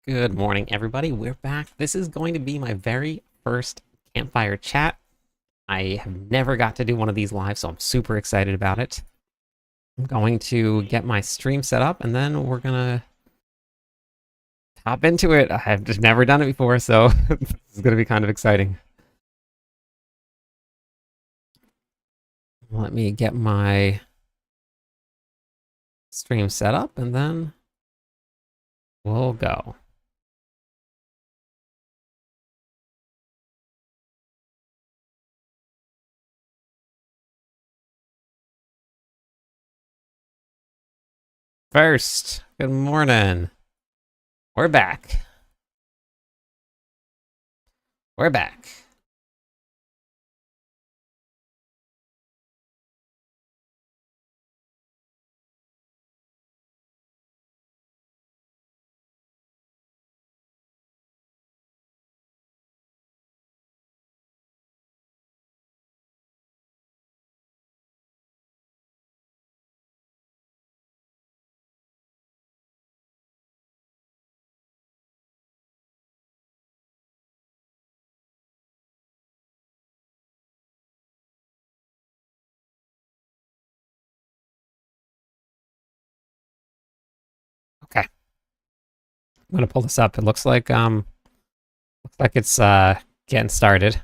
Good morning, everybody. We're back. This is going to be my very first campfire chat. I have never got to do one of these live, so I'm super excited about it. I'm going to get my stream set up, and then we're gonna hop into it. I've just never done it before, so this is gonna be kind of exciting. Let me get my stream set up, and then we'll go. First, good morning. We're back. We're back. Okay. I'm gonna pull this up. It looks like it's getting started.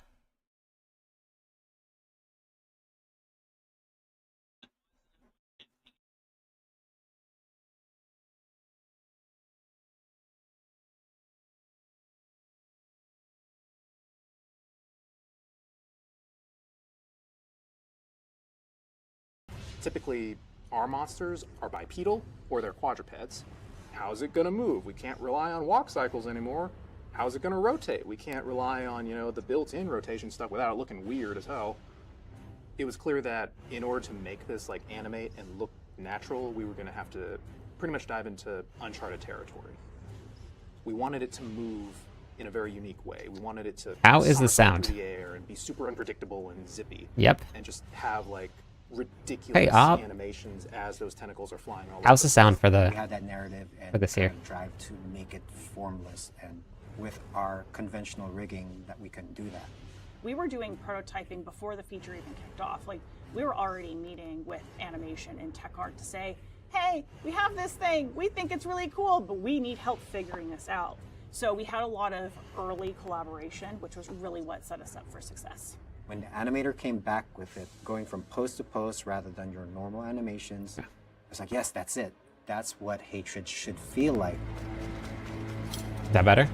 Typically, our monsters are bipedal or they're quadrupeds. How's it gonna move? We can't rely on walk cycles anymore. How's it gonna rotate? We can't rely on, the built-in rotation stuff without it looking weird as hell. It was clear that in order to make this like animate and look natural, we were gonna have to pretty much dive into uncharted territory. We wanted it to move in a very unique way. We wanted it to How is the soar sound? through the air and be super unpredictable and zippy. Yep. And just have like ridiculous animations as those tentacles are flying all over. How's the sound for the We had that narrative and for this here? drive to make it formless, and with our conventional rigging that we can do that. We were doing prototyping before the feature even kicked off. Like, we were already meeting with animation and tech art to say, hey, we have this thing, we think it's really cool, but we need help figuring this out. So we had a lot of early collaboration, which was really what set us up for success. When the animator came back with it, going from post to post rather than your normal animations, I was like, yes, that's it. That's what hatred should feel like. Is that better?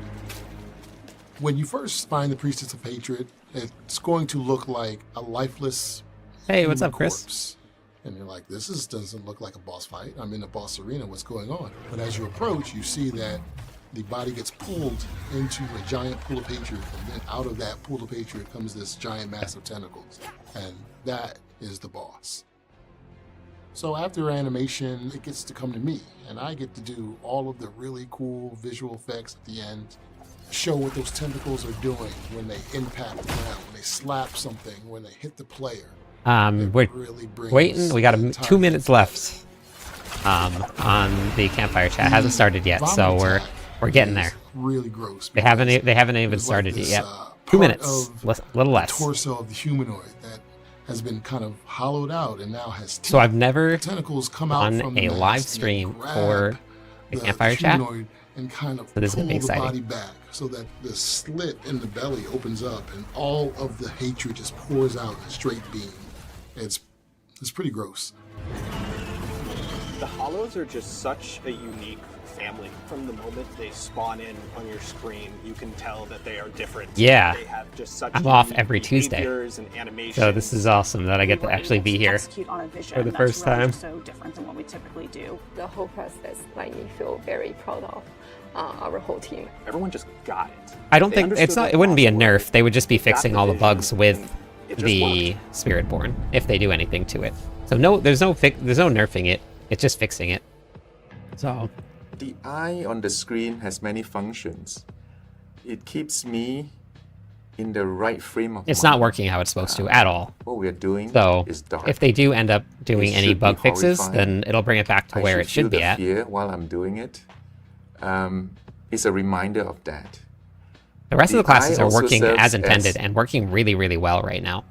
When you first find the Priestess of Hatred, it's going to look like a lifeless Hey, what's human up, Chris? corpse. And you're like, doesn't look like a boss fight. I'm in a boss arena, what's going on? But as you approach, you see that the body gets pulled into a giant pool of hatred, and then out of that pool of hatred comes this giant mass of tentacles. And that is the boss. So after animation, it gets to come to me, and I get to do all of the really cool visual effects at the end, show what those tentacles are doing when they impact the ground, when they slap something, when they hit the player. We're Really brings waiting. We got the 2 entire minutes left on the campfire chat. It hasn't started yet, so vomit we're getting attack there. is really gross. They haven't because even it's like started this, it yet. 2 part minutes, of a little less. The torso of the humanoid that has been kind of hollowed out and now has teeth. So I've never tentacles come out done from a the live mask and stream grab for the campfire chat, humanoid and kind of so this is gonna pull be the exciting. body back so that the slit in the belly opens up and all of the hatred just pours out in a straight beam. It's pretty gross. The Hollows are just such a unique family. From the moment they spawn in on your screen, you can tell that they are different. Yeah. They have just such I'm off unique every Tuesday. behaviors and animations. So this is awesome that I get to actually be here Execute on a vision for the that's first really time. so different than what we typically do. The whole process made me feel very proud of our whole team. Everyone just got it. I don't They think it's understood not. what It wouldn't be a boss nerf. was, They would just be got fixing the all the vision, bugs with and it just the worked. Spiritborn if they do anything to it. So no, there's no nerfing it. It's just fixing it. So The eye on the screen has many functions. It keeps me in the right frame of it's mind. not working how it's supposed to at all. What we are doing So is dark. if they do end up doing It any should be bug fixes, horrifying. then it'll bring it back to I where it should feel be the at. fear while I'm doing it. is a reminder of that. The rest of the classes eye are also working serves as intended as, and working really, really well right now.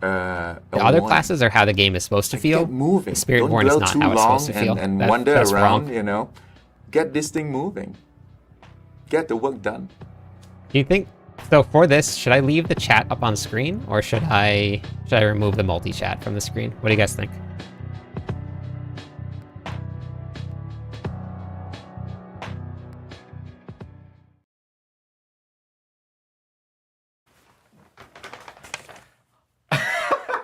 A The other warning. classes are how the game is supposed to feel. Get moving. The Don't Spiritborn is dwell not too how it's long supposed to feel. and That- wander that's around, wrong. you know. Get this thing moving. Get the work done. Do you think so? For this, should I leave the chat up on screen, or should I remove the multi-chat from the screen? What do you guys think?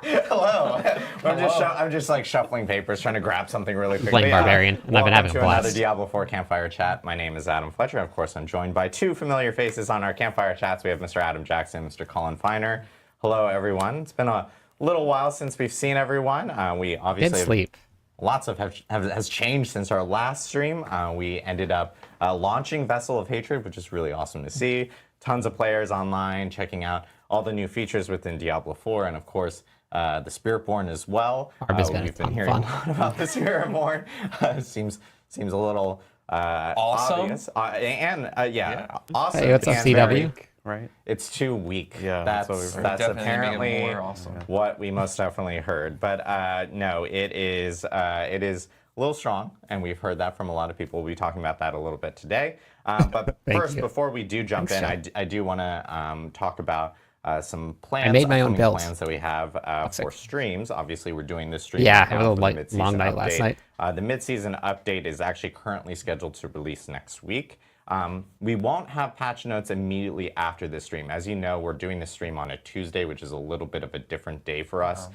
Hello. I'm just like shuffling papers, trying to grab something really quickly. Playing Barbarian, and I've been having a Welcome to another blast. Diablo 4 Campfire Chat. My name is Adam Fletcher. Of course, I'm joined by two familiar faces on our Campfire Chats. We have Mr. Adam Jackson, Mr. Colin Feiner. Hello, everyone. It's been a little while since we've seen everyone. We obviously Did sleep. lots of has changed since our last stream. We ended up launching Vessel of Hatred, which is really awesome to see. Tons of players online checking out all the new features within Diablo 4, and of course, the Spiritborn as well. Barb has been We've been fun. hearing a lot about the Spiritborn. Seems a little Awesome. obvious. Yeah, awesome. Hey, what's up, and CW? very- Right? It's too weak. Yeah, that's what we've heard. That's Definitely make it apparently more awesome. what we most definitely heard. But no, it is a little strong, and we've heard that from a lot of people. We'll be talking about that a little bit today. But first, you. before we do jump Thanks, in, I do want to talk about some plans. I made my own upcoming build. plans that we have Looks for like- streams. Obviously, we're doing this stream. Yeah, right I had now a for the long mid-season night last update. night. The mid-season update is actually currently scheduled to release next week. We won't have patch notes immediately after this stream. As you know, we're doing this stream on a Tuesday, which is a little bit of a different day for us.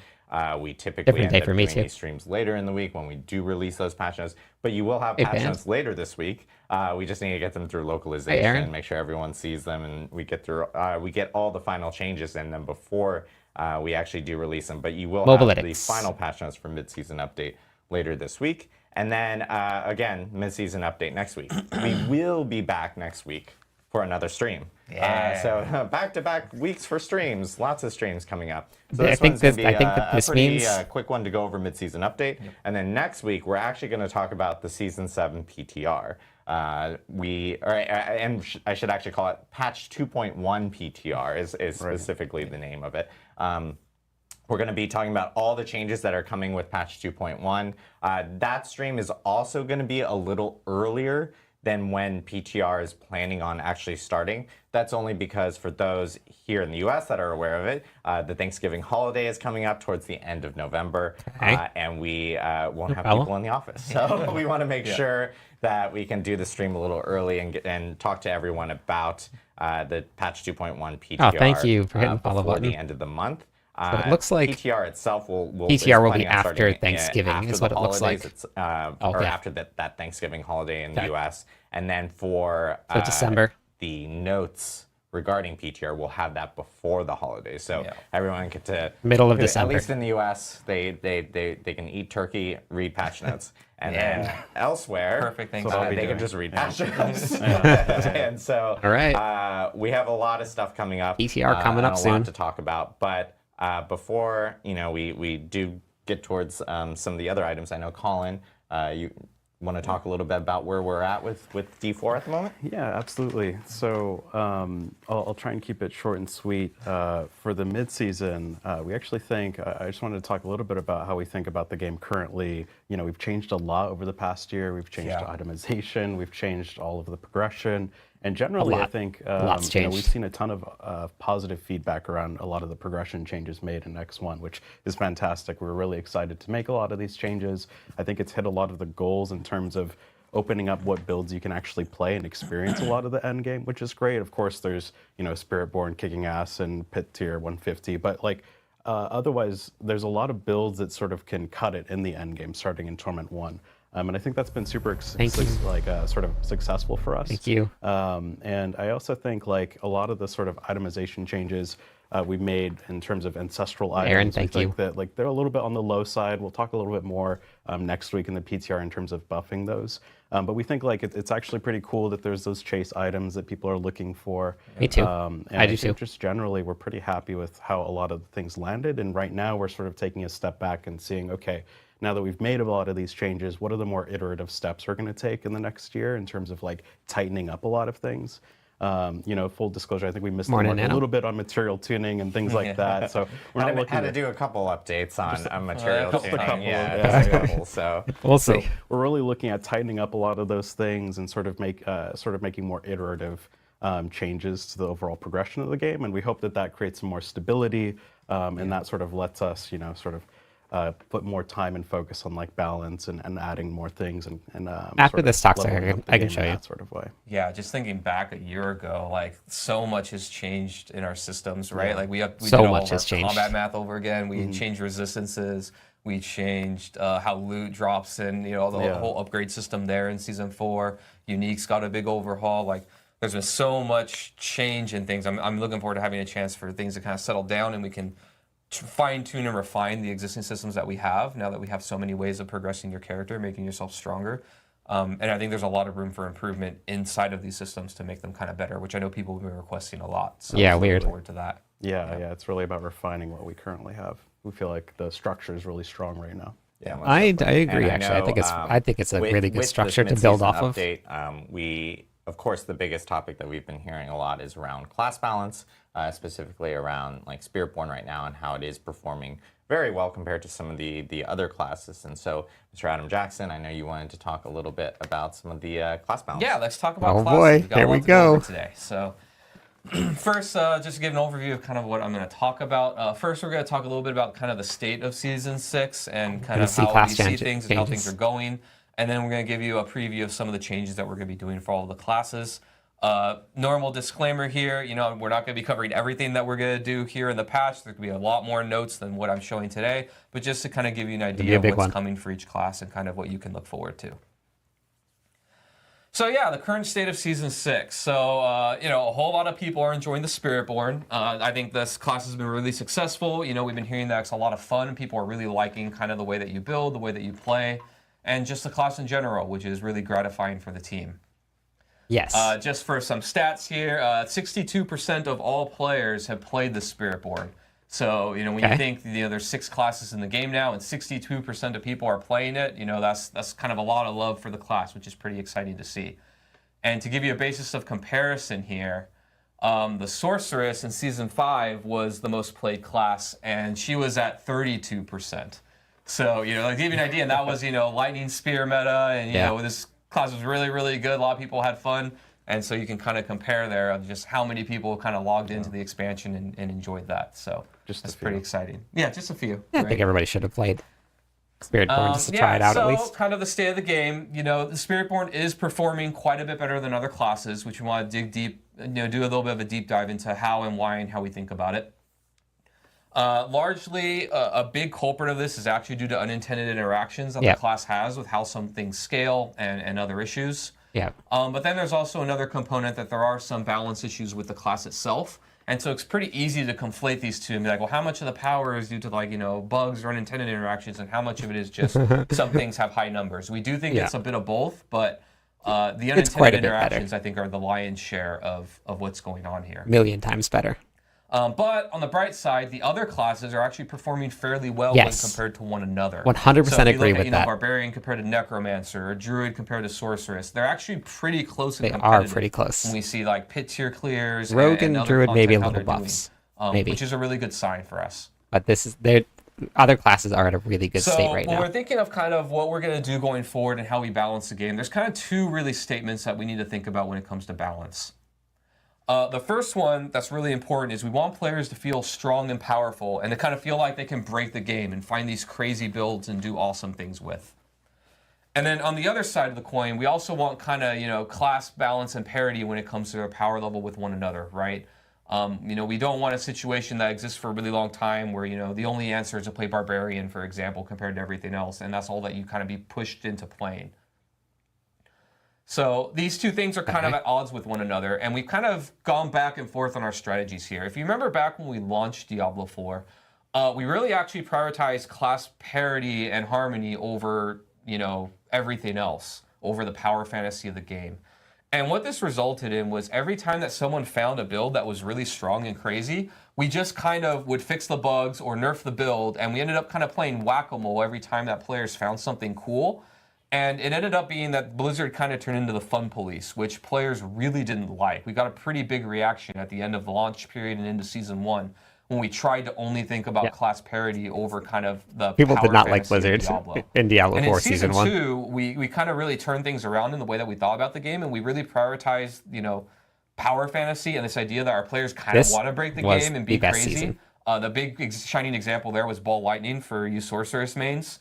We typically Different end day up for me, doing too. these streams later in the week when we do release those patch notes. But you will have Hey, patch Van. notes later this week. We just need to get them through localization Aaron. and make sure everyone sees them, and we get through. We get all the final changes in them before we actually do release them. But you will have the Mobalytics. final patch notes for mid-season update later this week. And then, again, mid-season update next week. We will be back next week for another stream. Yeah. So back-to-back weeks for streams. Lots of streams coming up. So I this think one's going this- to be I think that a this pretty means- quick one to go over mid-season update. And then next week, we're actually going to talk about the Season 7 PTR. I should actually call it Patch 2.1 PTR is specifically the name of it. We're going to be talking about all the changes that are coming with patch 2.1. That stream is also going to be a little earlier than when PTR is planning on actually starting. That's only because for those here in the US that are aware of it, the Thanksgiving holiday is coming up towards the end of November, Okay. and we won't have problem. people in the office. So we want to make sure that we can do the stream a little early and talk to everyone about the patch 2.1 PTR. Oh, thank you for hitting the follow before button. the end of the month. So it looks like PTR itself will PTR will be is planning on after starting, Thanksgiving, after is the what it looks holidays. like. It's, or Okay. after that Thanksgiving holiday in Okay. the U.S. And then for So December. the notes regarding PTR, we'll have that before the holidays, so everyone get to Middle of at December. least in the U.S. They can eat turkey, read patch notes, and then elsewhere Perfect thing to be they can doing. just read patch notes. And so All right. we have a lot of stuff coming up. PTR coming and up a soon. lot to talk about, but before we do get towards some of the other items, I know Colin, you want to talk a little bit about where we're at with D4 at the moment? Yeah, absolutely. So I'll try and keep it short and sweet. For the mid-season, we actually think, I just wanted to talk a little bit about how we think about the game currently. You know, we've changed a lot over the past year. We've changed itemization. We've changed all of the progression. And generally, I lot. think Lots you know, we've changed. seen a ton of positive feedback around a lot of the progression changes made in X1, which is fantastic. We're really excited to make a lot of these changes. I think it's hit a lot of the goals in terms of opening up what builds you can actually play and experience a lot of the end game, which is great. Of course, there's Spiritborn kicking ass and Pit Tier 150, but like otherwise, there's a lot of builds that sort of can cut it in the end game, starting in Torment 1. And I think that's been super sort of successful for us. Thank you. And I also think like a lot of the sort of itemization changes we made in terms of ancestral items. Aaron, we thank think you. that like they're a little bit on the low side. We'll talk a little bit more next week in the PTR in terms of buffing those. But we think like it's actually pretty cool that there's those chase items that people are looking for. Me too. And I do think too. just generally, we're pretty happy with how a lot of the things landed. And right now, we're sort of taking a step back and seeing, okay, now that we've made a lot of these changes, what are the more iterative steps we're going to take in the next year in terms of like tightening up a lot of things? Full disclosure, I think we missed the mark a little bit on material tuning and things like that. So we're not looking had to at do a couple updates on material just a tuning. couple, Yeah, just a couple. So We'll see. so we're really looking at tightening up a lot of those things and sort of making more iterative changes to the overall progression of the game. And we hope that that creates some more stability, and that sort of lets us, put more time and focus on like balance and adding more things and After sort of this talk, leveling up the I can game show in you. that sort of way. Yeah, just thinking back a year ago, like so much has changed in our systems, right? Yeah. Like we So did all much of has our changed. combat math over again. We changed resistances. We changed how loot drops and the whole upgrade system there in season 4. Unique's got a big overhaul. Like there's been so much change in things. I'm looking forward to having a chance for things to kind of settle down and we can fine tune and refine the existing systems that we have now that we have so many ways of progressing your character, making yourself stronger. And I think there's a lot of room for improvement inside of these systems to make them kind of better, which I know people have been requesting a lot. So Yeah, I'm looking weird. forward to that. Yeah, it's really about refining what we currently have. We feel like the structure is really strong right now. Yeah, most I definitely. agree. And Actually, I think it's a with- really good with structure this to build mid-season off of. update, we, of course, the biggest topic that we've been hearing a lot is around class balance, specifically around like SPIRITBORN right now and how it is performing very well compared to some of the other classes. And so, Mr. Adam Jackson, I know you wanted to talk a little bit about some of the class balance. Yeah, let's talk about Oh classes. boy, We've got a here lot we to go. over today. So first, just to give an overview of kind of what I'm going to talk about. First, we're going to talk a little bit about kind of the state of Season 6 and kind of see how we class see things and how things changes. are going. And then we're going to give you a preview of some of the changes that we're going to be doing for all of the classes. Normal disclaimer here, we're not going to be covering everything that we're going to do here in the patch. There could be a lot more notes than what I'm showing today, but just to kind of give you an idea of what's coming for each class and kind of what you can look forward to. So yeah, the current state of Season 6. So, a whole lot of people are enjoying the SPIRITBORN. I think this class has been really successful. We've been hearing that it's a lot of fun. People are really liking kind of the way that you build, the way that you play, and just the class in general, which is really gratifying for the team. Yes. Just for some stats here, 62% of all players have played the SPIRITBORN. So, when you think there's 6 classes in the game now and 62% of people are playing it, that's kind of a lot of love for the class, which is pretty exciting to see. And to give you a basis of comparison here, the Sorceress in Season 5 was the most played class, and she was at 32%. So, to give you an idea, and that was, Lightning Spear meta, and, this class was really, really good. A lot of people had fun. And so you can kind of compare there of just how many people kind of logged into the expansion and enjoyed that. So that's pretty exciting. Yeah, just a few. I think everybody should have played SPIRITBORN just to try it out at least. So kind of the state of the game. The SPIRITBORN is performing quite a bit better than other classes, which we want to dig deep, do a little bit of a deep dive into how and why and how we think about it. Largely, a big culprit of this is actually due to unintended interactions that the class has with how some things scale and other issues. Yeah. But then there's also another component that there are some balance issues with the class itself. And so it's pretty easy to conflate these two and be like, well, how much of the power is due to bugs or unintended interactions and how much of it is just some things have high numbers. We do think it's a bit of both, but the unintended interactions, I think, are the lion's share of what's going on here. Million times better. But on the bright side, the other classes are actually performing fairly well when compared to one another. 100% agree with that. Barbarian compared to Necromancer, or Druid compared to Sorceress, they're actually pretty close. They are pretty close. When we see pit tier clears, Rogue and Druid maybe a how little they're buffs, doing, which is a really good sign for us. But other classes are at a really good state right now. So when we're thinking of kind of what we're going to do going forward and how we balance the game, there's kind of two really statements that we need to think about when it comes to balance. The first one that's really important is we want players to feel strong and powerful and to kind of feel like they can break the game and find these crazy builds and do awesome things with. And then on the other side of the coin, we also want kind of, class balance and parity when it comes to their power level with one another, right? We don't want a situation that exists for a really long time where, the only answer is to play Barbarian, for example, compared to everything else, and that's all that you kind of be pushed into playing. So these two things are kind of at odds with one another, and we've kind of gone back and forth on our strategies here. If you remember back when we launched Diablo 4, we really actually prioritized class parity and harmony over, everything else, over the power fantasy of the game. And what this resulted in was every time that someone found a build that was really strong and crazy, we just kind of would fix the bugs or nerf the build, and we ended up kind of playing whack-a-mole every time that players found something cool. And it ended up being that Blizzard kind of turned into the fun police, which players really didn't like. We got a pretty big reaction at the end of the launch period and into Season 1 when we tried to only think about class parity over kind of the People power did not like fantasy of Blizzard Diablo. in Diablo And 4 in Season Season 1. 2, we kind of really turned things around in the way that we thought about the game, and we really prioritized, power fantasy and this idea that our players kind of want to break the game and be crazy. Season. The big shining example there was Ball Lightning for you Sorceress mains,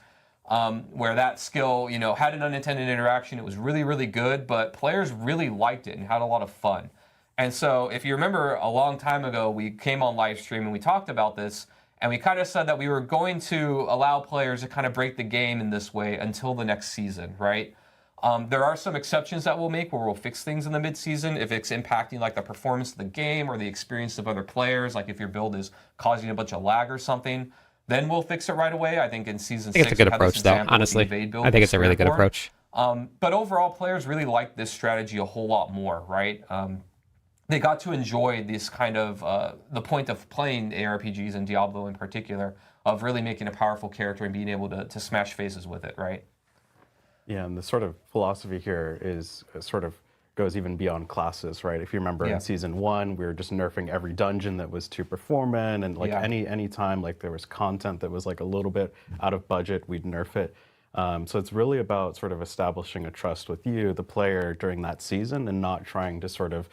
where that skill, had an unintended interaction. It was really, really good, but players really liked it and had a lot of fun. And so if you remember a long time ago, we came on live stream and we talked about this, and we kind of said that we were going to allow players to kind of break the game in this way until the next season, right? There are some exceptions that we'll make where we'll fix things in the mid-season if it's impacting like the performance of the game or the experience of other players, like if your build is causing a bunch of lag or something, then we'll fix it right away. I think in Season 6, I think it's a good approach, though, honestly. I think it's a really good approach. But overall, players really like this strategy a whole lot more, right? They got to enjoy this kind of, the point of playing ARPGs and Diablo in particular, of really making a powerful character and being able to smash faces with it, right? Yeah, and the sort of philosophy here is sort of goes even beyond classes, right? If you remember in Season 1, we were just nerfing every dungeon that was too performant, and like any time like there was content that was like a little bit out of budget, we'd nerf it. So it's really about sort of establishing a trust with you, the player, during that season, and not trying to sort of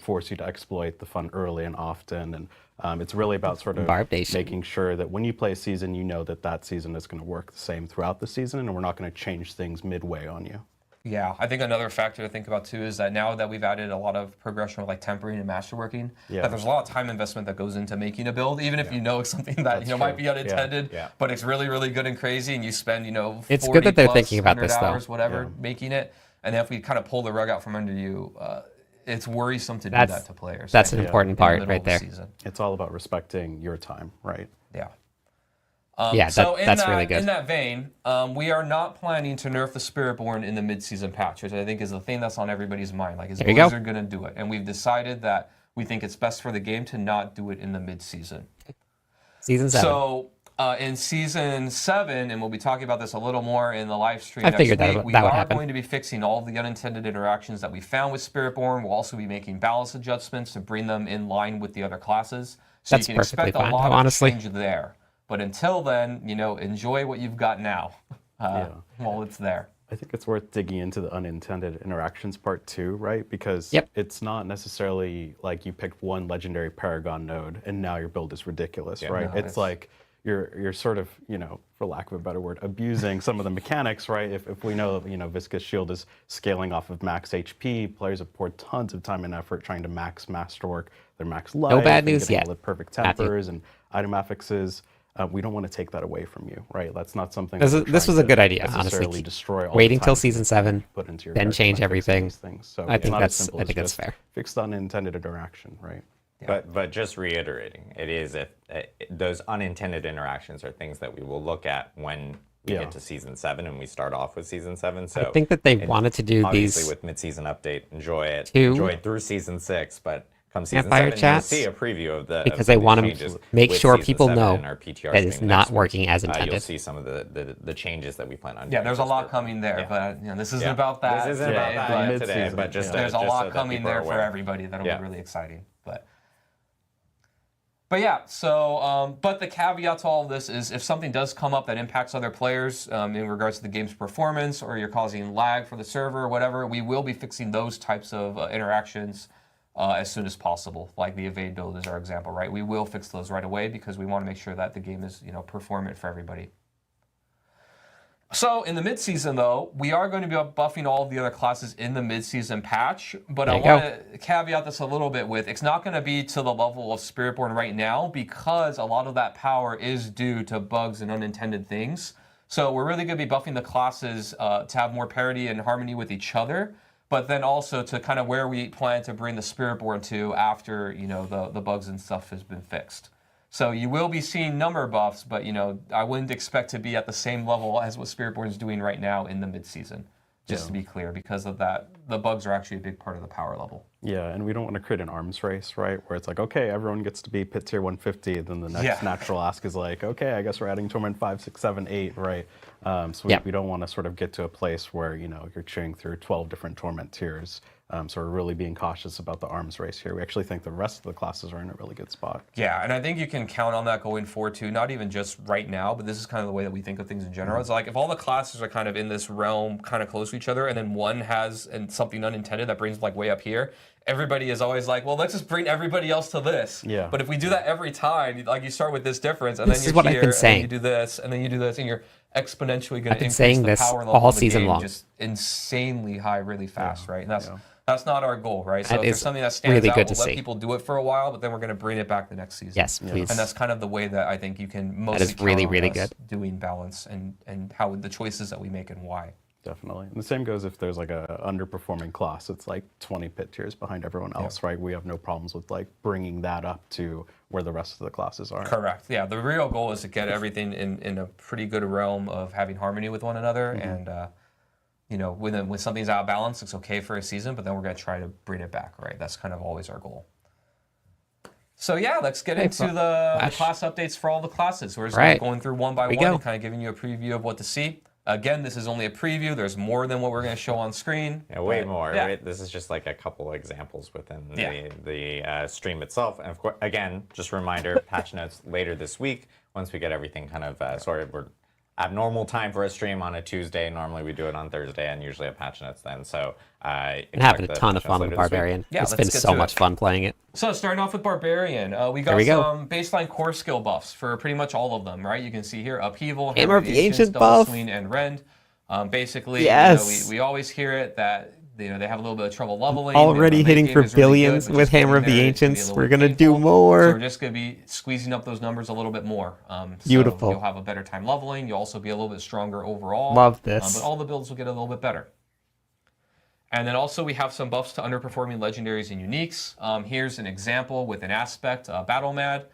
force you to exploit the fun early and often. And it's really about sort of making sure that when you play a season, you know that that season is going to work the same throughout the season, and we're not going to change things midway on you. Yeah, I think another factor to think about too is that now that we've added a lot of progression with like tempering and masterworking, that there's a lot of time investment that goes into making a build, even if you know something that might be unintended, but it's really, really good and crazy, and you spend it's good that they're thinking about this hours, though, whatever, making it, and then if we kind of pull the rug out from under you, it's worrisome to do that to players. That's an important part right there. It's all about respecting your time, right? Yeah. That's really good. In that vein, we are not planning to nerf the Spiritborn in the mid-season patch, which I think is the thing that's on everybody's mind. Like, is Blizzard going to do it? And we've decided that we think it's best for the game to not do it in the mid-season. Season 7. So in Season 7, and we'll be talking about this a little more in the live stream next week, we are going to be fixing all of the unintended interactions that we found with Spiritborn. We'll also be making balance adjustments to bring them in line with the other classes. So That's you can expect fine, a lot honestly. of change there. But until then, enjoy what you've got now while it's there. I think it's worth digging into the unintended interactions part too, right? Because it's not necessarily like you picked one legendary Paragon node and now your build is ridiculous, right? No, it's like you're sort of, for lack of a better word, abusing some of the mechanics, right? If we know, Viscous Shield is scaling off of max HP, players have poured tons of time and effort trying to max Masterwork, their max life, no bad news yet. All the perfect tempers and item affixes. We don't want to take that away from you, right? That's not something. This was a good idea, honestly. Destroy all waiting the till Season 7, put into your then change everything. So I think that's fair. Fix the unintended interaction, right? Yeah. But just reiterating, it is those unintended interactions are things that we will look at when we get to Season 7 and we start off with Season 7. So I think that they wanted to do obviously these with mid-season update, enjoy it through Season 6, but come Season 7, you'll see a preview of the because they want to make sure people know that it's not working as intended. You'll see some of the changes that we plan on doing. Yeah, there's a lot coming there, but this isn't about that. This isn't about that today, but just there's a lot coming there for aware. everybody that'll be really exciting. But yeah, so, but the caveat to all of this is if something does come up that impacts other players in regards to the game's performance, or you're causing lag for the server or whatever, we will be fixing those types of interactions as soon as possible. Like the evade build is our example, right? We will fix those right away because we want to make sure that the game is, performant for everybody. So in the mid-season, though, we are going to be buffing all of the other classes in the mid-season patch, but I want to caveat this a little bit with it's not going to be to the level of Spiritborn right now because a lot of that power is due to bugs and unintended things. So we're really going to be buffing the classes to have more parity and harmony with each other, but then also to kind of where we plan to bring the Spiritborn to after, the bugs and stuff has been fixed. So you will be seeing number buffs, but I wouldn't expect to be at the same level as what Spiritborn is doing right now in the mid-season. just to be clear, because of that, the bugs are actually a big part of the power level. Yeah, and we don't want to create an arms race, right? Where it's like, okay, everyone gets to be pit tier 150, then the next natural ask is like, okay, I guess we're adding torment 5, 6, 7, 8, right? So we don't want to sort of get to a place where, you know, you're cheering through 12 different torment tiers. So we're really being cautious about the arms race here. We actually think the rest of the classes are in a really good spot. Yeah, and I think you can count on that going forward too, not even just right now, but this is kind of the way that we think of things in general. It's like if all the classes are kind of in this realm kind of close to each other, and then one has something unintended that brings like way up here, everybody is always like, well, let's just bring everybody else to this. Yeah. But if we do that every time, like you start with this difference, and This then is you're what I've here, been and saying. then you do this, and then you do this, and you're exponentially going to increase saying the this power level all of the season game long. just insanely high really fast, right? And that's not our goal, right? So That if there's is something that stands really out, good we'll to let see. people do it for a while, but then we're going to bring it back the next season. Yes, please. And that's kind of the way that I think you can mostly is really, count on really us good. doing balance and how the choices that we make and why. Definitely. And the same goes if there's like a underperforming class. It's like 20 pit tiers behind everyone else, right? We have no problems with like bringing that up to where the rest of the classes are. Correct. Yeah, the real goal is to get everything in a pretty good realm of having harmony with one another. And, you know, when something's out of balance, it's okay for a season, but then we're going to try to bring it back, right? That's kind of always our goal. So yeah, let's get into the class updates for all the classes. We're just going through one by one and kind of giving you a preview of what to see. Again, this is only a preview. There's more than what we're going to show on screen. Yeah, way more. Yeah. Right? This is just like a couple examples within the stream itself. And of course, again, just a reminder, patch notes later this week once we get everything kind of sorted. We're abnormal time for a stream on a Tuesday. Normally we do it on Thursday and usually a patch notes then. So I'm having a ton of fun with Barbarian. Yeah, it's been so much fun playing it. So starting off with Barbarian, we got some baseline core skill buffs for pretty much all of them, right? You can see here Upheaval, Hammer of the Ancient Double buff. Swing, and Rend. Basically, you know, we always hear it that they have a little bit of trouble leveling. Already hitting for billions really with Hammer of the Ancients. We're going to do more. So we're just going to be squeezing up those numbers a little bit more. Beautiful. So you'll have a better time leveling. You'll also be a little bit stronger overall. Love this. But all the builds will get a little bit better. And then also we have some buffs to underperforming legendaries and uniques. Here's an example with an aspect, Battle Mad.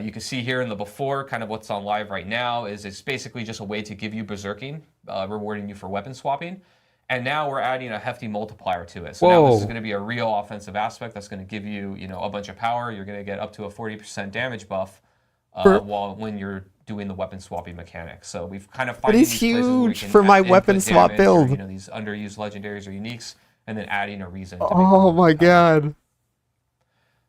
You can see here in the before, kind of what's on live right now, is it's basically just a way to give you berserking, rewarding you for weapon swapping. And now we're adding a hefty multiplier to it. So now this is going to be a real offensive aspect that's going to give you, you know, a bunch of power. You're going to get up to a 40% damage buff when you're doing the weapon swapping mechanic. So we've kind of It is huge for my weapon swap build. Or, you know, these underused legendaries or uniques, and then adding a reason. To Oh my god.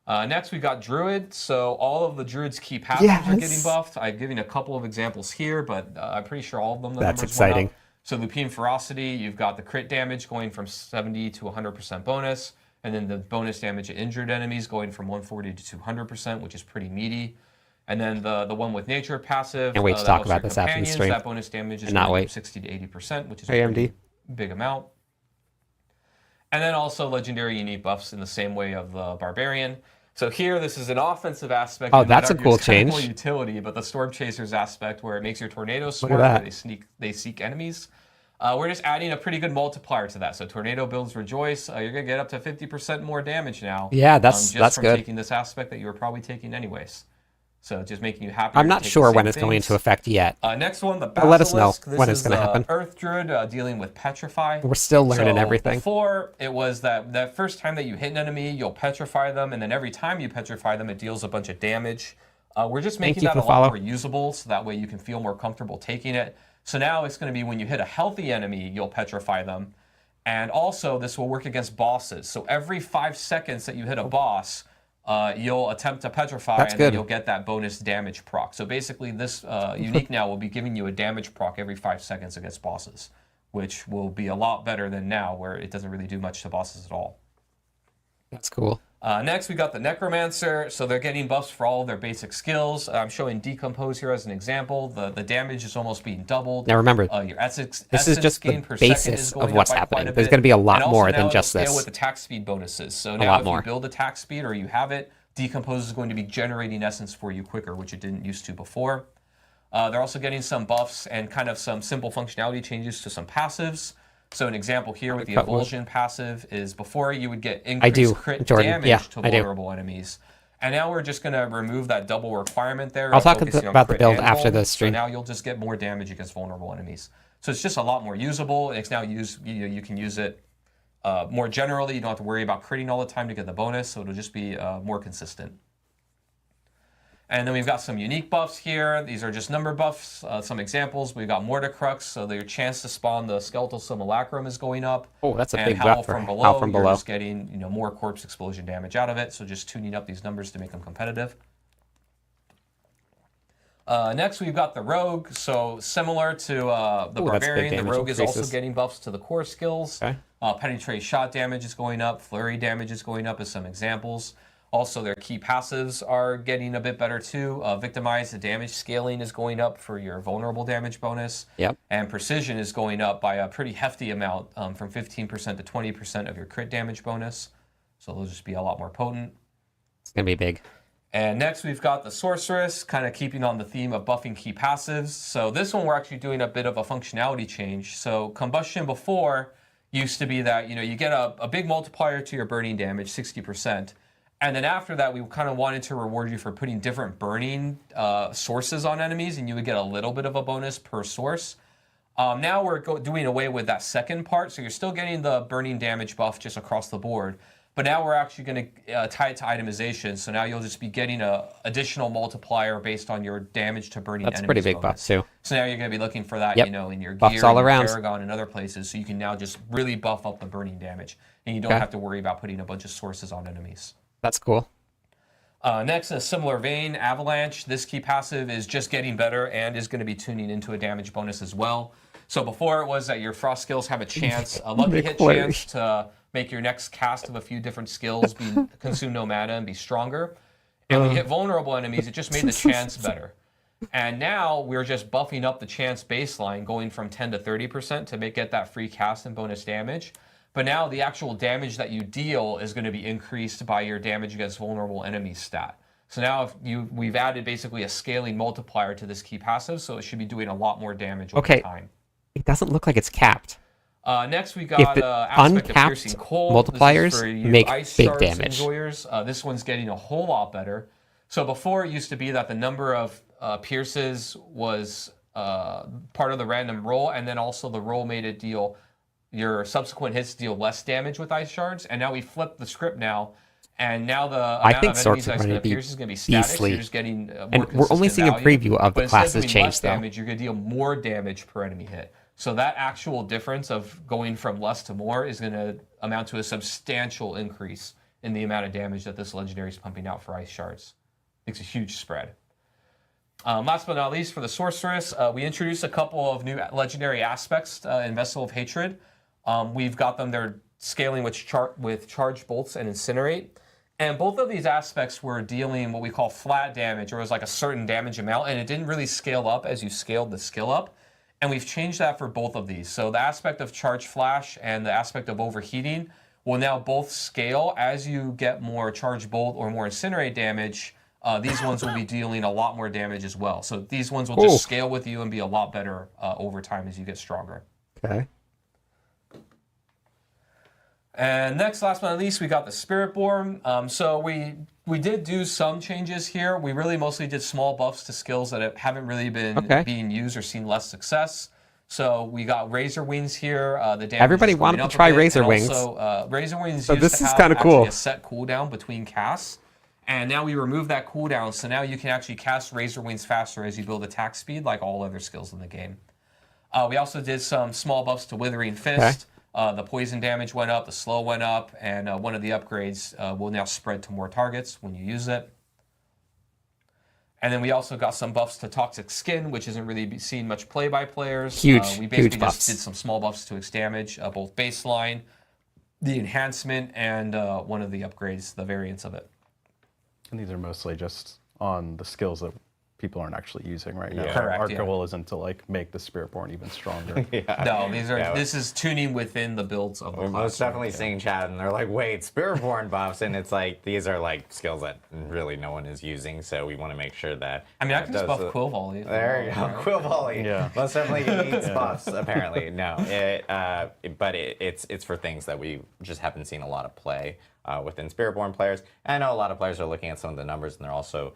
Next, we've got Druid. So all of the Druid's key passives are getting buffed. I'm giving a couple of examples here, but I'm pretty sure all of them. That's exciting. So Lupine Ferocity, you've got the crit damage going from 70 to 100% bonus, and then the bonus damage to injured enemies going from 140 to 200%, which is pretty meaty. And then the one with Nature passive. Can't wait to talk about this after the stream. That bonus damage is going from 60 to 80%, which is a pretty big amount. And then also legendary unique buffs in the same way of the Barbarian. So here, this is an offensive aspect. Oh, that's a cool change. More utility, but the Storm Chasers aspect, where it makes your tornadoes smart, where they seek enemies. We're just adding a pretty good multiplier to that. So tornado builds Rejoice. You're gonna get up to 50% more damage now. Yeah, that's from good. Taking this aspect that you were probably taking anyways. So just making you happy. I'm not sure when it's going into effect yet. Next one, the Basilisk. Let us know when it's going to happen. Earth Druid dealing with Petrify. We're still learning everything. Before, it was that first time that you hit an enemy, you'll petrify them, and then every time you petrify them, it deals a bunch of damage. We're just making that a lot more usable, so that way you can feel more comfortable taking it. So now it's going to be when you hit a healthy enemy, you'll petrify them. And also, this will work against bosses. So every 5 seconds that you hit a boss, you'll attempt to petrify, then you'll get that bonus damage proc. So basically, this unique now will be giving you a damage proc every 5 seconds against bosses, which will be a lot better than now, where it doesn't really do much to bosses at all. That's cool. Next, we got the Necromancer. So they're getting buffs for all of their basic skills. I'm showing Decompose here as an example. The damage is almost being doubled. Now remember, your this is just the basis of what's happening. There's going to be a lot more than just this. With attack speed bonuses. So now if you build attack speed or you have it, Decompose is going to be generating essence for you quicker, which it didn't used to before. They're also getting some buffs and kind of some simple functionality changes to some passives. So an example here with the Evulsion passive is before you would get increased crit damage to vulnerable enemies. And now we're just going to remove that double requirement there. I'll talk about the build after the stream. So now you'll just get more damage against vulnerable enemies. So it's just a lot more usable. It's now you can use it more generally. You don't have to worry about critting all the time to get the bonus, so it'll just be more consistent. And then we've got some unique buffs here. These are just number buffs, some examples. We've got Mordecrux, so your chance to spawn the Skeletal Simulacrum is going up. Oh, that's a and big Howl buff for from below. Howl from You're below. just getting more corpse explosion damage out of it, so just tuning up these numbers to make them competitive. Next, we've got the Rogue. So similar to the Barbarian, the Rogue is also getting buffs to the core skills. Okay. Penetrate shot damage is going up. Flurry damage is going up as some examples. Also, their key passives are getting a bit better too. Victimize, the damage scaling is going up for your vulnerable damage bonus. Yep. And precision is going up by a pretty hefty amount, from 15% to 20% of your crit damage bonus. So they'll just be a lot more potent. It's going to be big. And next we've got the Sorceress, kind of keeping on the theme of buffing key passives. So this one we're actually doing a bit of a functionality change. So Combustion before used to be that, you get a big multiplier to your burning damage, 60%. And then after that, we kind of wanted to reward you for putting different burning sources on enemies, and you would get a little bit of a bonus per source. Now we're doing away with that second part, so you're still getting the burning damage buff just across the board. But now we're actually going to tie it to itemization, so now you'll just be getting an additional multiplier based on your damage to burning enemies. That's a pretty big buff, too. So now you're going to be looking for that, Yep. in your Buffs gear, all in your around. Paragon, and other places, so you can now just really buff up the burning damage, and you don't have to worry about putting a bunch of sources on enemies. That's cool. Next, in a similar vein, Avalanche. This key passive is just getting better and is going to be tuning into a damage bonus as well. So before it was that your frost skills have a chance, a lucky hit chance to make your next cast of a few different skills consume no mana and be stronger. And when you hit vulnerable enemies, it just made the chance better. And now we're just buffing up the chance baseline, going from 10 to 30% to get that free cast and bonus damage. But now the actual damage that you deal is going to be increased by your damage against vulnerable enemies stat. So now we've added basically a scaling multiplier to this key passive, so it should be doing a lot more damage over time. It doesn't look like it's capped. Next we got aspect of piercing cold. Multipliers this is for you make ice big shards damage. Enjoyers. This one's getting a whole lot better. So before it used to be that the number of pierces was part of the random roll, and then also the roll made it deal. Your subsequent hits deal less damage with ice shards, and now we flipped the script now, and now the amount of enemies that's going to pierce is going to be static. So you're just getting more and we're only seeing value, a preview of the classes change, less damage, you're going to deal more damage per enemy hit. So that actual difference of going from less to more is going to amount to a substantial increase in the amount of damage that this legendary is pumping out for ice shards. It's a huge spread. Last but not least, for the Sorceress, we introduced a couple of new legendary aspects in Vessel of Hatred. We've got them, they're scaling with Charge Bolts and Incinerate. And both of these aspects were dealing what we call flat damage, or it was like a certain damage amount, and it didn't really scale up as you scaled the skill up. And we've changed that for both of these. So the aspect of Charge Flash and the aspect of Overheating will now both scale as you get more Charge Bolt or more Incinerate damage. These ones will be dealing a lot more damage as well. So these ones will just scale with you and be a lot better over time as you get stronger. Okay. And next, last but not least, we got the Spiritborn. So we did do some changes here. We really mostly did small buffs to skills that haven't really been being used or seen less success. So we got Razor Wings here. The damage Everybody wanted to try Razor Wings. Also, Razor Wings So used this to is have kind of actually cool. a set cooldown between casts. And now we removed that cooldown, so now you can actually cast Razor Wings faster as you build attack speed, like all other skills in the game. We also did some small buffs to Withering Fist. The poison damage went up, the slow went up, and one of the upgrades will now spread to more targets when you use it. And then we also got some buffs to Toxic Skin, which isn't really seen much play by players. We basically just did some small buffs to its damage, both baseline, the enhancement, and one of the upgrades, the variants of it. And these are mostly just on the skills that people aren't actually using right now. Correct, Our goal isn't to make the Spiritborn even stronger. No, these are. This is tuning within the builds of the class. We're most definitely seeing chat, and they're like, "Wait, Spiritborn buffs," and it's like these are like skills that really no one is using. So we want to make sure that. I mean, I can just buff Quill Volley. There you go, Quill Volley. Yeah, most definitely needs buffs. Apparently, no. But it's for things that we just haven't seen a lot of play. within Spiritborn players. And I know a lot of players are looking at some of the numbers, and they're also,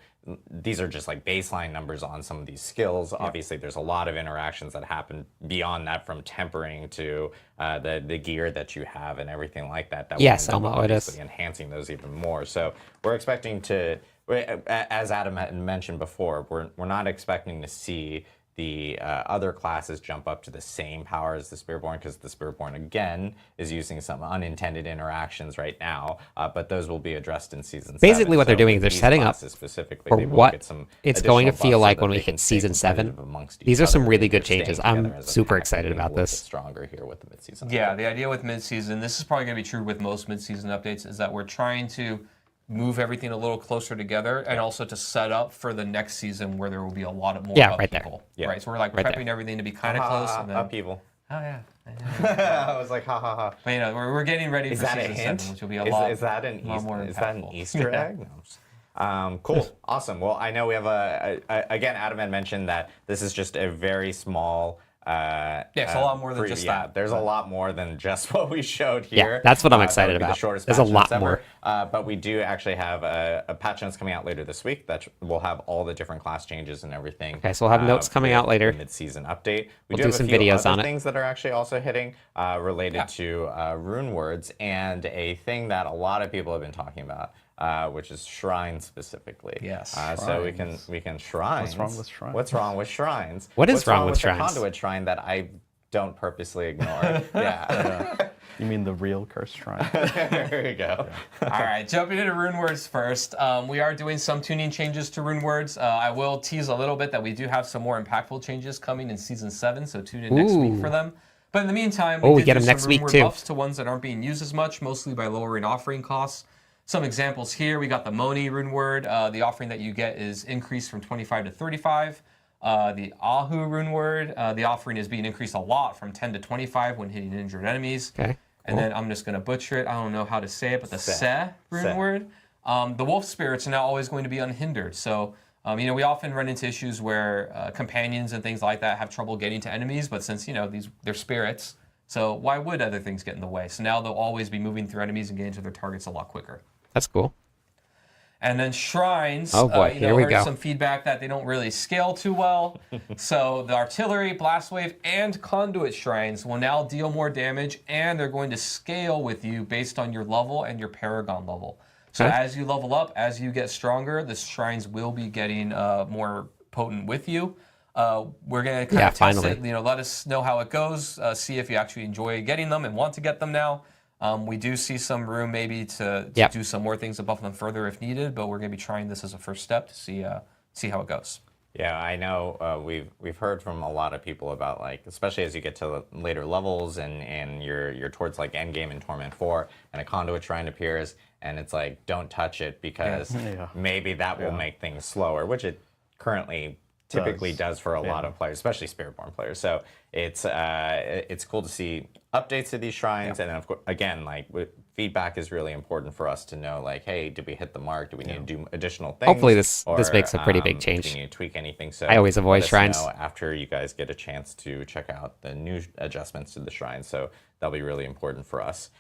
these are just like baseline numbers on some of these skills. Obviously, there's a lot of interactions that happen beyond that, from tempering to the gear that you have and everything like that. Yes, will end up it is. obviously enhancing those even more. So we're expecting to, as Adam had mentioned before, we're not expecting to see the other classes jump up to the same power as the Spiritborn, because the Spiritborn, again, is using some unintended interactions right now, but those will be addressed in Season 7. Basically what they're doing is they're these setting up classes specifically, for they will what get some it's going to additional feel buffs like so when that we they can hit stay Season 7. competitive amongst These each are some other, really and good they're staying changes. together I'm as a super pack, excited getting a about little bit this. stronger here with the mid-season. Yeah, the idea with mid-season, this is probably going to be true with most mid-season updates, is that we're trying to move everything a little closer together, and also to set up for the next season where there will be a lot of more right there. upheaval. Yeah. Right, so we're like Right prepping there. everything to be kind of close, and then Upheaval. oh yeah. I was like, ha ha ha. But you know, we're getting ready Is for that a season hint? 7, which will be a lot. Is that an lot more is that an impactful. Easter Yeah. egg? No. Cool, awesome. Well, I know we have again, Adam had mentioned that this is just a very small. It's a lot more than just that. There's a lot more than just what we showed Yeah, here. that's what I'm That excited would be about. The shortest There's a patch lot notes more. ever. But we do actually have a patch notes coming out later this week that will have all the different class changes and everything. Okay, so we'll have notes coming out with later. the mid-season update. We We'll do have some a few videos other on it. things that are actually also hitting related to rune words, and a thing that a lot of people have been talking about. Which is shrines specifically. Yes. So we can shrines. What's wrong with shrines? What's wrong with shrines? What is What's wrong with the shrines? conduit shrine that I don't purposely ignore? Yeah. You mean the real cursed shrine? There you go. All right, jumping into rune words first. We are doing some tuning changes to rune words. I will tease a little bit that we do have some more impactful changes coming in Season 7, so tune in next week for them. But in the meantime, we did get do them some next rune week word too. buffs to ones that aren't being used as much, mostly by lowering offering costs. Some examples here, we got the Moni rune word. The offering that you get is increased from 25 to 35. The Ahu rune word, the offering is being increased a lot from 10 to 25 when hitting injured enemies. Okay. And then I'm just going to butcher it. I don't know how to say it, but the Se. rune Se. word. The wolf spirits are now always going to be unhindered. So, we often run into issues where companions and things like that have trouble getting to enemies, but since, they're spirits, so why would other things get in the way? So now they'll always be moving through enemies and getting to their targets a lot quicker. That's cool. And then shrines, Oh boy, here we heard go. some feedback that they don't really scale too well. So the artillery, blast wave, and conduit shrines will now deal more damage, and they're going to scale with you based on your level and your paragon level. So Okay. as you level up, as you get stronger, the shrines will be getting more potent with you. We're going to kind of test finally. it, let us know how it goes, see if you actually enjoy getting them and want to get them now. We do see some room maybe to do some more things to buff them further if needed, but we're going to be trying this as a first step to see how it goes. Yeah, I know we've heard from a lot of people about, like, especially as you get to later levels and you're towards like endgame in Torment 4 and a conduit shrine appears, and it's like, don't touch it because maybe that will make things slower, which it currently typically does for a lot of players, especially Spiritborn players. So it's cool to see updates to these shrines, and then of course, again, like feedback is really important for us to know, like, hey, did we hit the mark? Do we need to do additional things? Hopefully this makes a pretty big Do change. we need to tweak anything? So I always avoid let us shrines. know after you guys get a chance to check out the new adjustments to the shrine. So that'll be really important for us.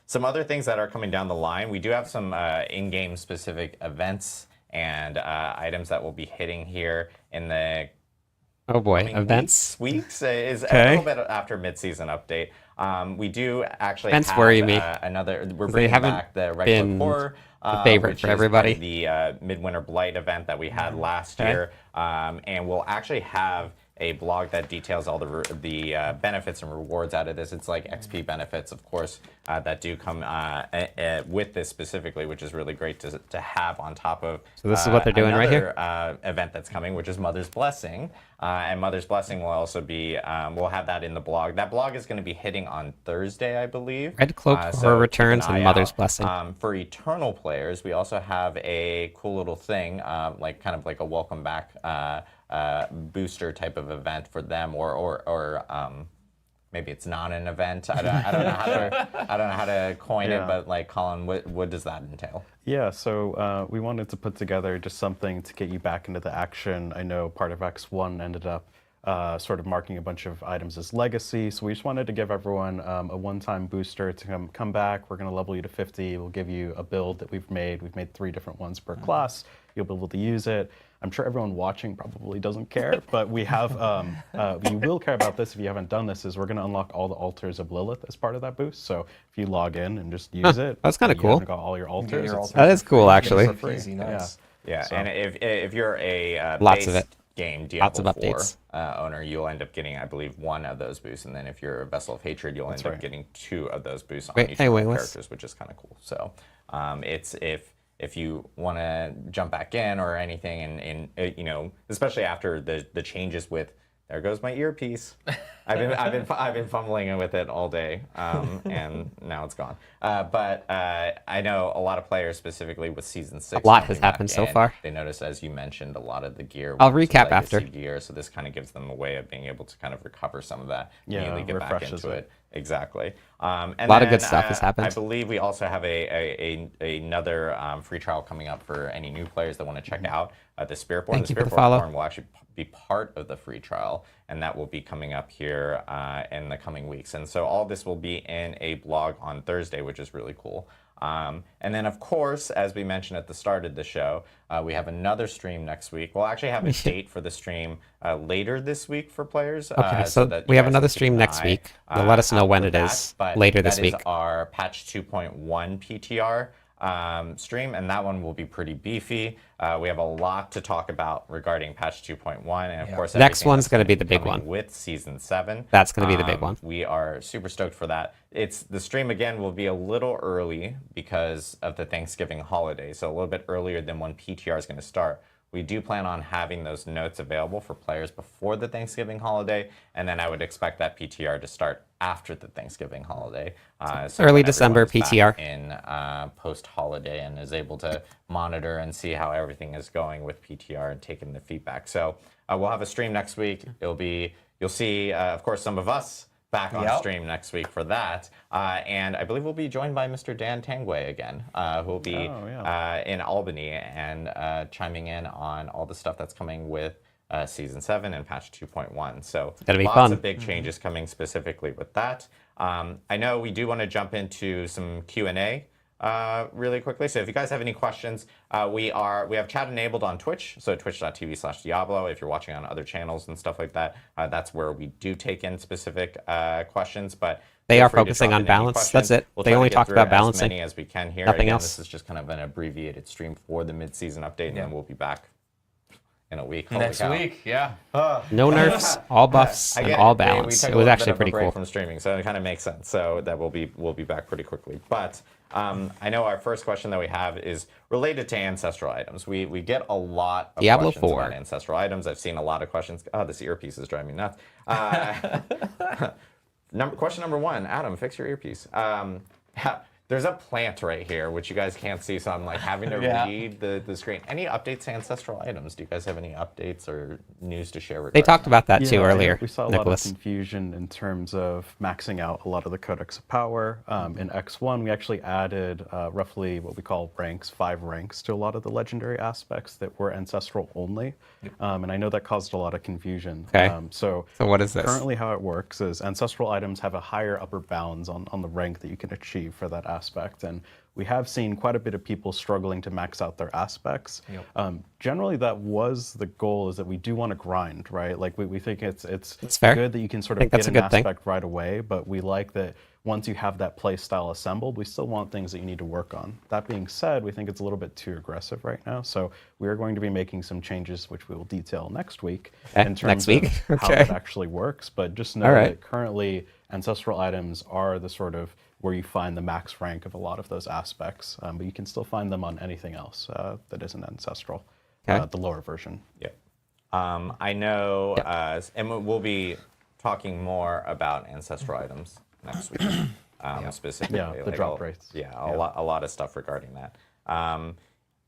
Some other things that are coming down the line, we do have some in-game specific events and items that will be hitting here in the Oh boy, coming events. weeks is Okay. a little bit after mid-season update. We do actually Events have worry me. We're They bringing haven't back the been regular horror, the favorite which for is everybody. part of the Midwinter Blight event that we had last Okay. year, and we'll actually have a blog that details all the benefits and rewards out of this. It's like XP benefits, of course, that do come with this specifically, which is really great to have on top of. So this is what they're doing right here? Event that's coming, which is Mother's Blessing, and Mother's Blessing will also be. We'll have that in the blog. That blog is going to be hitting on Thursday, I believe. Red Cloak Horror returns keep an and eye Mother's out. Blessing. For Eternal players, we also have a cool little thing, like kind of like a welcome back booster type of event for them, or maybe it's not an event. I don't know how to coin it, but like, Colin, what does that entail? Yeah, so we wanted to put together just something to get you back into the action. I know part of X1 ended up sort of marking a bunch of items as legacy. So we just wanted to give everyone a one-time booster to come back. We're going to level you to 50. We'll give you a build that we've made. We've made 3 different ones per class. You'll be able to use it. I'm sure everyone watching probably doesn't care, but we have, you will care about this if you haven't done this, is we're going to unlock all the altars of Lilith as part of that boost. So if you log in and just use it. That's kind of cool. You got all your altars. That is cool, actually. Easy, nice. Yeah, So- and if you're a Lots of base it. game Lots of Diablo 4 updates. owner, you'll end up getting, I believe, 1 of those boosts, and then if you're a Vessel of Hatred, you'll end up getting 2 of those boosts on Wait, each hey, of wait, your what's- characters, which is kind of cool. So it's if you want to jump back in or anything, and you know, especially after the changes with. There goes my earpiece. I've been fumbling with it all day, and now it's gone. But I know a lot of players, specifically with Season 6. A lot has jumping back happened so in, far. They notice, as you mentioned, a lot of the gear. I'll was recap legacy after. Gear, so this kind of gives them a way of being able to kind of recover some of that. Yeah, immediately get back refreshes into it. it. Exactly. And A lot of good then, stuff has happened. I believe we also have another free trial coming up for any new players that want to check out the SPIRITBORN. Thank The you for the follow. SPIRITBORN will actually be part of the free trial, and that will be coming up here in the coming weeks. And so all this will be in a blog on Thursday, which is really cool. And then, of course, as we mentioned at the start of the show, we have another stream next week. We'll actually have a date for the stream later this week for players. Okay, so so that we you have guys another can keep stream an next eye, week. They'll let us know out when for it that. is But later this that week. is our patch 2.1 PTR stream, and that one will be pretty beefy. We have a lot to talk about regarding patch 2.1, and of course, Next everything one's that's gonna be gonna the big coming one. with Season 7. That's gonna be the big one. We are super stoked for that. The stream again will be a little early because of the Thanksgiving holiday, so a little bit earlier than when PTR is going to start. We do plan on having those notes available for players before the Thanksgiving holiday, and then I would expect that PTR to start after the Thanksgiving holiday. So early when December everyone's PTR. back in post-holiday and is able to monitor and see how everything is going with PTR and taking the feedback. So we'll have a stream next week. You'll see, of course, some of us back on stream next week for that. And I believe we'll be joined by Mr. Dan Tangway again, who will be in Albany and chiming in on all the stuff that's coming with Season 7 and Patch 2.1. So That'll be lots fun. of big changes coming specifically with that. I know we do want to jump into some Q&A really quickly. So if you guys have any questions, we have chat enabled on Twitch, so twitch.tv/Diablo. If you're watching on other channels and stuff like that, that's where we do take in specific questions. But They feel are free to focusing drop on in any balance. questions. That's it. We'll They try to only get talked through about as balancing. many as we can here. Nothing Again, else. This is just kind of an abbreviated stream for the mid-season update, and then we'll be back in a week. Holy Next cow. week, yeah. No nerfs, all buffs, I and get all it. balance. We took It a was little actually bit of a pretty break cool. from streaming, so it kind of makes sense. So that we'll be back pretty quickly. But I know our first question that we have is related to ancestral items. We get a lot of Diablo questions 4. about ancestral items. I've seen a lot of questions. Oh, this earpiece is driving me nuts. Question number 1, Adam, fix your earpiece. There's a plant right here, which you guys can't see, so I'm like having to read the screen. Any updates to ancestral items? Do you guys have any updates or news to share? They talked about that too Yeah, earlier, We saw a Nicholas. lot of confusion in terms of maxing out a lot of the Codex of Power. In X1, we actually added roughly what we call ranks, 5 ranks, to a lot of the legendary aspects that were ancestral only. And I know that caused a lot of confusion. Okay. So what is this? Currently how it works is ancestral items have a higher upper bounds on the rank that you can achieve for that aspect. And we have seen quite a bit of people struggling to max out their aspects. Generally, that was the goal, is that we do want to grind, right? Like we think it's fair. good that you can sort I of think that's get a an good thing. aspect right away, but we like that once you have that play style assembled, we still want things that you need to work on. That being said, we think it's a little bit too aggressive right now, so we are going to be making some changes, which we will detail next week in terms of how it actually works. But just know that currently ancestral items are the sort of where you find the max rank of a lot of those aspects, but you can still find them on anything else that isn't ancestral, the lower version. Yep. I know, and we'll be talking more about ancestral items next week, specifically. Yeah, the drop rates. A lot of stuff regarding that.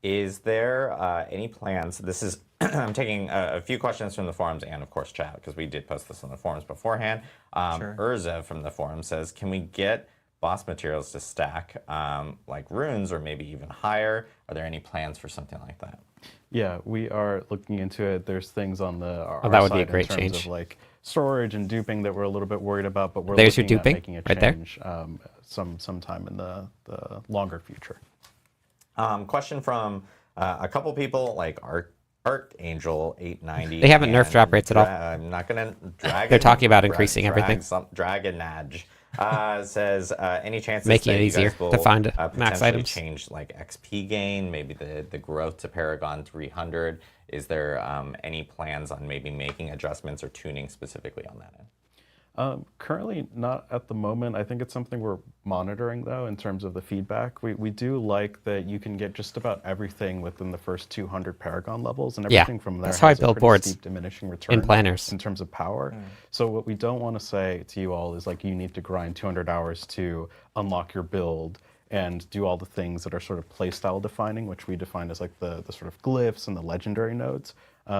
Is there any plans? This is I'm taking a few questions from the forums and of course chat, because we did post this on the forums beforehand. Urza from the forum says, can we get boss materials to stack, like runes or maybe even higher? Are there any plans for something like that? Yeah, we are looking into it. There's things on the our that would be a side great in terms change. of like storage and duping that we're a little bit worried about, but we're There's your looking at duping, making a right there. change sometime in the longer future. Question from a couple people like Archangel 890. They haven't nerfed drop rates at all. I'm not gonna drag. They're talking about increasing everything. Dragonage says any chances Making that it you easier guys will, to find max potentially items. change like XP gain, maybe the growth to Paragon 300. Is there any plans on maybe making adjustments or tuning specifically on that end? Currently, not at the moment. I think it's something we're monitoring, though, in terms of the feedback. We do like that you can get just about everything within the first 200 Paragon levels, and everything from there that's how I has a build pretty boards steep diminishing return in planners. in terms of power. So what we don't want to say to you all is like you need to grind 200 hours to unlock your build and do all the things that are sort of playstyle defining, which we define as like the sort of glyphs and the legendary nodes.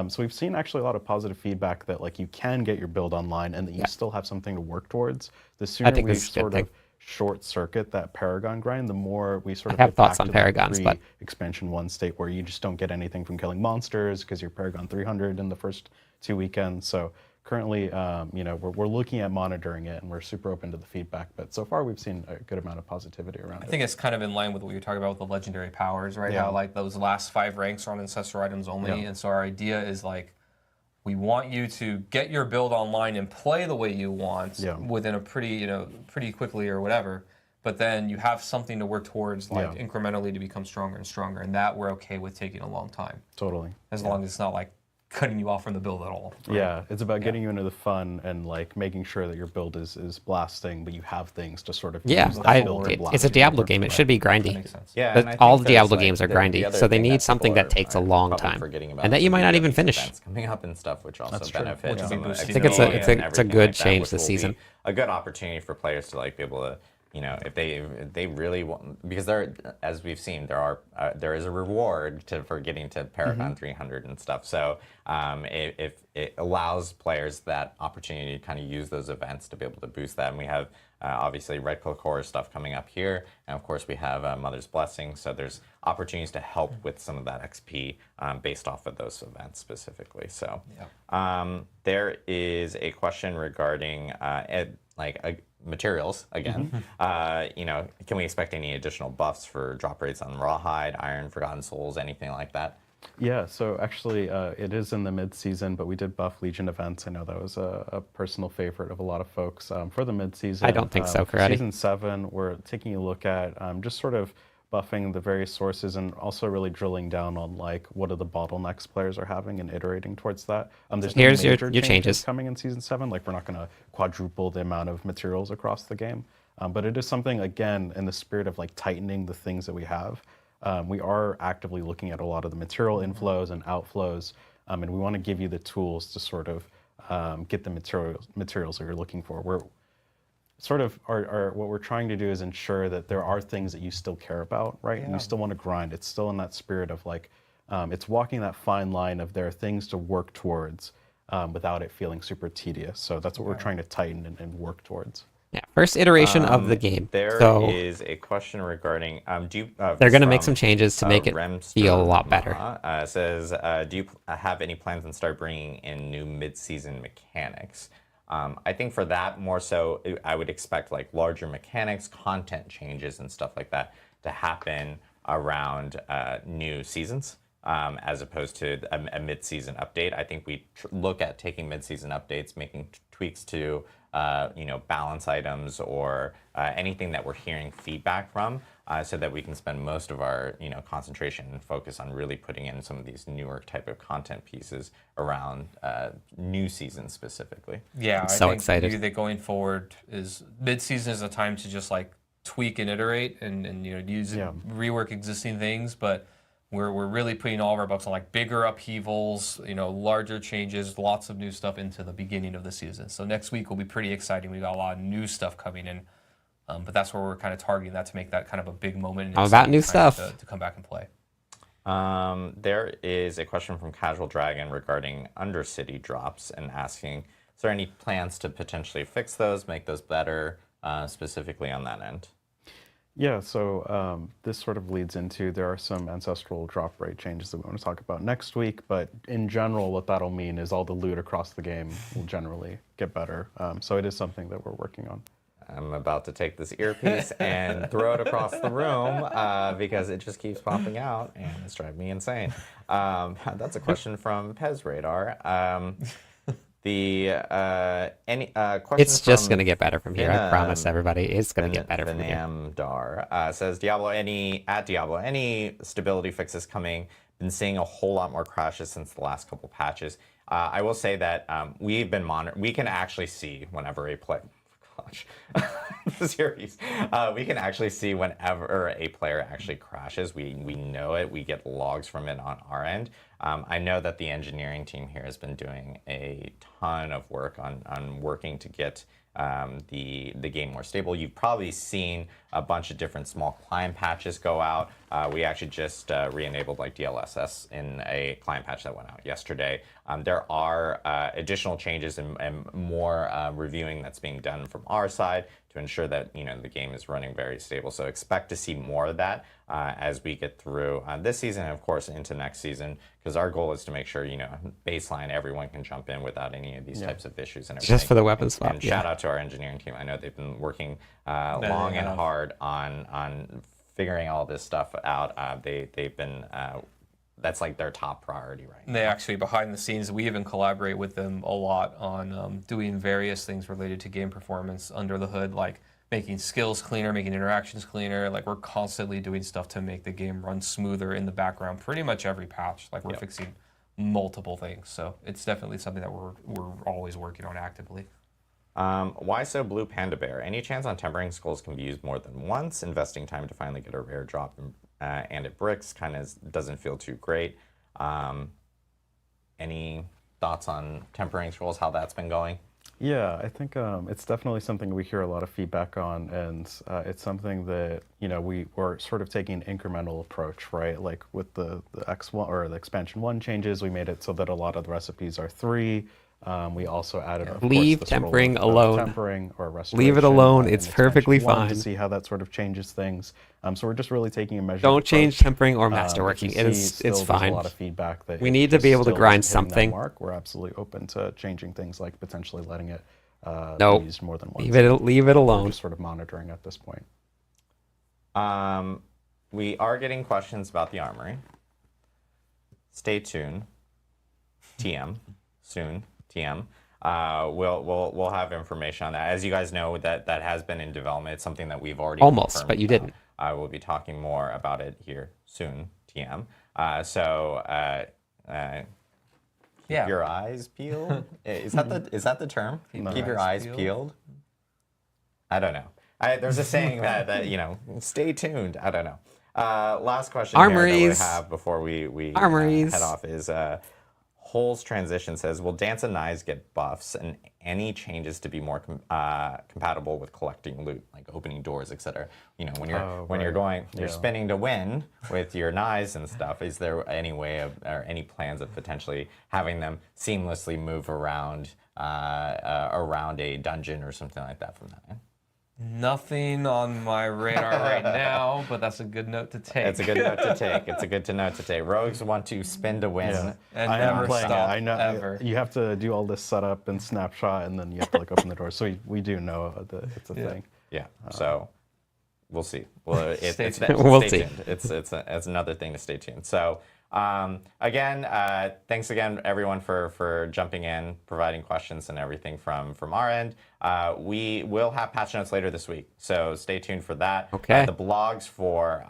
So we've seen actually a lot of positive feedback that like you can get your build online and that you still have something to work towards. The sooner we sort of short circuit that Paragon grind, the more we sort of have get thoughts back on to Paragons, the but expansion 1 state where you just don't get anything from killing monsters because you're Paragon 300 in the first 2 weekends. So currently, you know, we're looking at monitoring it and we're super open to the feedback. But so far, we've seen a good amount of positivity around it. I think it's kind of in line with what you're talking about with the legendary powers, right? How like those last 5 ranks are on ancestor items only, and so our idea is like we want you to get your build online and play the way you want within a pretty quickly or whatever. But then you have something to work towards, like incrementally to become stronger and stronger, and that we're okay with taking a long time. Totally. As long as it's not like cutting you off from the build at all. Right? Yeah, it's about getting you into the fun and like making sure that your build is blasting, but you have things to sort of use that build to blast it's a you Diablo more game. It correctly. should be grindy. Makes sense. Yeah, But and I all think the Diablo there's, games are the grindy, other so they thing need that something people that takes a are long probably time, forgetting about and that is you the might not even events finish. coming up and stuff, which also That's true. benefit Which will be some of the boosting I think it's a- XP it's a- and it's a everything good like that, change which this will be season. a good opportunity for players to like be able to, you know, if they really want, because there, as we've seen, there is a reward for getting to Paragon 300 and stuff. So if it allows players that opportunity to kind of use those events to be able to boost that, and we have obviously Red Cloak Horror stuff coming up here, and of course we have Mother's Blessing. So there's opportunities to help with some of that XP based off of those events specifically. So there is a question regarding materials again. You know, can we expect any additional buffs for drop rates on Rawhide, Iron, Forgotten Souls, anything like that? Yeah, so actually it is in the mid-season, but we did buff Legion events. I know that was a personal favorite of a lot of folks for the mid-season. I don't think so, for Karate. Season 7, we're taking a look at just sort of buffing the various sources and also really drilling down on like what are the bottlenecks players are having and iterating towards that. There's no Here's your major changes coming in Season 7. Like we're not going to quadruple the amount of materials across the game. But it is something, again, in the spirit of like tightening the things that we have. We are actively looking at a lot of the material inflows and outflows, and we want to give you the tools to sort of get the materials that you're looking for. We're sort of what we're trying to do is ensure that there are things that you still care about, right? And you still want to grind. It's still in that spirit of like, it's walking that fine line of there are things to work towards without it feeling super tedious. So that's what we're trying to tighten and work towards. Yeah, first iteration of the game. There so is a question regarding they're going to make some changes to make it feel a lot better. Says, do you have any plans on start bringing in new mid-season mechanics? I think for that more so, I would expect like larger mechanics, content changes, and stuff like that to happen around new seasons. As opposed to a mid-season update. I think we look at taking mid-season updates, making tweaks to you know, balance items or anything that we're hearing feedback from, so that we can spend most of our concentration and focus on really putting in some of these newer type of content pieces around new seasons specifically. Yeah, I'm so excited. That going forward is mid-season is a time to just like tweak and iterate and use rework existing things, but we're really putting all of our bucks on like bigger upheavals, larger changes, lots of new stuff into the beginning of the season. So next week will be pretty exciting. We got a lot of new stuff coming in, but that's where we're kind of targeting that to make that kind of a big moment. All about new stuff to come back and play. There is a question from Casual Dragon regarding Undercity drops and asking, is there any plans to potentially fix those, make those better? specifically on that end? Yeah, so this sort of leads into, there are some ancestral drop rate changes that we want to talk about next week, but in general, what that'll mean is all the loot across the game will generally get better. So it is something that we're working on. I'm about to take this earpiece and throw it across the room because it just keeps popping out and it's driving me insane. That's a question from Pez Radar. Any questions? It's just going to get better from here. I promise everybody. It's going to get better from here. Namdar says Diablo. Any stability fixes coming? Been seeing a whole lot more crashes since the last couple patches. I will say that we've been monitoring. We can actually see whenever a play. Gosh, series. We can actually see whenever a player actually crashes. We know it. We get logs from it on our end. I know that the engineering team here has been doing a ton of work on working to get the game more stable. You've probably seen a bunch of different small client patches go out. We actually just re-enabled like DLSS in a client patch that went out yesterday. There are additional changes and more reviewing that's being done from our side to ensure that the game is running very stable. So expect to see more of that as we get through this season and of course into next season, because our goal is to make sure baseline everyone can jump in without any of these types of issues and everything. Just for the weapon swap. And shout out to our engineering team. I know they've been working long and hard on figuring all this stuff out. They've been that's like their top priority right now. They actually, behind the scenes, we even collaborate with them a lot on doing various things related to game performance under the hood, like making skills cleaner, making interactions cleaner. Like we're constantly doing stuff to make the game run smoother in the background. Pretty much every patch, like we're fixing multiple things. So it's definitely something that we're always working on actively. Why so blue panda bear? Any chance on tempering skulls can be used more than once? Investing time to finally get a rare drop and it bricks kind of doesn't feel too great. Any thoughts on tempering scrolls, how that's been going? Yeah, I think it's definitely something we hear a lot of feedback on, and it's something that we're sort of taking an incremental approach, right? Like with the X1 or the expansion 1 changes, we made it so that a lot of the recipes are 3. We also added leave tempering alone. Tempering or restoration. Leave it alone. It's perfectly fine. To see how that sort of changes things. So we're just really taking a measured Don't change approach. tempering or masterworking. It's fine. There's a lot of feedback that we need to be able to grind isn't hitting that something. mark. We're absolutely open to changing things, like potentially letting it Nope. be used more than once. Leave it alone. We're just sort of monitoring at this point. We are getting questions about the armory. Stay tuned. TM soon. TM. We'll have information on that. As you guys know, that has been in development. It's something that we've already almost, but you didn't. We'll be talking more about it here soon. TM. Keep your eyes peeled. Is that the term? Keep your eyes peeled. I don't know. There's a saying that stay tuned. I don't know. Last question here that we have before we head off is. Holes Transition says, will Dance and Knives get buffs and any changes to be more compatible with collecting loot, like opening doors, etc.? When you're spinning to win with your knives and stuff, is there any way or any plans of potentially having them seamlessly move around a dungeon or something like that from that end? Nothing on my radar right now, but that's a good note to take. It's a good note to take. It's a good note to take. Rogues want to spin to win and never stop. I know. Ever. You have to do all this setup and snapshot, and then you have to open the door. So we do know that it's a thing. Yeah. So we'll see. Well, We'll see. Tuned. It's another thing to stay tuned. So. Again, thanks again, everyone, for jumping in, providing questions and everything from our end. We will have patch notes later this week, so stay tuned for that. Okay. The blogs for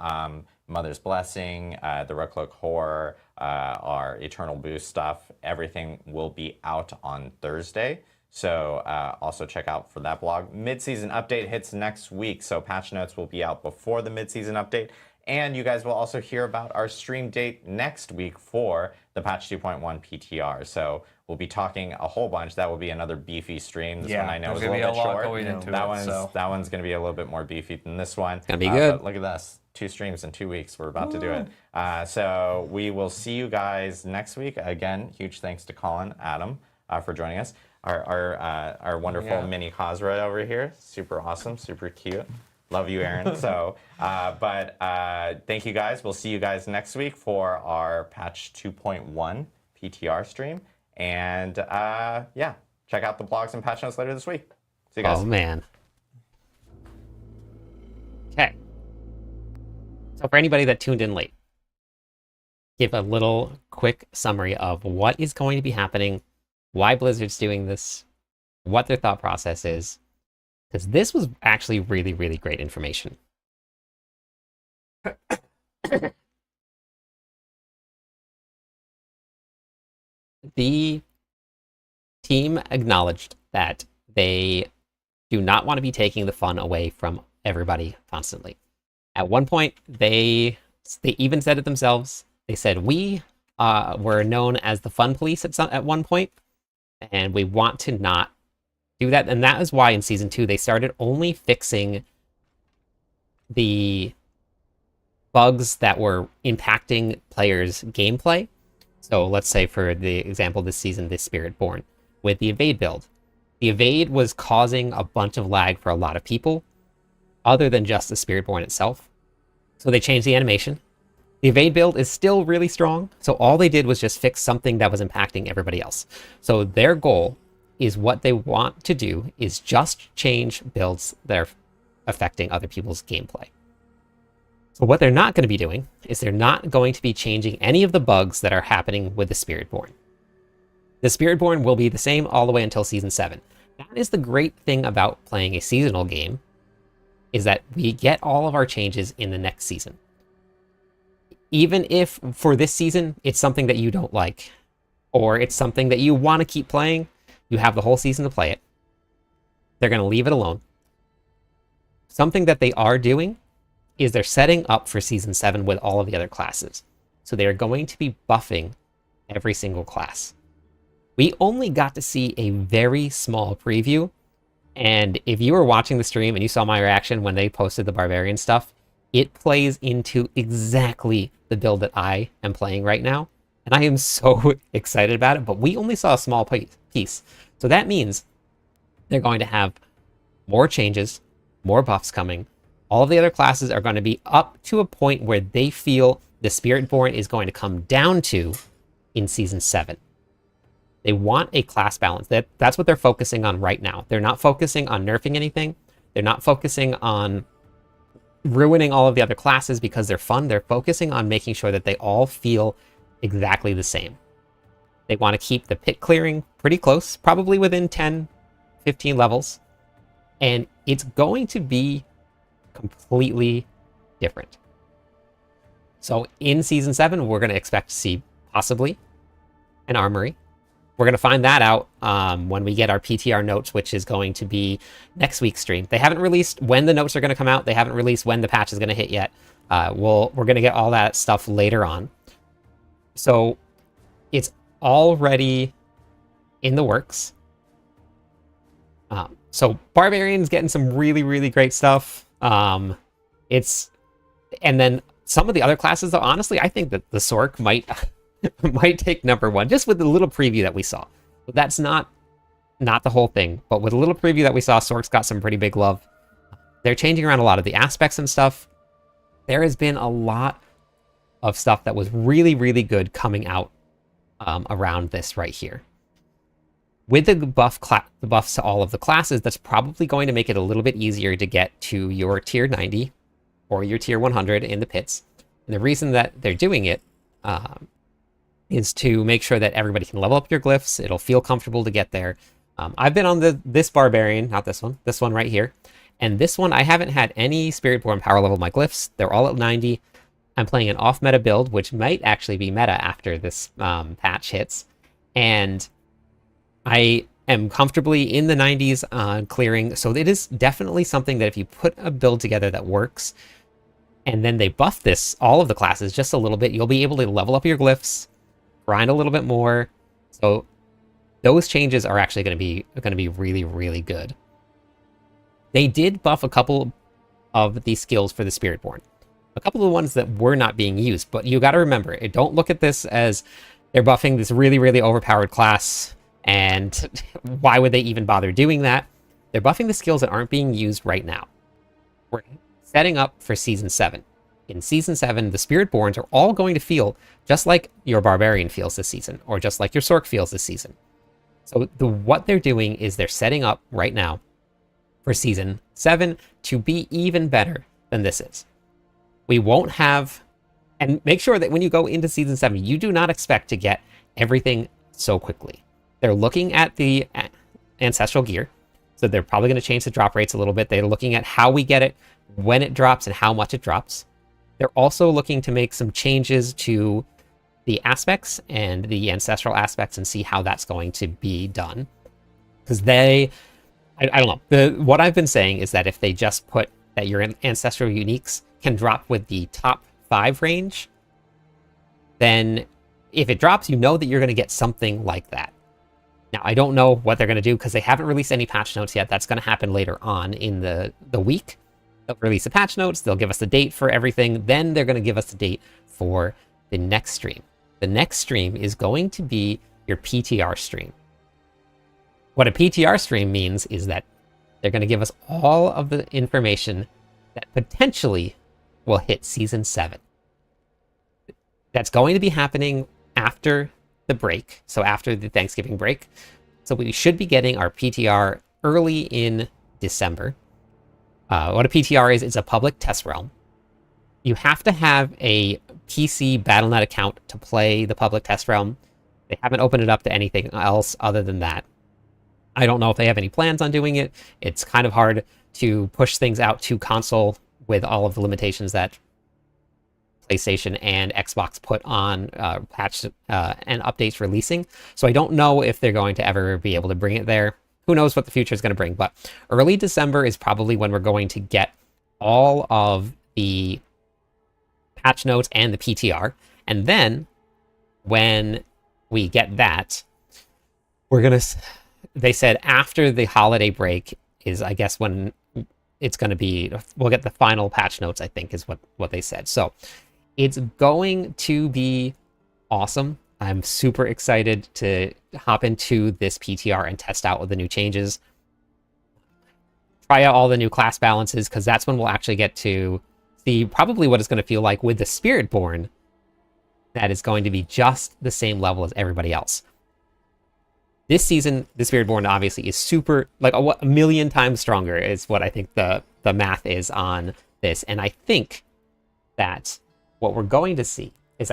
Mother's Blessing, the Red Cloak Horror, our Eternal Boost stuff, everything will be out on Thursday. So also check out for that blog. Mid-season update hits next week, so patch notes will be out before the mid-season update. And you guys will also hear about our stream date next week for the patch 2.1 PTR. So we'll be talking a whole bunch. That will be another beefy stream. This one I know is a little bit short. That one's going to be a little bit more beefy than this one. It's going to be good. But look at this. 2 streams in 2 weeks. We're about to do it. So we will see you guys next week. Again, huge thanks to Colin, Adam, for joining us. our wonderful mini Khazra over here. Super awesome, super cute. Love you, Aaron. So, thank you guys. We'll see you guys next week for our patch 2.1 PTR stream. And yeah, check out the blogs and patch notes later this week. See you guys. Oh, man. Okay. So for anybody that tuned in late, give a little quick summary of what is going to be happening, why Blizzard's doing this, what their thought process is, because this was actually really, really great information. The team acknowledged that they do not want to be taking the fun away from everybody constantly. At one point, they even said it themselves. They said, we were known as the fun police at one point, and we want to not do that. And that is why in Season 2, they started only fixing the bugs that were impacting players' gameplay. So let's say, for the example this season, this SPIRITBORN, with the evade build. The evade was causing a bunch of lag for a lot of people, other than just the SPIRITBORN itself. So they changed the animation. The evade build is still really strong, so all they did was just fix something that was impacting everybody else. So their goal is, what they want to do is just change builds that are affecting other people's gameplay. So what they're not going to be doing is they're not going to be changing any of the bugs that are happening with the SPIRITBORN. The SPIRITBORN will be the same all the way until Season 7. That is the great thing about playing a seasonal game, is that we get all of our changes in the next season. Even if for this season it's something that you don't like, or it's something that you want to keep playing, you have the whole season to play it. They're going to leave it alone. Something that they are doing is they're setting up for Season 7 with all of the other classes. So they are going to be buffing every single class. We only got to see a very small preview, and if you were watching the stream and you saw my reaction when they posted the Barbarian stuff, it plays into exactly the build that I am playing right now, and I am so excited about it, but we only saw a small piece. So that means they're going to have more changes, more buffs coming. All of the other classes are going to be up to a point where they feel the SPIRITBORN is going to come down to in Season 7. They want a class balance. That's what they're focusing on right now. They're not focusing on nerfing anything. They're not focusing on ruining all of the other classes because they're fun. They're focusing on making sure that they all feel exactly the same. They want to keep the pit clearing pretty close, probably within 10, 15 levels. And it's going to be completely different. So in Season 7, we're going to expect to see possibly an armory. We're going to find that out when we get our PTR notes, which is going to be next week's stream. They haven't released when the notes are going to come out. They haven't released when the patch is going to hit yet. We're going to get all that stuff later on. So it's already in the works. So Barbarian's getting some really, really great stuff. And then some of the other classes, though, honestly, I think that the Sork might take #1, just with the little preview that we saw. But that's not the whole thing. But with a little preview that we saw, Sork's got some pretty big love. They're changing around a lot of the aspects and stuff. There has been a lot of stuff that was really, really good coming out around this right here. With the buffs to all of the classes, that's probably going to make it a little bit easier to get to your tier 90 or your tier 100 in the pits. And the reason that they're doing it is to make sure that everybody can level up your glyphs. It'll feel comfortable to get there. I've been on this Barbarian, not this one right here. And this one, I haven't had any SPIRITBORN power level my glyphs. They're all at 90. I'm playing an off-meta build, which might actually be meta after this patch hits. And I am comfortably in the 90s on clearing. So it is definitely something that if you put a build together that works, and then they buff all of the classes just a little bit, you'll be able to level up your glyphs, grind a little bit more. So those changes are actually going to be really, really good. They did buff a couple of these skills for the SPIRITBORN. A couple of the ones that were not being used, but you got to remember, don't look at this as they're buffing this really, really overpowered class And why would they even bother doing that? They're buffing the skills that aren't being used right now. We're setting up for Season 7. In Season 7, the Spiritborns are all going to feel just like your Barbarian feels this season, or just like your Sork feels this season. So what they're doing is they're setting up right now for Season 7 to be even better than this is. We won't have... And make sure that when you go into Season 7, you do not expect to get everything so quickly. They're looking at the Ancestral gear, so they're probably going to change the drop rates a little bit. They're looking at how we get it, when it drops, and how much it drops. They're also looking to make some changes to the aspects and the ancestral aspects and see how that's going to be done. Because I don't know. What I've been saying is that if they just put that your ancestral uniques can drop with the top 5 range, then if it drops, you know that you're going to get something like that. Now, I don't know what they're going to do because they haven't released any patch notes yet. That's going to happen later on in the week. They'll release the patch notes. They'll give us the date for everything. Then they're going to give us the date for the next stream. The next stream is going to be your PTR stream. What a PTR stream means is that they're going to give us all of the information that potentially will hit Season 7. That's going to be happening after the break, so after the Thanksgiving break. So we should be getting our PTR early in December. What a PTR is, it's a public test realm. You have to have a PC Battle.net account to play the public test realm. They haven't opened it up to anything else other than that. I don't know if they have any plans on doing it. It's kind of hard to push things out to console with all of the limitations that PlayStation and Xbox put on patch and updates releasing. So I don't know if they're going to ever be able to bring it there. Who knows what the future is going to bring, but early December is probably when we're going to get all of the patch notes and the PTR. And then when we get that, they said after the holiday break is, I guess, when it's going to be, we'll get the final patch notes, I think is what they said. So it's going to be awesome. I'm super excited to hop into this PTR and test out with the new changes. Try out all the new class balances, because that's when we'll actually get to see probably what it's going to feel like with the Spiritborn. That is going to be just the same level as everybody else. This season, the Spiritborn obviously is super, like a million times stronger is what I think the math is on this. And I think that what we're going to see is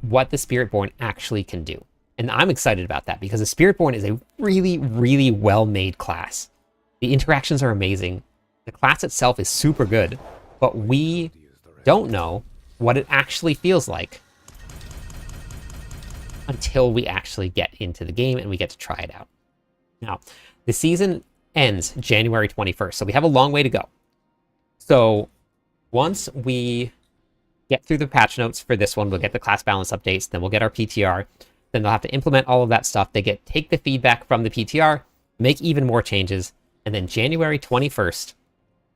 what the Spiritborn actually can do. And I'm excited about that because the Spiritborn is a really, really well-made class. The interactions are amazing. The class itself is super good, but we don't know what it actually feels like until we actually get into the game and we get to try it out. Now, the season ends January 21st, so we have a long way to go. So once we get through the patch notes for this one, we'll get the class balance updates, then we'll get our PTR, then they'll have to implement all of that stuff. They take the feedback from the PTR, make even more changes, and then January 21st,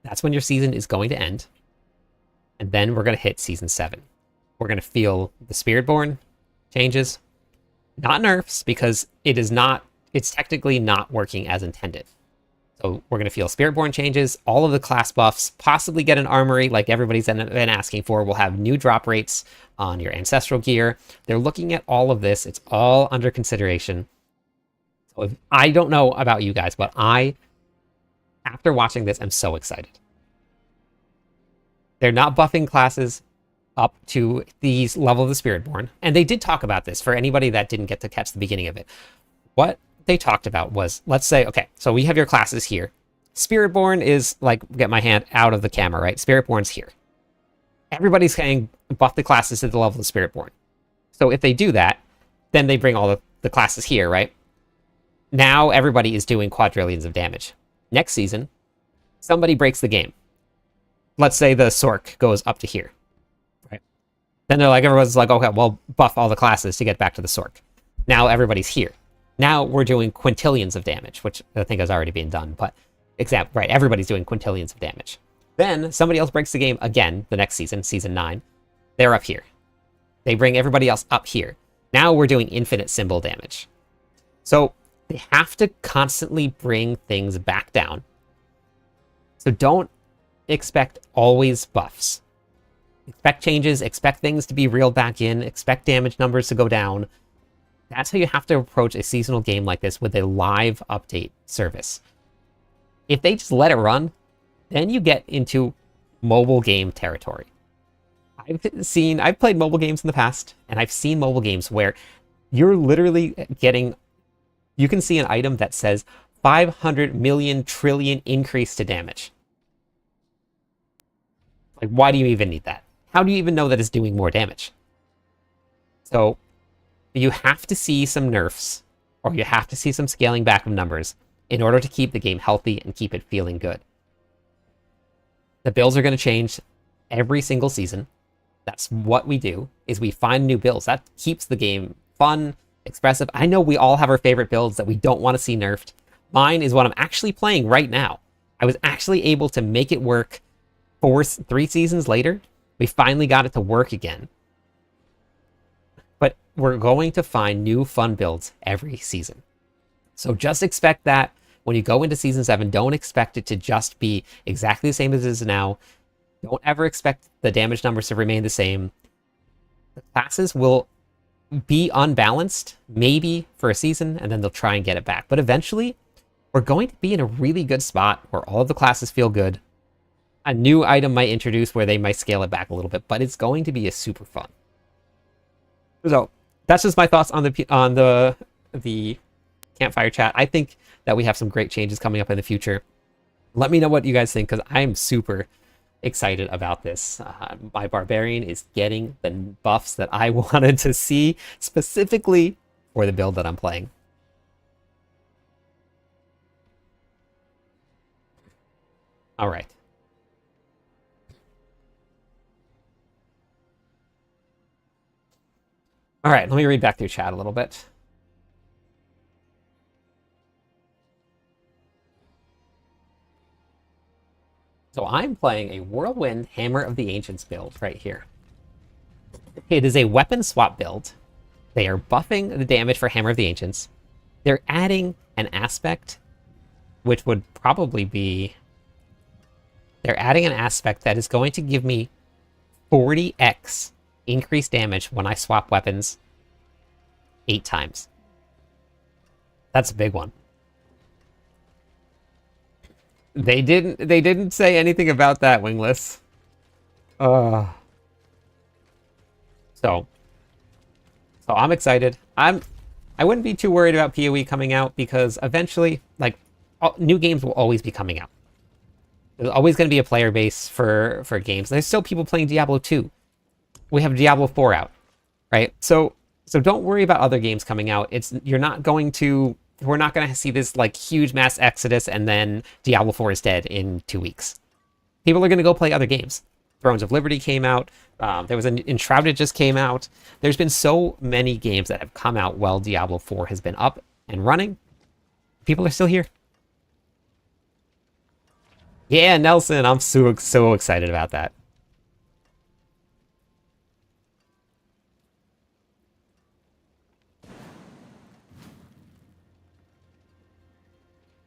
that's when your season is going to end. And then we're going to hit Season 7. We're going to feel the Spiritborn changes. Not nerfs, because it's technically not working as intended. So we're going to feel Spiritborn changes, all of the class buffs, possibly get an armory like everybody's been asking for. We'll have new drop rates on your ancestral gear. They're looking at all of this. It's all under consideration. So I don't know about you guys, but after watching this, I'm so excited. They're not buffing classes up to these level of the Spiritborn. And they did talk about this for anybody that didn't get to catch the beginning of it. What they talked about was, let's say, okay, so we have your classes here. Spiritborn is like, get my hand out of the camera, right? Spiritborn's here. Everybody's saying buff the classes to the level of the Spiritborn. So if they do that, then they bring all the classes here, right? Now everybody is doing quadrillions of damage. Next season, somebody breaks the game. Let's say the Sork goes up to here, right? Then everyone's like, okay, well, buff all the classes to get back to the Sork. Now everybody's here. Now we're doing quintillions of damage, which I think has already been done, but right, everybody's doing quintillions of damage. Then somebody else breaks the game again the next season, Season 9. They're up here. They bring everybody else up here. Now we're doing infinite symbol damage. So they have to constantly bring things back down. So don't expect always buffs. Expect changes, expect things to be reeled back in, expect damage numbers to go down. That's how you have to approach a seasonal game like this with a live update service. If they just let it run, then you get into mobile game territory. I've played mobile games in the past, and I've seen mobile games where you're literally getting, you can see an item that says 500 million trillion increase to damage. Like, why do you even need that? How do you even know that it's doing more damage? So you have to see some nerfs, or you have to see some scaling back of numbers in order to keep the game healthy and keep it feeling good. The builds are going to change every single season. That's what we do, is we find new builds. That keeps the game fun, expressive. I know we all have our favorite builds that we don't want to see nerfed. Mine is what I'm actually playing right now. I was actually able to make it work 3 seasons later. We finally got it to work again. But we're going to find new fun builds every season. So just expect that when you go into Season 7, don't expect it to just be exactly the same as it is now. Don't ever expect the damage numbers to remain the same. The classes will be unbalanced, maybe for a season, and then they'll try and get it back. But eventually, we're going to be in a really good spot where all of the classes feel good. A new item might introduce where they might scale it back a little bit, but it's going to be a super fun. So that's just my thoughts on the campfire chat. I think that we have some great changes coming up in the future. Let me know what you guys think, because I'm super excited about this. My barbarian is getting the buffs that I wanted to see specifically for the build that I'm playing. All right. All right, let me read back through chat a little bit. So I'm playing a Whirlwind Hammer of the Ancients build right here. It is a weapon swap build. They are buffing the damage for Hammer of the Ancients. They're adding an aspect, which would probably be... They're adding an aspect that is going to give me 40x increased damage when I swap weapons 8 times. That's a big one. They didn't say anything about that, Wingless. So I'm excited. I wouldn't be too worried about PoE coming out, because eventually, like, new games will always be coming out. There's always going to be a player base for games. There's still people playing Diablo 2. We have Diablo 4 out, right? So don't worry about other games coming out. We're not going to see this like huge mass exodus and then Diablo 4 is dead in 2 weeks. People are going to go play other games. Thrones of Liberty came out. There was an Enshrouded just came out. There's been so many games that have come out while Diablo 4 has been up and running. People are still here. Yeah, Nelson, I'm so excited about that.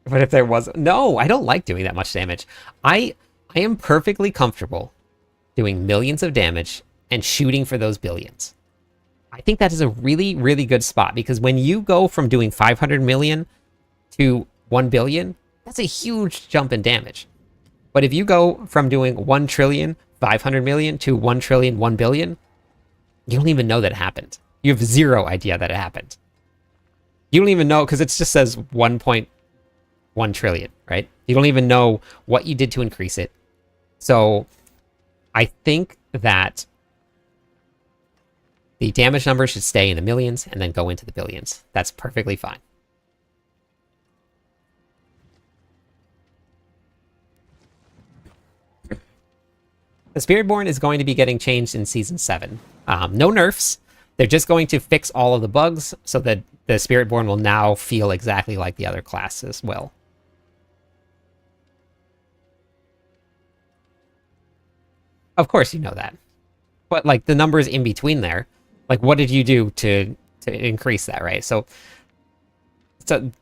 But if there was... No, I don't like doing that much damage. I am perfectly comfortable doing millions of damage and shooting for those billions. I think that is a really, really good spot, because when you go from doing 500 million to 1 billion, that's a huge jump in damage. But if you go from doing 1 trillion, 500 million to 1 trillion, 1 billion, you don't even know that it happened. You have zero idea that it happened. You don't even know, because it just says 1.1 trillion, right? You don't even know what you did to increase it. So I think that the damage number should stay in the millions and then go into the billions. That's perfectly fine. The Spiritborn is going to be getting changed in Season 7. No nerfs. They're just going to fix all of the bugs so that the Spiritborn will now feel exactly like the other classes will. Of course you know that. But, like, the numbers in between there, like, what did you do to to increase that, right? So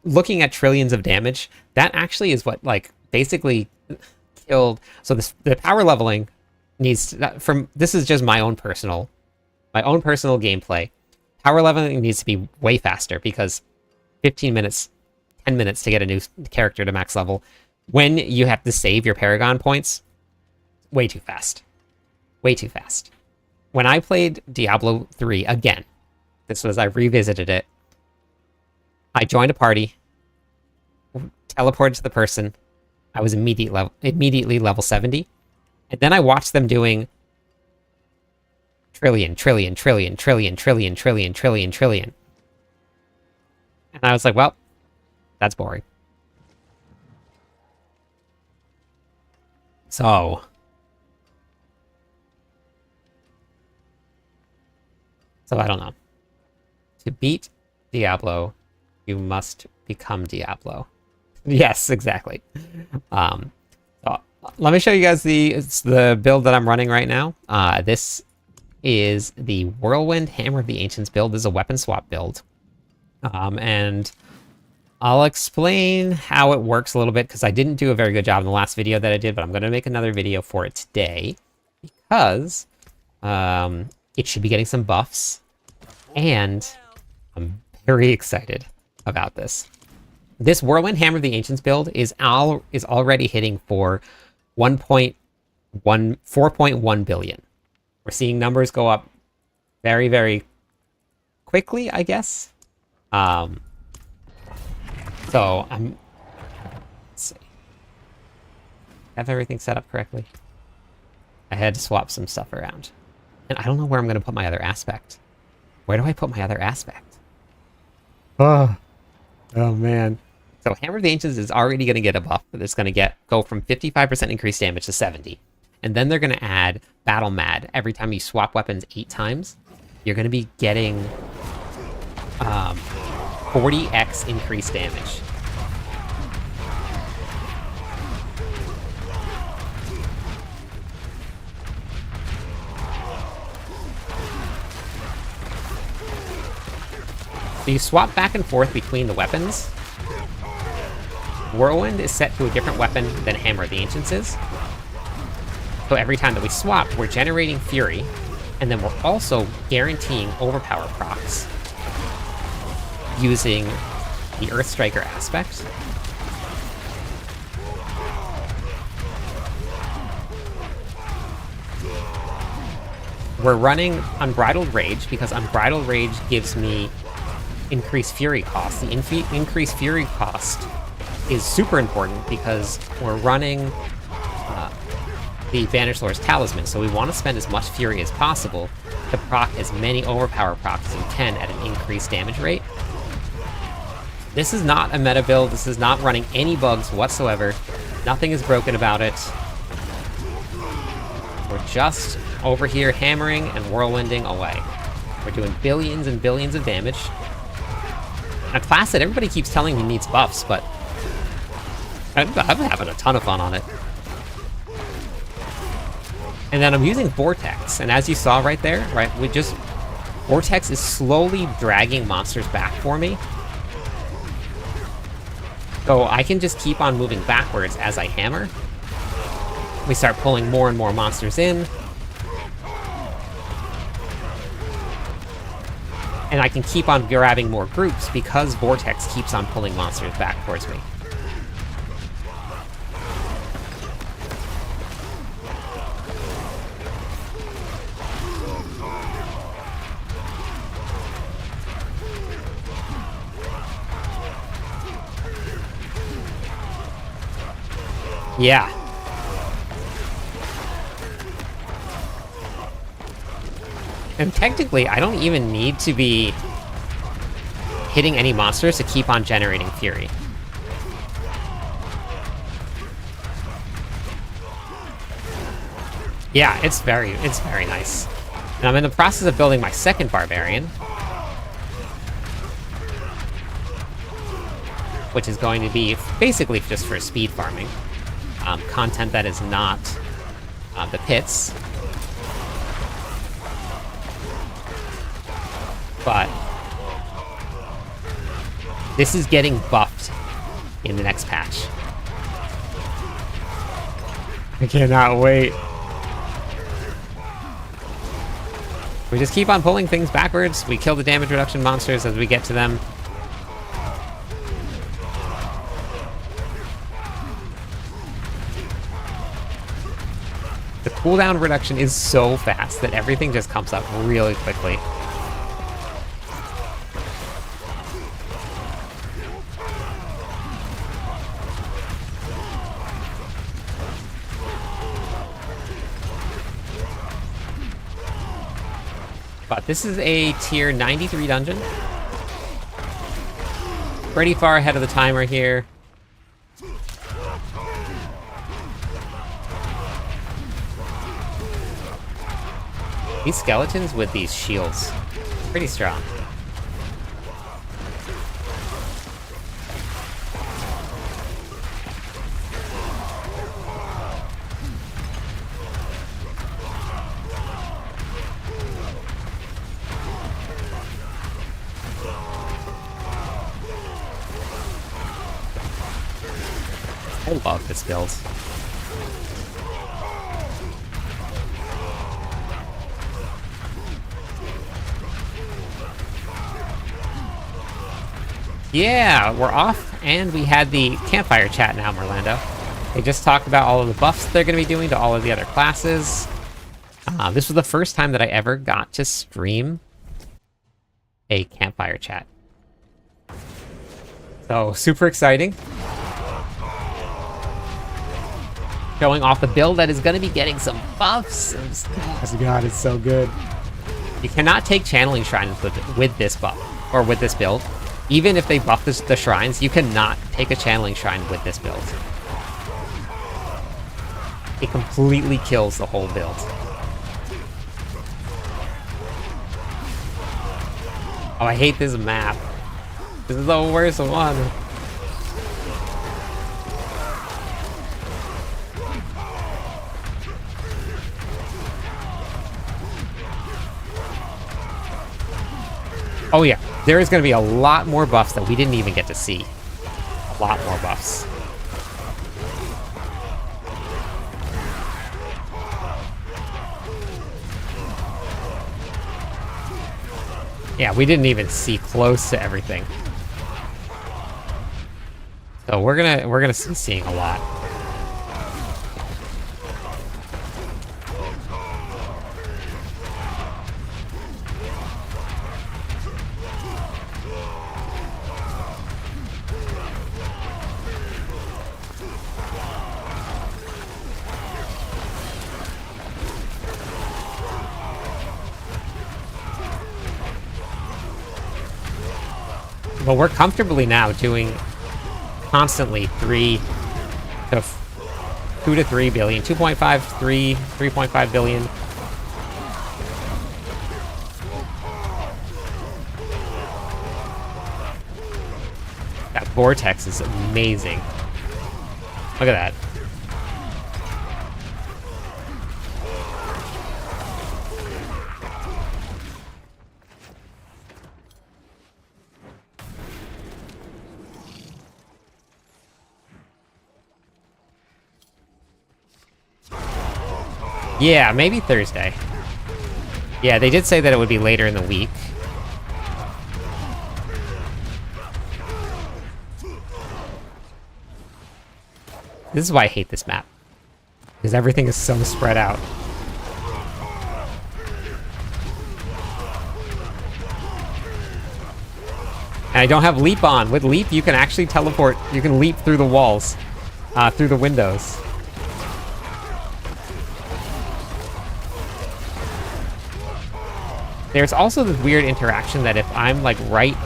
looking at trillions of damage, that actually is what like basically killed. So the power leveling needs to, this is just my own personal gameplay. Power leveling needs to be way faster because 15 minutes, 10 minutes to get a new character to max level when you have to save your Paragon points, way too fast. Way too fast. When I played Diablo 3 again, this was, I revisited it, I joined a party, teleported to the person, I was immediately level 70, and then I watched them doing trillion. And I was like, well, that's boring. So I don't know. To beat Diablo, you must become Diablo. Yes, exactly. So let me show you guys the build that I'm running right now. This is the Whirlwind Hammer of the Ancients build. This is a weapon swap build. And I'll explain how it works a little bit because I didn't do a very good job in the last video that I did, but I'm going to make another video for it today because it should be getting some buffs, and I'm very excited about this. This Whirlwind Hammer of the Ancients build is already hitting for 4.1 billion. We're seeing numbers go up very, very quickly, I guess. So let's see. Have everything set up correctly? I had to swap some stuff around. And I don't know where I'm going to put my other aspect. Where do I put my other aspect? Oh man. So Hammer of the Ancients is already going to get a buff. It's going to go from 55% increased damage to 70. And then they're going to add Battle Mad. Every time you swap weapons 8 times, you're going to be getting 40x increased damage. So you swap back and forth between the weapons. Whirlwind is set to a different weapon than Hammer of the Ancients is. So every time that we swap, we're generating Fury, and then we're also guaranteeing Overpower procs using the Earthstriker aspect. We're running Unbridled Rage because Unbridled Rage gives me increased Fury cost. The increased Fury cost is super important because we're running the Banished Lord's Talisman, so we want to spend as much Fury as possible to proc as many Overpower procs as we can at an increased damage rate. This is not a meta build. This is not running any bugs whatsoever. Nothing is broken about it. We're just over here hammering and whirlwinding away. We're doing billions and billions of damage. A class that everybody keeps telling me needs buffs, but I'm having a ton of fun on it. And then I'm using Vortex, and as you saw right there, right, Vortex is slowly dragging monsters back for me. So I can just keep on moving backwards as I hammer. We start pulling more and more monsters in. And I can keep on grabbing more groups because Vortex keeps on pulling monsters back towards me. Yeah. And technically, I don't even need to be hitting any monsters to keep on generating Fury. Yeah, it's very nice. And I'm in the process of building my second Barbarian, which is going to be basically just for speed farming. Content that is not the pits. But This is getting buffed in the next patch. I cannot wait. We just keep on pulling things backwards. We kill the damage reduction monsters as we get to them. The cooldown reduction is so fast that everything just comes up really quickly. But this is a tier 93 dungeon. Pretty far ahead of the timer here. These skeletons with these shields, pretty strong. I love this build. Yeah, we're off, and we had the campfire chat now, Merlando. They just talked about all of the buffs they're going to be doing to all of the other classes. This was the first time that I ever got to stream a campfire chat. So, super exciting. Showing off the build that is going to be getting some buffs. Oh god, it's so good. You cannot take channeling shrines with this buff, or with this build. Even if they buff the shrines, you cannot take a channeling shrine with this build. It completely kills the whole build. Oh, I hate this map. This is the worst one. Oh yeah, there is going to be a lot more buffs that we didn't even get to see. A lot more buffs. Yeah, we didn't even see close to everything. So we're gonna see seeing a lot. But we're comfortably now doing constantly 2 to 3 billion, 2.5, 3, 3.5 billion. That vortex is amazing. Look at that. Yeah, maybe Thursday. Yeah, they did say that it would be later in the week. This is why I hate this map. Because everything is so spread out. And I don't have leap on. With leap, you can actually teleport. You can leap through the walls. Through the windows. There's also this weird interaction that if I'm like right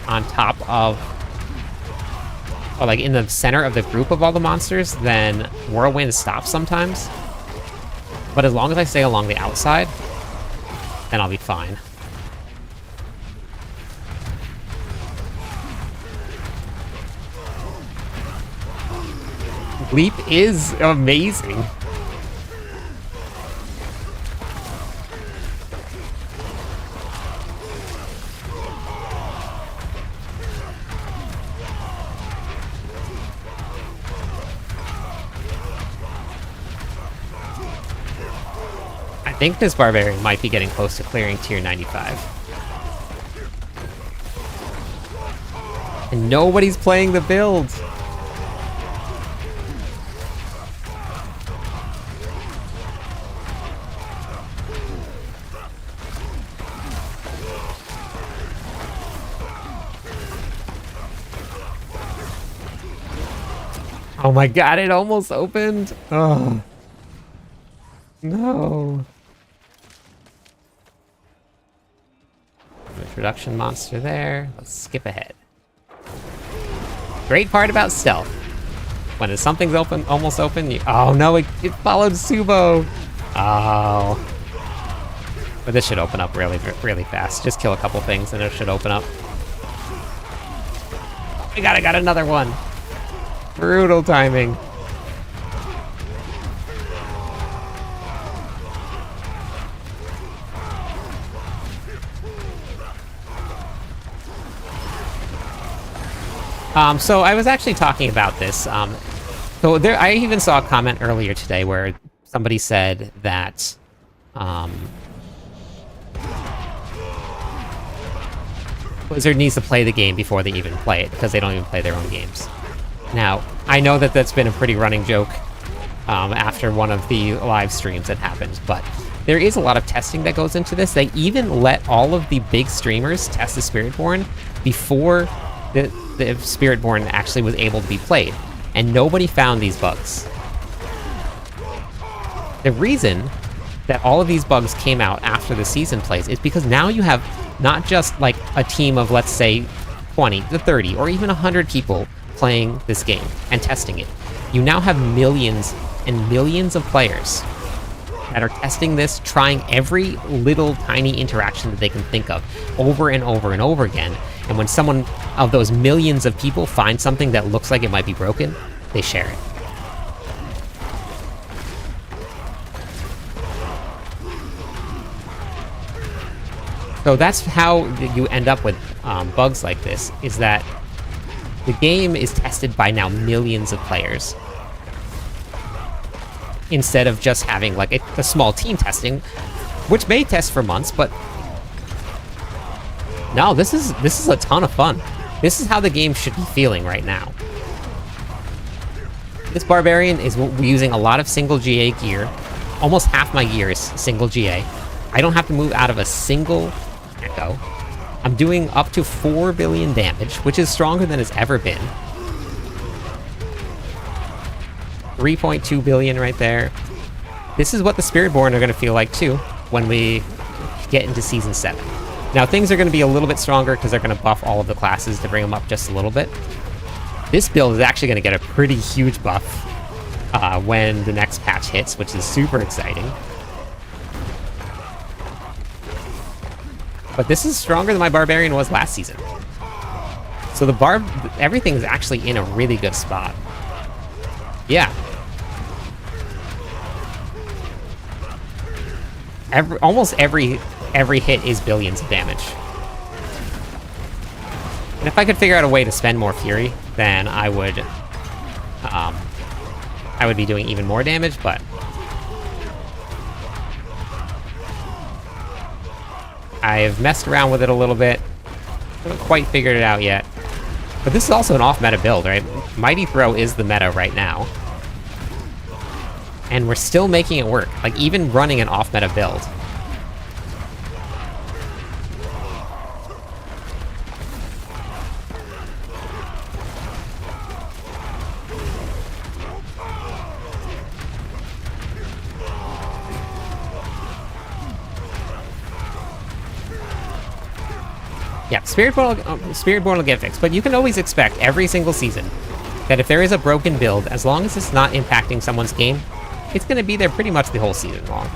on top of, or like in the center of the group of all the monsters, then Whirlwind stops sometimes. But as long as I stay along the outside, then I'll be fine. Leap is amazing. think this Barbarian might be getting close to clearing tier 95. And nobody's playing the build. Oh my god, it almost opened. Oh. No. Introduction monster there. Let's skip ahead. Great part about stealth. When something's open, almost open, you... Oh no, it followed Subo. Oh. But this should open up really, really fast. Just kill a couple things and it should open up. I got another one. Brutal timing. So I was actually talking about this. So there, I even saw a comment earlier today where somebody said that Blizzard needs to play the game before they even play it because they don't even play their own games. Now, I know that that's been a pretty running joke after one of the live streams that happened, but there is a lot of testing that goes into this. They even let all of the big streamers test the Spiritborn before the Spiritborn actually was able to be played, and nobody found these bugs. The reason that all of these bugs came out after the season plays is because now you have not just like a team of, let's say, 20 to 30 or even 100 people playing this game and testing it. You now have millions and millions of players that are testing this, trying every little tiny interaction that they can think of over and over and over again. And when someone of those millions of people finds something that looks like it might be broken, they share it. So that's how you end up with bugs like this, is that the game is tested by now millions of players, instead of just having like a small team testing, which may test for months, but no, this is a ton of fun. This is how the game should be feeling right now. This Barbarian is using a lot of single GA gear. Almost half my gear is single GA. I don't have to move out of a single echo. I'm doing up to 4 billion damage, which is stronger than it's ever been. 3.2 billion right there. This is what the Spiritborn are going to feel like too when we get into Season 7. Now things are going to be a little bit stronger because they're going to buff all of the classes to bring them up just a little bit. This build is actually going to get a pretty huge buff when the next patch hits, which is super exciting. But this is stronger than my Barbarian was last season. So the Barb, everything is actually in a really good spot. Yeah. Almost every hit is billions of damage. And if I could figure out a way to spend more Fury, then I would be doing even more damage, but I've messed around with it a little bit. Haven't quite figured it out yet. But this is also an off-meta build, right? Mighty Throw is the meta right now. And we're still making it work, like even running an off-meta build. Yeah, Spiritborn will get fixed, but you can always expect every single season that if there is a broken build, as long as it's not impacting someone's game, it's going to be there pretty much the whole season long.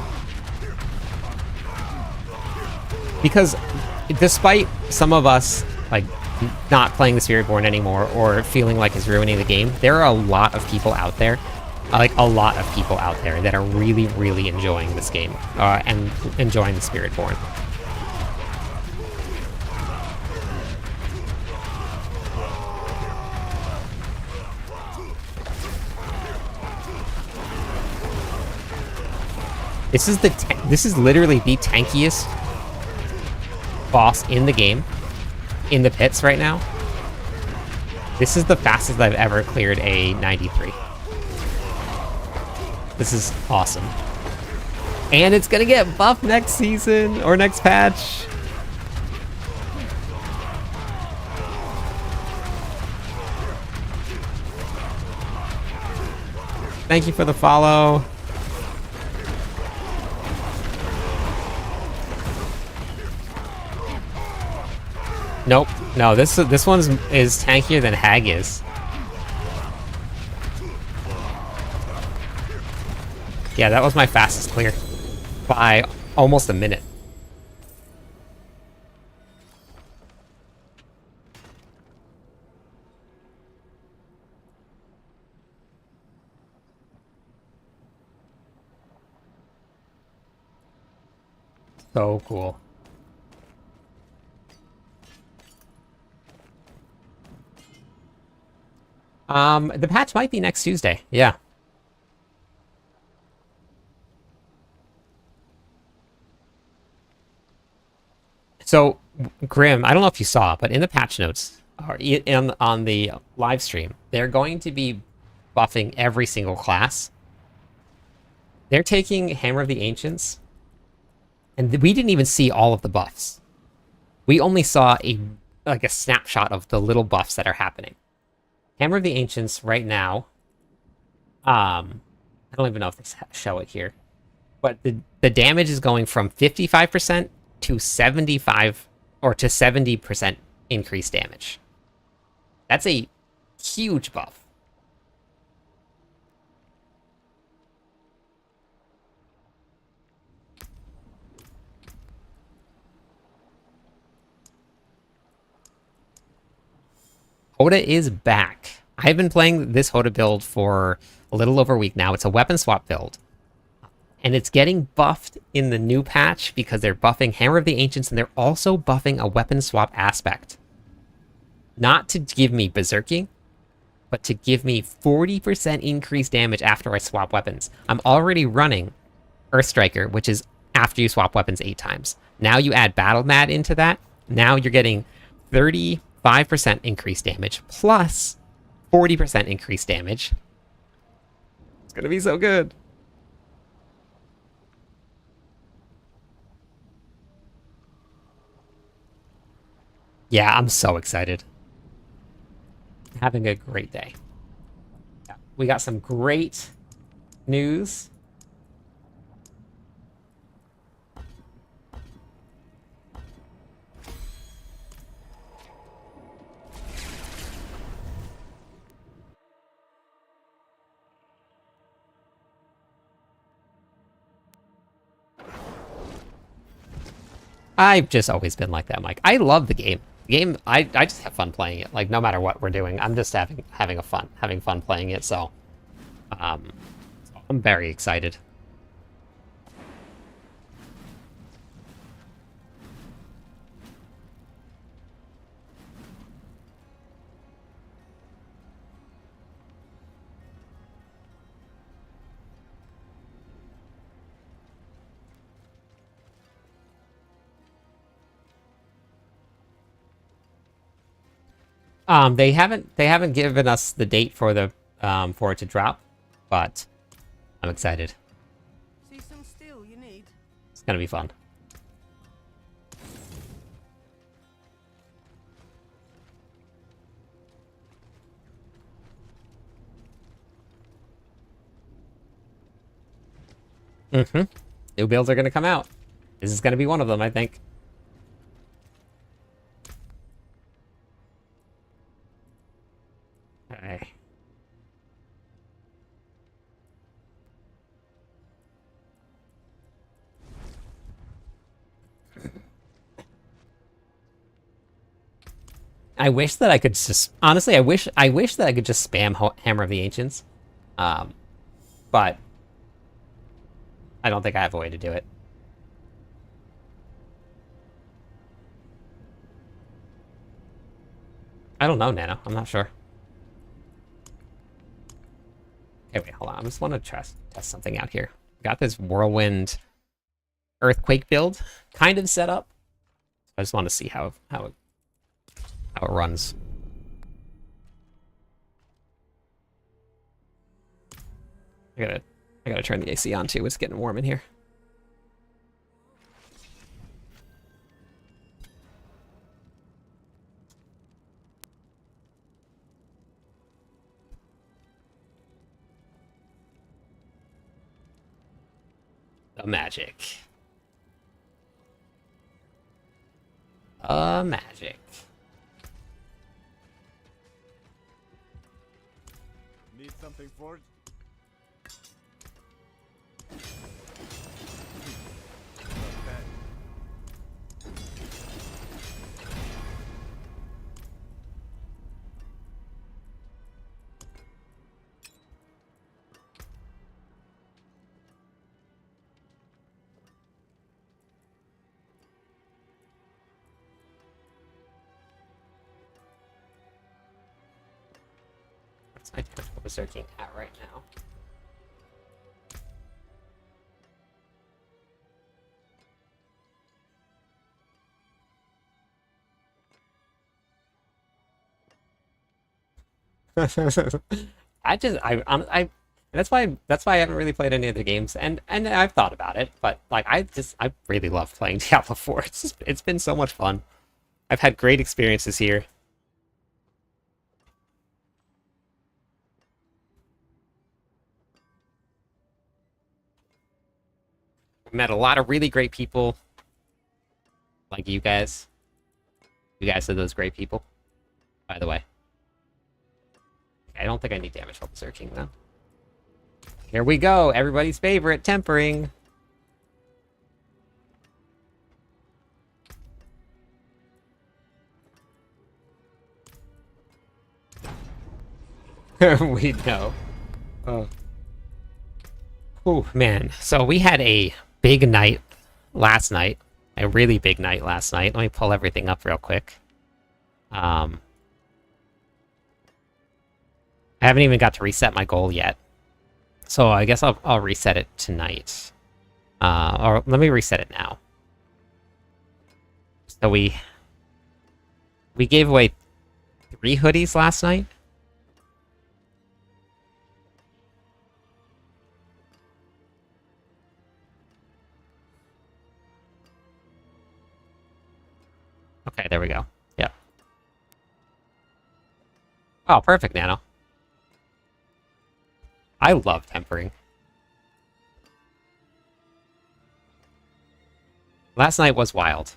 Because despite some of us like not playing the Spiritborn anymore or feeling like it's ruining the game, there are a lot of people out there, that are really, really enjoying this game and enjoying the Spiritborn. This is this is literally the tankiest boss in the game, in the pits right now. This is the fastest I've ever cleared a 93. This is awesome. And it's gonna get buffed next season, or next patch. Thank you for the follow. Nope. No, this one is tankier than Hag is. Yeah, that was my fastest clear by almost a minute. So cool. The patch might be next Tuesday. Yeah. So, Grim, I don't know if you saw, but in the patch notes, or on the live stream, they're going to be buffing every single class. They're taking Hammer of the Ancients, and we didn't even see all of the buffs. We only saw a snapshot of the little buffs that are happening. Hammer of the Ancients right now, I don't even know if they show it here, but the damage is going from 55% to 75 or to 70% increased damage. That's a huge buff. Hoda is back. I've been playing this Hoda build for a little over a week now. It's a weapon swap build. And it's getting buffed in the new patch because they're buffing Hammer of the Ancients and they're also buffing a weapon swap aspect. Not to give me berserking, but to give me 40% increased damage after I swap weapons. I'm already running Earthstriker, which is after you swap weapons 8 times. Now you add Battle Mad into that. Now you're getting 35% increased damage plus 40% increased damage. It's gonna be so good. Yeah, I'm so excited. Having a great day. Yeah, we got some great news. I've just always been like that, Mike. I love the game. I just have fun playing it. Like, no matter what we're doing, I'm just having fun playing it. So, I'm very excited. They haven't given us the date for the for it to drop, but I'm excited. See some steel you need? It's gonna be fun. New builds are gonna come out. This is gonna be one of them, I think. Okay. I wish that I could just honestly. I wish that I could just spam Hammer of the Ancients, but I don't think I have a way to do it. I don't know, Nano. I'm not sure. Okay, wait, hold on. I just want to test something out here. Got this Whirlwind earthquake build kind of set up. I just want to see how it runs. I gotta turn the AC on too. It's getting warm in here. The magic. Magic. Need something for it? What's my tactical berserking at right now? I that's why I haven't really played any of the games, and I've thought about it, but like I really love playing Diablo 4. It's been so much fun. I've had great experiences here. Met a lot of really great people, like you guys. You guys are those great people, by the way. I don't think I need damage while searching though. Here we go, everybody's favorite, tempering. We know. Oh. Oh man, so we had a big night last night. A really big night last night. Let me pull everything up real quick. I haven't even got to reset my goal yet. So I guess I'll reset it tonight. Or let me reset it now. So we gave away 3 hoodies last night. Okay, there we go. Yep. Oh, perfect, Nano. I love tempering. Last night was wild.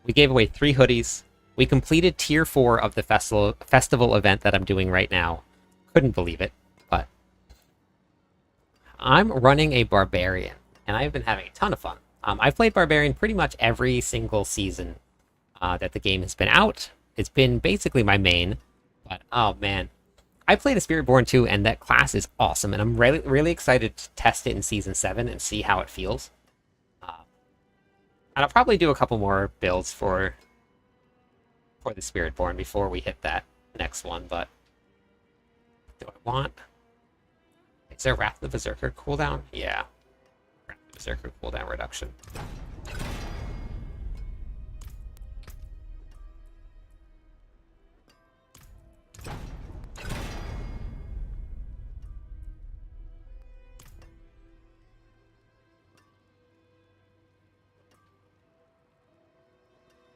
We gave away 3 hoodies. We completed tier 4 of the festival event that I'm doing right now. Couldn't believe it, but I'm running a Barbarian, and I've been having a ton of fun. I've played Barbarian pretty much every single season that the game has been out. It's been basically my main, but oh man. I played a Spiritborn too, and that class is awesome, and I'm really, really excited to test it in Season 7 and see how it feels. And I'll probably do a couple more builds for the Spiritborn before we hit that next one, but do I want... Is there Wrath of the Berserker cooldown? Yeah. Wrath of the Berserker cooldown reduction.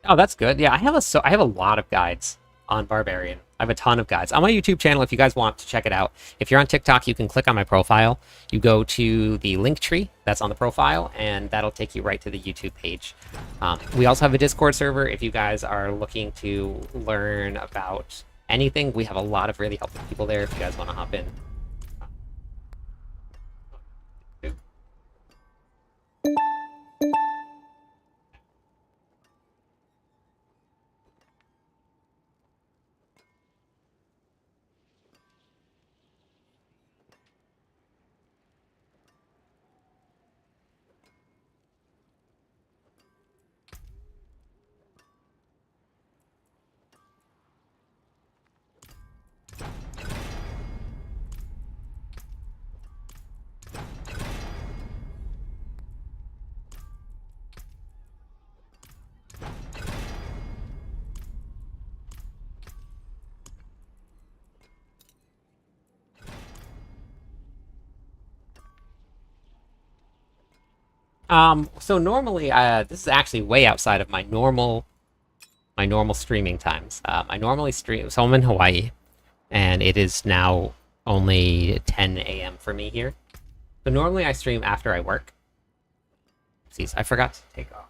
Oh, that's good. Yeah, I have a lot of guides on Barbarian. I have a ton of guides on my YouTube channel if you guys want to check it out. If you're on TikTok, you can click on my profile. You go to the link tree that's on the profile, and that'll take you right to the YouTube page. We also have a Discord server if you guys are looking to learn about anything. We have a lot of really helpful people there if you guys want to hop in. So normally, this is actually way outside of my normal streaming times. I normally stream, so I'm in Hawaii, and it is now only 10 a.m. for me here. So normally I stream after I work. Oopsies, I forgot to take off.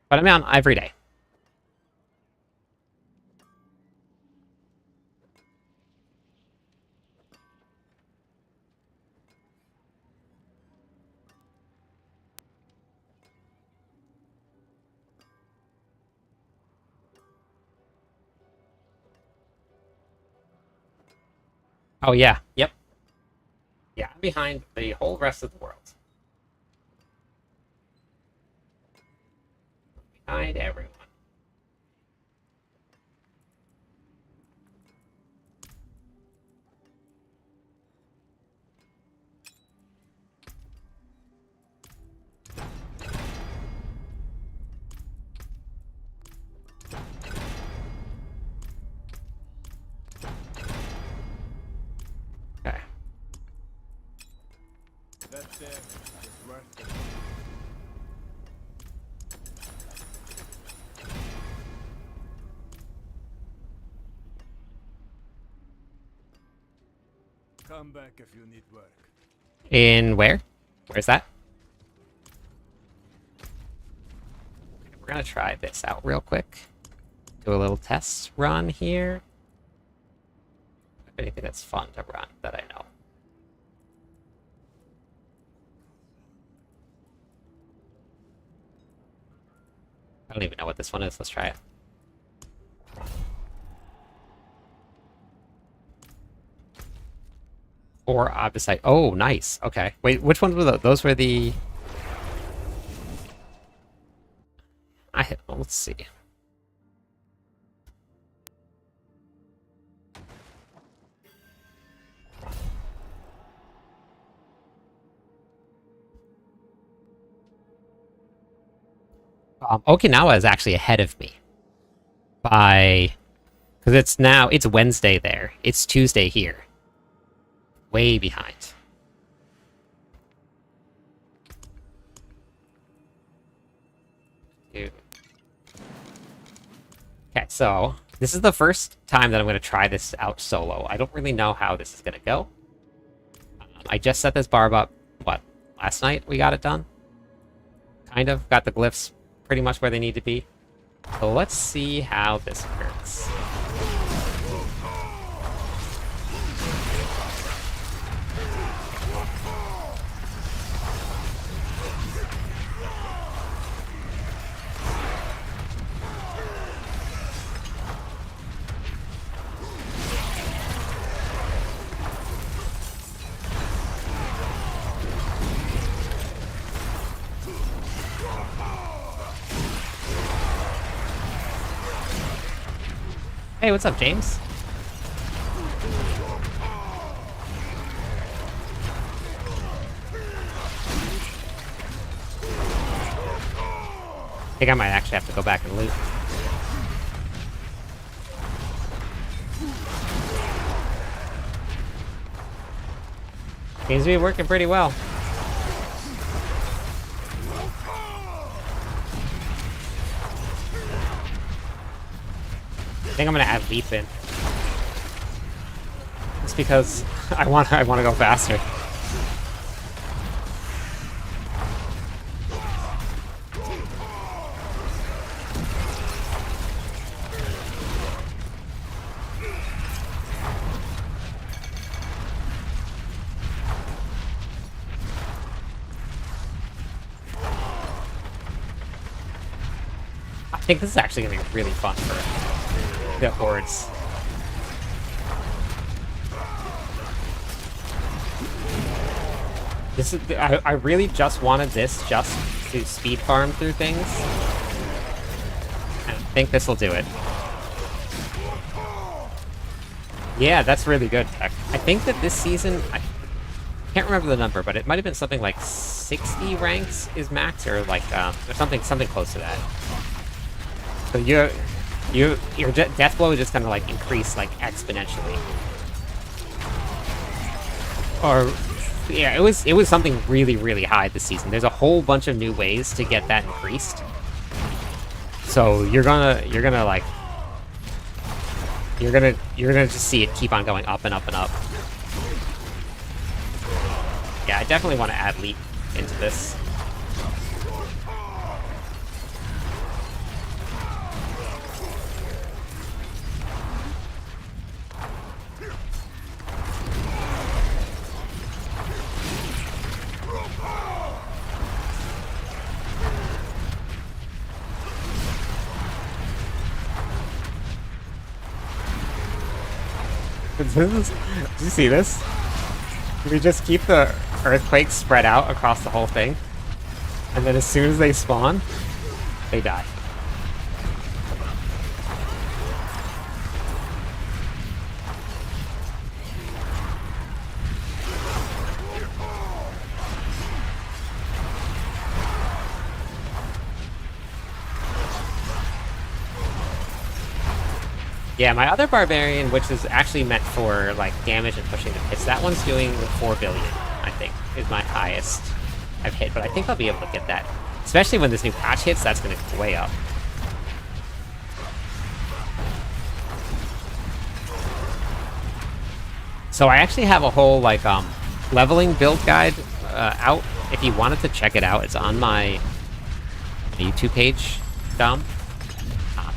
But I'm on every day. Oh yeah, yep. Yeah, I'm behind the whole rest of the world. Behind everyone. Okay. That there is worth it. Come back if you need work. In where? Where's that? We're gonna try this out real quick. Do a little test run here. Anything that's fun to run that I know. I don't even know what this one is. Let's try it. Or Obicite. Oh, nice. Okay. Wait, which ones were those? Those were the... Let's see. Okinawa is actually ahead of me by, because it's Wednesday there. It's Tuesday here. Way behind. Dude. Okay, so this is the first time that I'm going to try this out solo. I don't really know how this is going to go. I just set this Barb up, what, last night we got it done? Kind of. Got the glyphs pretty much where they need to be. So let's see how this works. Hey, what's up, James? I think I might actually have to go back and loot. Seems to be working pretty well. I think I'm gonna add leap in. It's because I want to go faster. I think this is actually gonna be really fun for the hordes. This is I really just wanted this just to speed farm through things. And I think this will do it. Yeah, that's really good, Tech. I think that this season, I can't remember the number, but it might have been something like 60 ranks is max, or like or something close to that. So Your death blow is just gonna like increase like exponentially. Or yeah, it was something really, really high this season. There's a whole bunch of new ways to get that increased. So you're gonna like you're gonna just see it keep on going up and up and up. Yeah, I definitely want to add leap into this. Did you see this? We just keep the earthquakes spread out across the whole thing, and then as soon as they spawn, they die. Yeah, my other barbarian, which is actually meant for like damage and pushing the pits, that one's doing 4 billion, I think, is my highest I've hit. But I think I'll be able to get that, especially when this new patch hits. That's going to go way up. So I actually have a whole like leveling build guide out. If you wanted to check it out, it's on my YouTube page.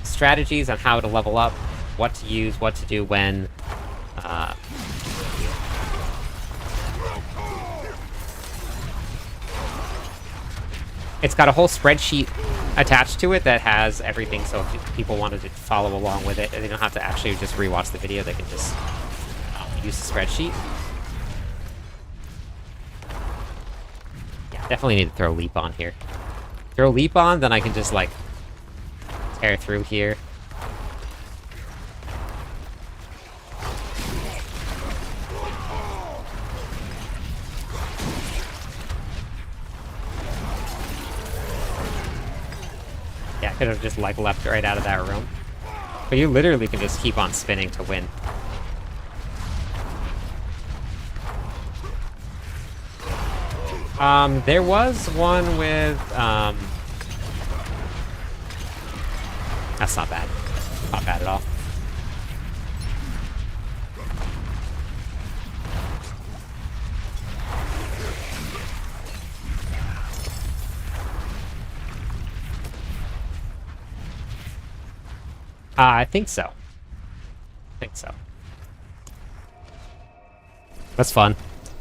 Strategies on how to level up, what to use, what to do when. It's got a whole spreadsheet attached to it that has everything, so if people wanted to follow along with it, they don't have to actually just rewatch the video, they can just use the spreadsheet. Yeah, definitely need to throw leap on here. Throw leap on, then I can just like tear through here. Yeah, I could have just like leapt right out of that room. But you literally can just keep on spinning to win. There was one with, that's not bad. Not bad at all. I think so. That's fun.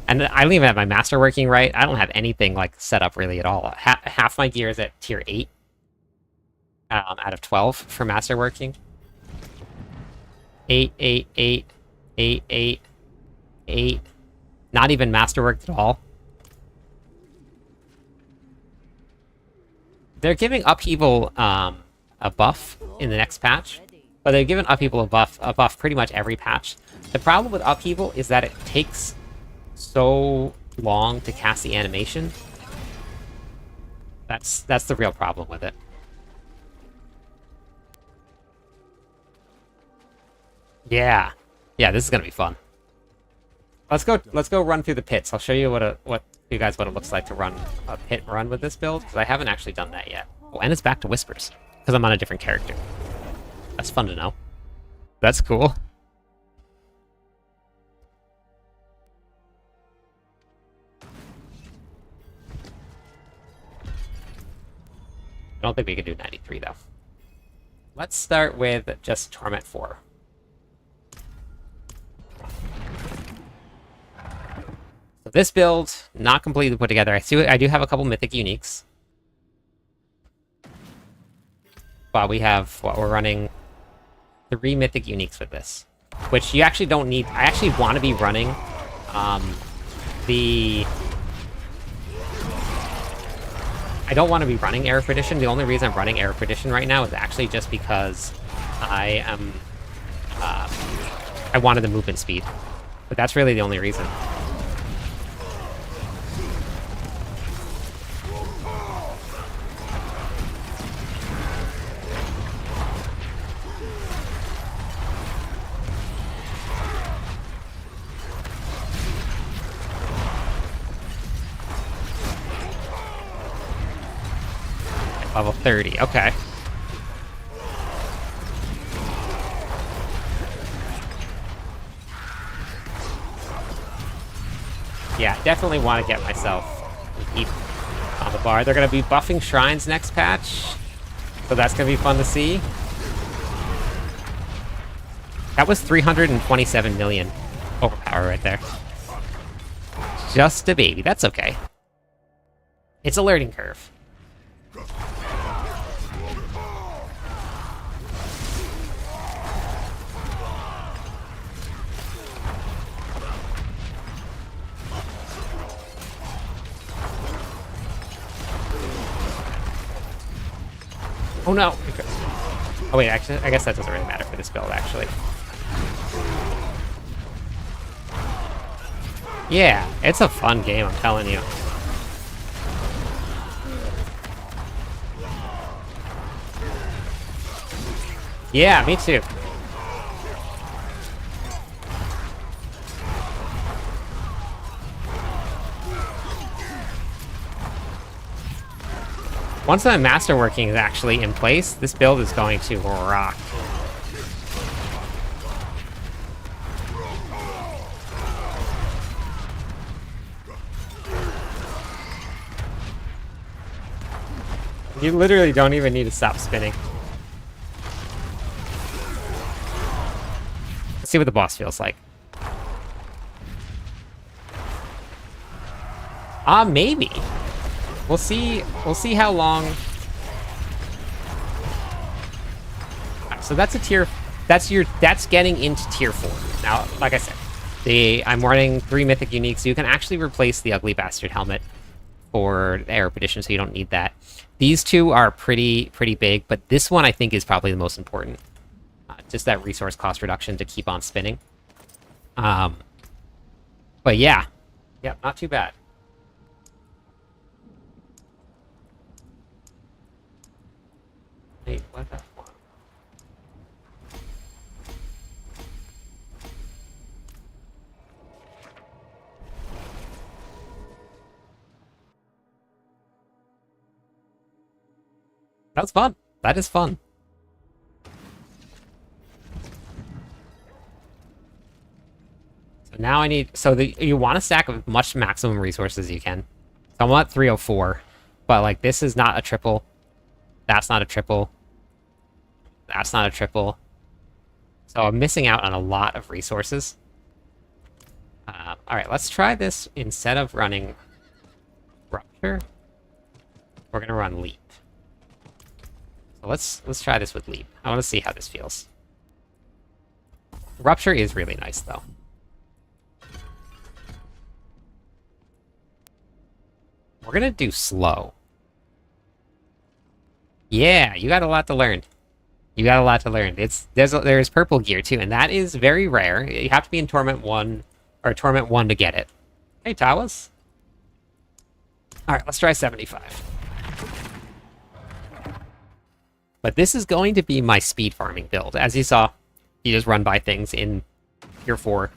And I don't even have my master working right. I don't have anything like set up really at all. Half my gear is at tier 8 out of 12 for master working. 8, 8, 8, 8, 8, 8. Not even masterworked at all. They're giving Upheaval a buff in the next patch, but they've given Upheaval a buff pretty much every patch. The problem with Upheaval is that it takes so long to cast the animation. That's the real problem with it. Yeah, this is gonna be fun. Let's go run through the pits. I'll show you what it looks like to run a pit run with this build, because I haven't actually done that yet. Oh, and it's back to Whispers because I'm on a different character. That's fun to know. That's cool. I don't think we can do 93 though. Let's start with just Torment 4. So this build, not completely put together. I do have a couple mythic uniques. But we're running 3 mythic uniques with this, which you actually don't need. I actually want to be running I don't want to be running Air of Perdition. The only reason I'm running Air of Perdition right now is actually just because I wanted the movement speed. But that's really the only reason. Level 30, okay. Yeah, definitely want to get myself on the bar. They're going to be buffing shrines next patch, so that's going to be fun to see. That was 327 million overpower right there. Just a baby. That's okay. It's a learning curve. Oh no! Oh wait, actually, I guess that doesn't really matter for this build, actually. Yeah, it's a fun game, I'm telling you. Yeah, me too. Once that masterworking is actually in place, this build is going to rock. You literally don't even need to stop spinning. Let's see what the boss feels like. Maybe. We'll see how long. So that's a tier. That's getting into tier 4. Now, like I said, I'm running 3 mythic uniques, so you can actually replace the ugly bastard helmet for the Erupedition, so you don't need that. These two are pretty big, but this one I think is probably the most important. Just that resource cost reduction to keep on spinning. But yeah, not too bad. Wait, what the fuck? That's fun. That is fun. So now I need... So you want to stack as much maximum resources as you can. So I'm at 304. But, like, this is not a triple. That's not a triple. That's not a triple. So I'm missing out on a lot of resources. Alright, let's try this. Instead of running Rupture, we're going to run Leap. So let's try this with Leap. I want to see how this feels. Rupture is really nice, though. We're going to do Slow. Yeah, you got a lot to learn. You got a lot to learn. There's purple gear too, and that is very rare. You have to be in Torment 1 or Torment 1 to get it. Hey, Tawas. All right, let's try 75. But this is going to be my speed farming build. As you saw, you just run by things in Tier 4.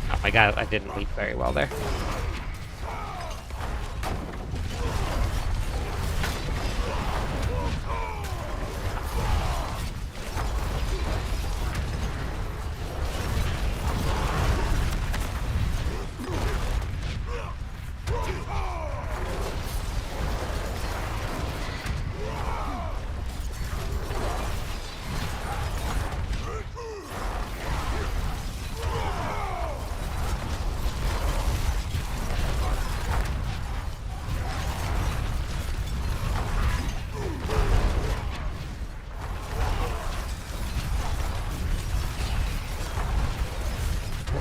Oh my god, I didn't leap very well there.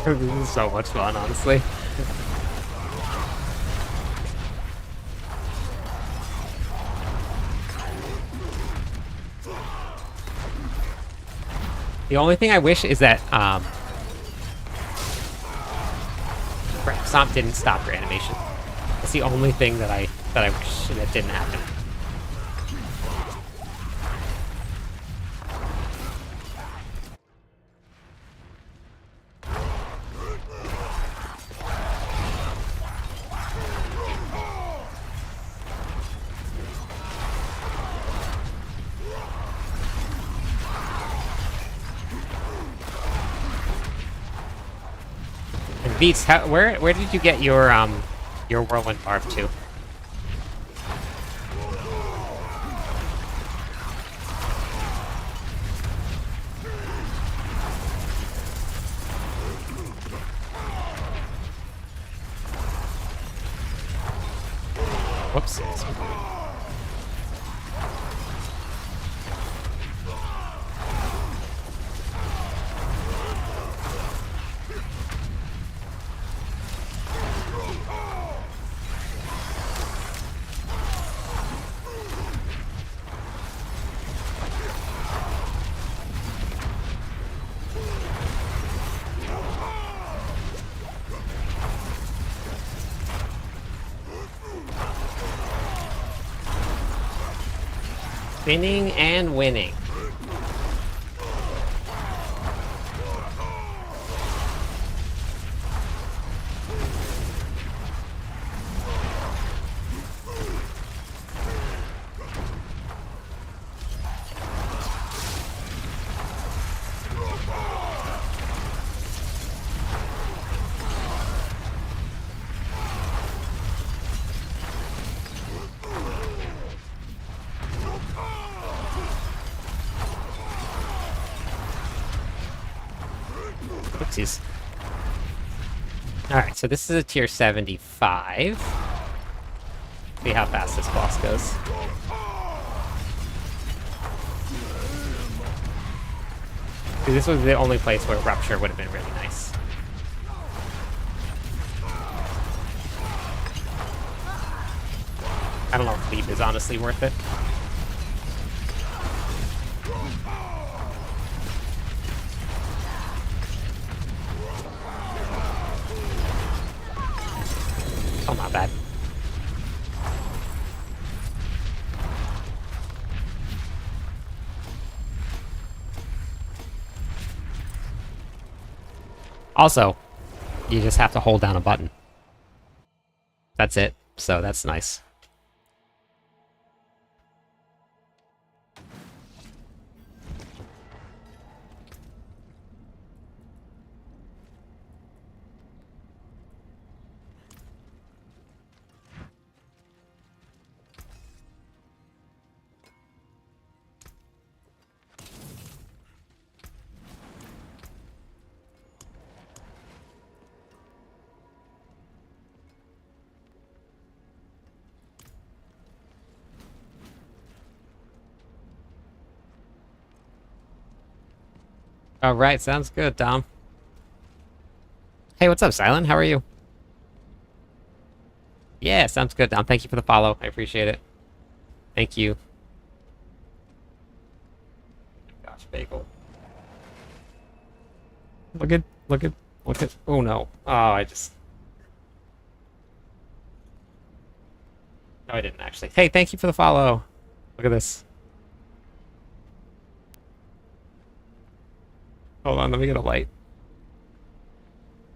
This is so much fun, honestly. The only thing I wish is that Stomp didn't stop your animation. That's the only thing that I wish that didn't happen. Beats, where did you get your whirlwind barb to? Whoops. Spinning and winning. Oopsies. Alright, so this is a tier 75. See how fast this boss goes. See, this was the only place where Rupture would have been really nice. I don't know if Leap is honestly worth it. Oh, not bad. Also, you just have to hold down a button. That's it. So that's nice. All right, sounds good, Dom. Hey, what's up, Silent? How are you? Yeah, sounds good, Dom. Thank you for the follow. I appreciate it. Thank you. Gosh, bagel. Look at. Oh no. Oh, I just. No, I didn't actually. Hey, thank you for the follow. Look at this. Hold on, let me get a light.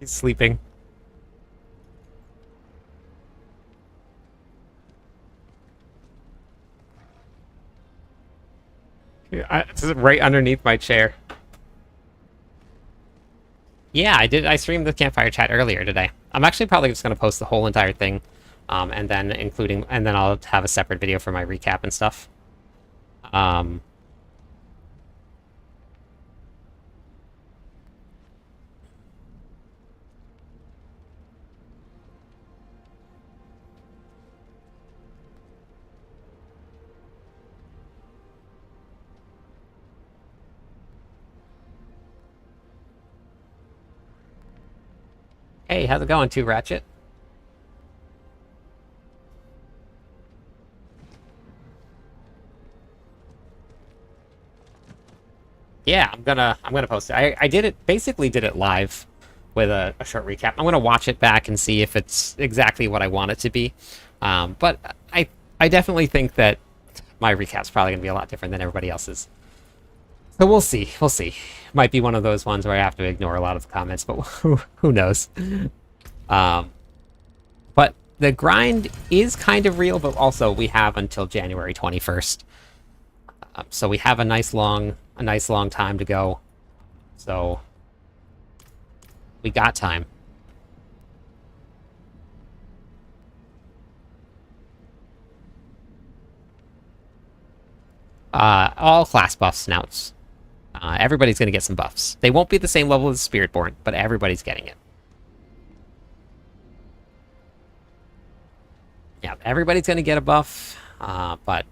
He's sleeping. This is right underneath my chair. Yeah, I did. I streamed the campfire chat earlier today. I'm actually probably just going to post the whole entire thing, and then I'll have a separate video for my recap and stuff. Hey, how's it going, 2 Ratchet? Yeah, I'm gonna post it. I basically did it live with a short recap. I'm gonna watch it back and see if it's exactly what I want it to be. But I definitely think that my recap's probably gonna be a lot different than everybody else's. So we'll see. We'll see. Might be one of those ones where I have to ignore a lot of the comments, but who knows? But the grind is kind of real, but also we have until January 21st. So we have a nice long time to go. So we got time. All class buffs now. Everybody's going to get some buffs. They won't be the same level as Spiritborn, but everybody's getting it. Yeah, everybody's going to get a buff, but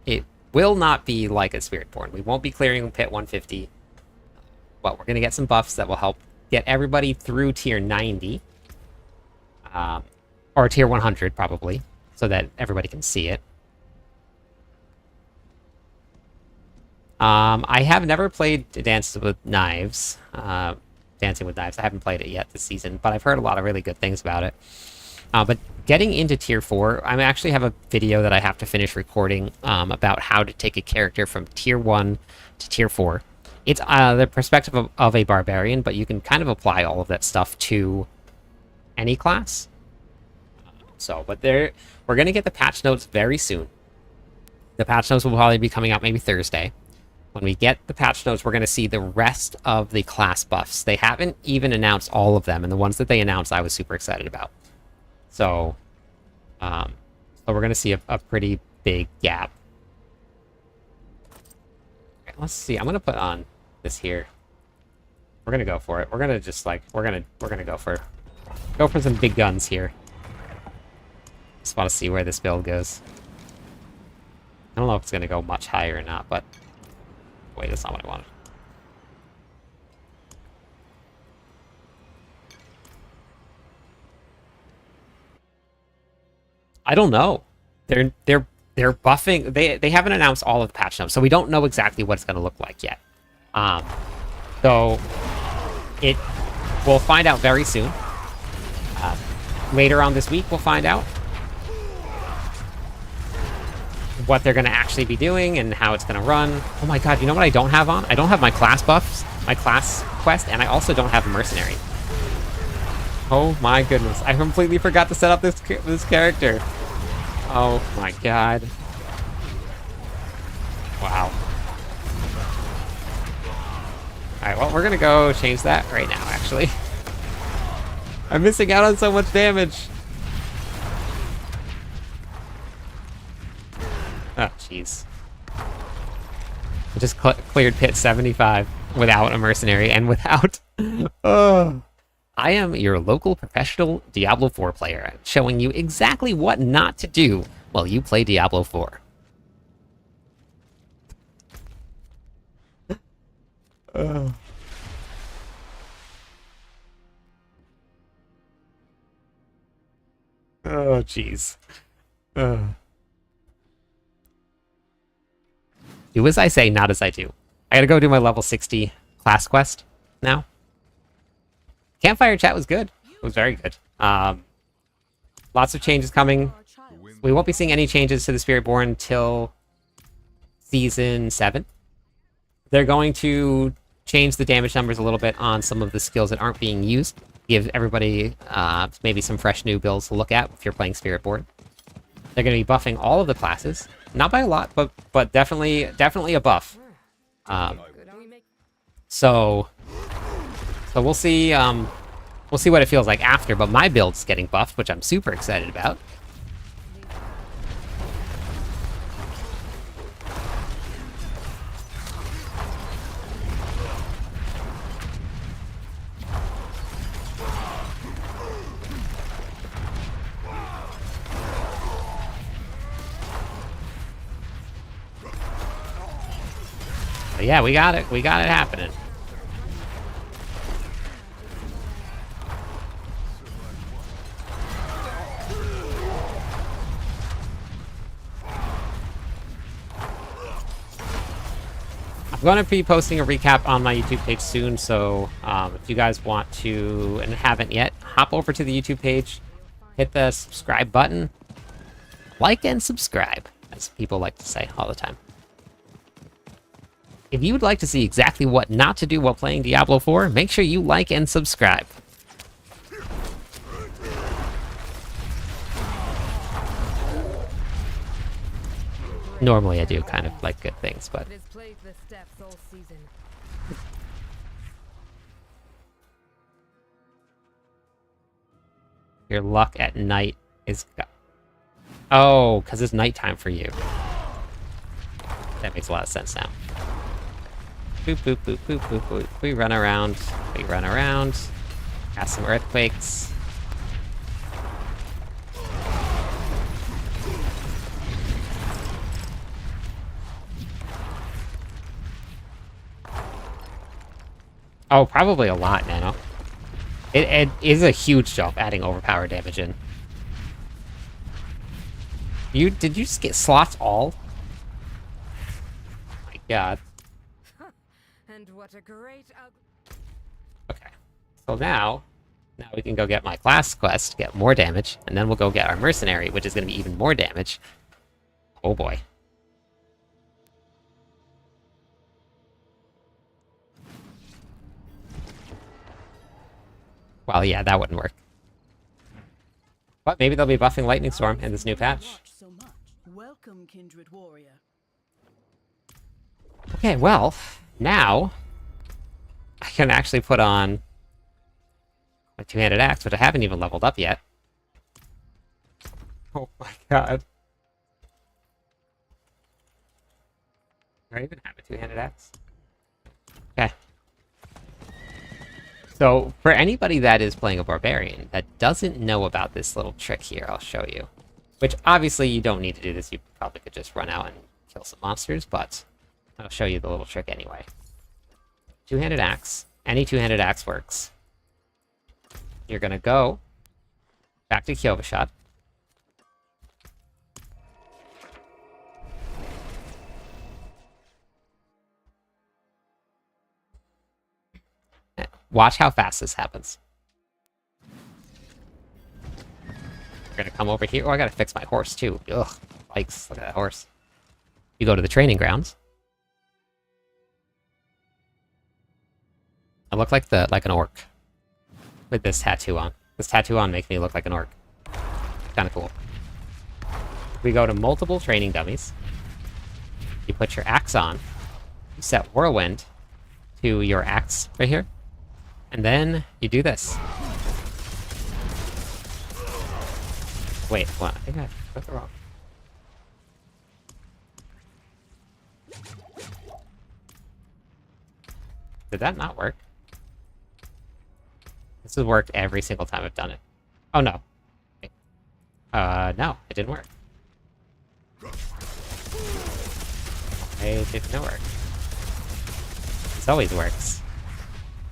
it will not be like a Spiritborn. We won't be clearing Pit 150, but we're going to get some buffs that will help get everybody through tier 90, or tier 100 probably, so that everybody can see it. I have never played Dancing with Knives. I haven't played it yet this season, but I've heard a lot of really good things about it. But getting into tier 4, I actually have a video that I have to finish recording about how to take a character from tier 1 to tier 4. It's the perspective of a barbarian, but you can kind of apply all of that stuff to any class. But we're going to get the patch notes very soon. The patch notes will probably be coming out maybe Thursday. When we get the patch notes, we're going to see the rest of the class buffs. They haven't even announced all of them, and the ones that they announced, I was super excited about. So we're going to see a pretty big gap. Okay, let's see. I'm going to put on this here. We're going to go for it. We're going to just we're going to go for some big guns here. Just want to see where this build goes. I don't know if it's going to go much higher or not, but wait, that's not what I wanted. I don't know. They're buffing. They haven't announced all of the patch notes, so we don't know exactly what it's going to look like yet. So we'll find out very soon. Later on this week, we'll find out what they're going to actually be doing and how it's going to run. Oh my god, you know what I don't have on? I don't have my class buffs, my class quest, and I also don't have a mercenary. Oh my goodness, I completely forgot to set up this character. Oh my god. Wow. Alright, well, we're going to go change that right now, actually. I'm missing out on so much damage. Oh, jeez. I just cleared pit 75 without a mercenary and without... I am your local professional Diablo 4 player, showing you exactly what not to do while you play Diablo 4. Oh, jeez. Do as I say, not as I do. I gotta go do my level 60 class quest now. Campfire chat was good. It was very good. Lots of changes coming. We won't be seeing any changes to the Spiritborn until Season 7. They're going to change the damage numbers a little bit on some of the skills that aren't being used. Give everybody maybe some fresh new builds to look at if you're playing Spiritborn. They're going to be buffing all of the classes. Not by a lot, but definitely a buff. So we'll see what it feels like after, but my build's getting buffed, which I'm super excited about. But yeah, we got it. We got it happening. I'm going to be posting a recap on my YouTube page soon, so if you guys want to, and haven't yet, hop over to the YouTube page, hit the subscribe button, like and subscribe, as people like to say all the time. If you would like to see exactly what not to do while playing Diablo 4, make sure you like and subscribe. Normally I do kind of like good things, but... Your luck at night is... Oh, because it's nighttime for you. That makes a lot of sense now. Boop, boop, boop, boop, boop, boop. We run around. We run around. Got some earthquakes. Oh, probably a lot now. It is a huge jump adding overpower damage in. Did you just get slots all? Oh my god. And what a great Okay. So now we can go get my class quest to get more damage, and then we'll go get our mercenary, which is going to be even more damage. Oh boy. Well, yeah, that wouldn't work. But maybe they'll be buffing Lightning Storm in this new patch. so much. Welcome, kindred warrior. Okay, well, now I can actually put on my two-handed axe, which I haven't even leveled up yet. Oh my god. Do I even have a two-handed axe? Okay. So, for anybody that is playing a barbarian that doesn't know about this little trick here, I'll show you. Which, obviously, you don't need to do this. You probably could just run out and kill some monsters, but I'll show you the little trick anyway. Two-handed axe. Any two-handed axe works. You're gonna go back to Kyovashot. Watch how fast this happens. We're gonna come over here. Oh, I gotta fix my horse too. Ugh, bikes. Look at that horse. You go to the training grounds. I look like an orc with this tattoo on. This tattoo on makes me look like an orc. Kind of cool. We go to multiple training dummies. You put your axe on. You set Whirlwind to your axe right here. And then you do this. Wait, what? I think I got it wrong. Did that not work? This has worked every single time I've done it. Oh, no. Wait. No, it didn't work. It didn't work. This always works.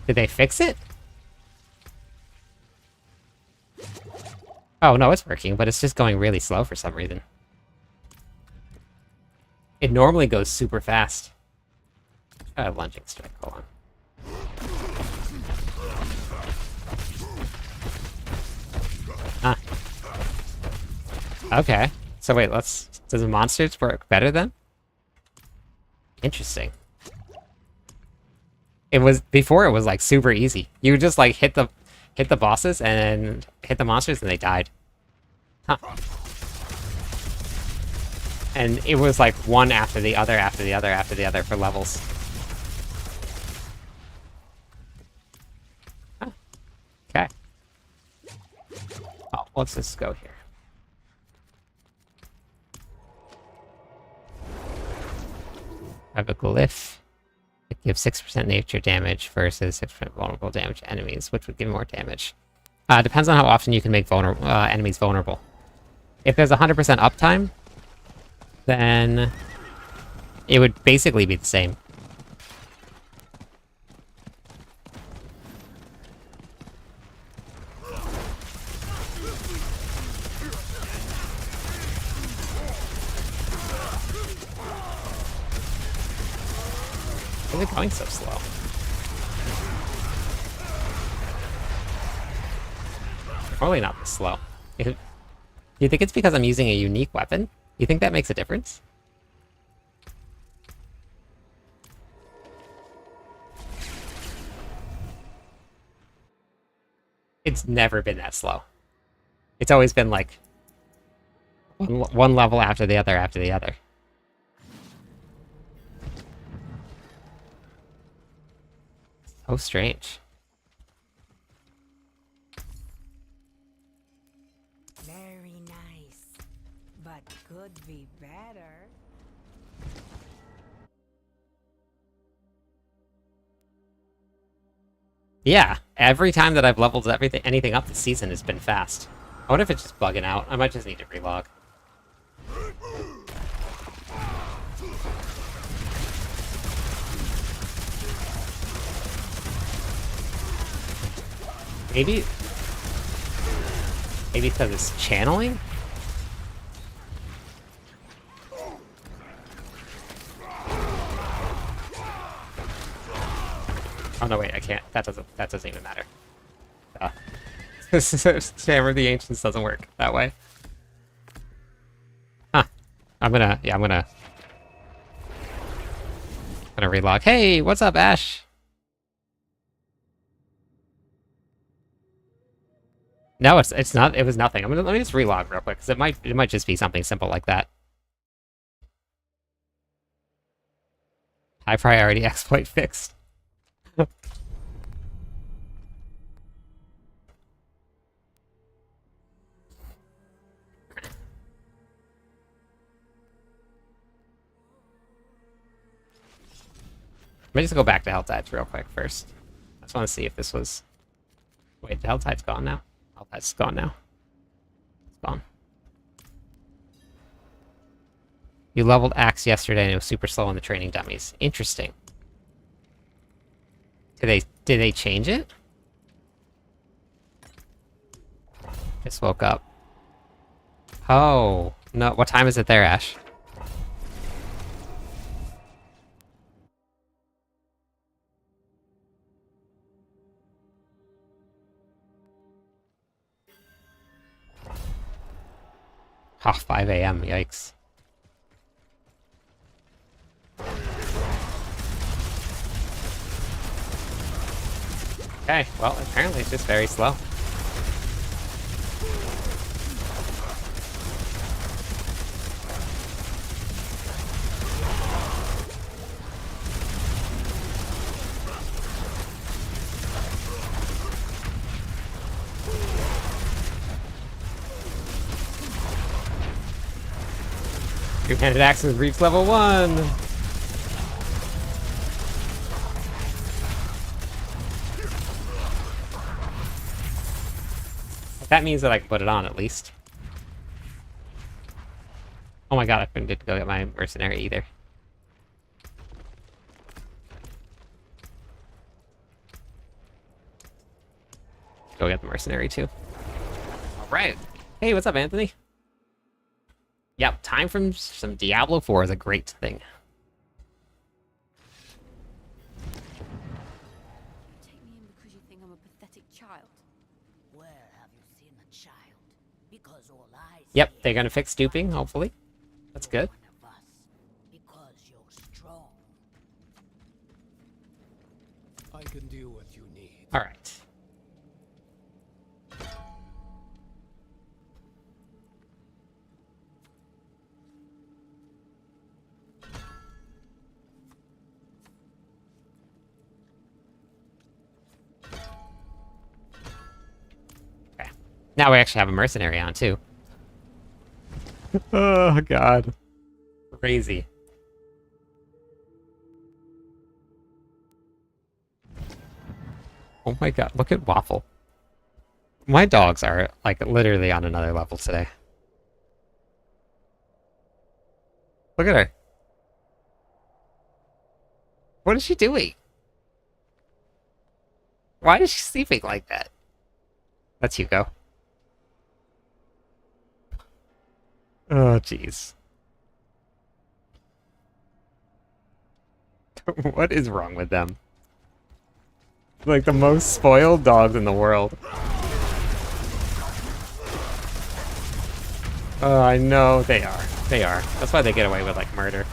Did they fix it? Oh, no, it's working, but it's just going really slow for some reason. It normally goes super fast. Try a lunging strike, hold on. Ah. Okay. So wait, does the monsters work better then? Interesting. Before it was like super easy. You would just like hit the bosses and hit the monsters and they died. Huh. And it was like one after the other, after the other, after the other for levels. Huh. Okay. Oh, let's just go here. I have a glyph. It gives 6% nature damage versus 6% vulnerable damage to enemies, which would give more damage. Depends on how often you can make enemies vulnerable. If there's 100% uptime, then it would basically be the same. Why is it going so slow? Probably not this slow. Do you think it's because I'm using a unique weapon? You think that makes a difference? It's never been that slow. It's always been like one level after the other after the other. So strange. Very nice, but could be better. Yeah, every time that I've leveled anything up this season has been fast. I wonder if it's just bugging out. I might just need to relog. Maybe because it's channeling? Oh no, wait, I can't. That doesn't even matter. Hammer of the Ancients doesn't work that way. Huh. I'm gonna relog. Hey, what's up, Ash? No, it's not. It was nothing. Let me just relog real quick, because it might just be something simple like that. High priority exploit fixed. Let me just go back to Helltides real quick first. I just want to see if this was... Wait, the Helltide's gone now? Helltide's gone now. It's gone. You leveled Axe yesterday and it was super slow on the training dummies. Interesting. Did they change it? Just woke up. Oh, no. What time is it there, Ash? Oh, 5 a.m. Yikes. Okay, well, apparently it's just very slow. Two-handed axes reach level 1! That means that I can put it on, at least. Oh my god, I couldn't go get my mercenary either. Go get the mercenary, too. Alright. Hey, what's up, Anthony? Yep, time for some Diablo 4 is a great thing. Take me in because you think I'm a pathetic child. Where have you seen a child? Because all I Yep, they're gonna fix duping, hopefully. That's good. because you're strong. I can do what you need. Alright. Now we actually have a mercenary on, too. Oh, God. Crazy. Oh my god, look at Waffle. My dogs are, like, literally on another level today. Look at her. What is she doing? Why is she sleeping like that? That's Hugo. Oh, jeez. What is wrong with them? Like the most spoiled dogs in the world. Oh, I know. They are. They are. That's why they get away with, like, murder.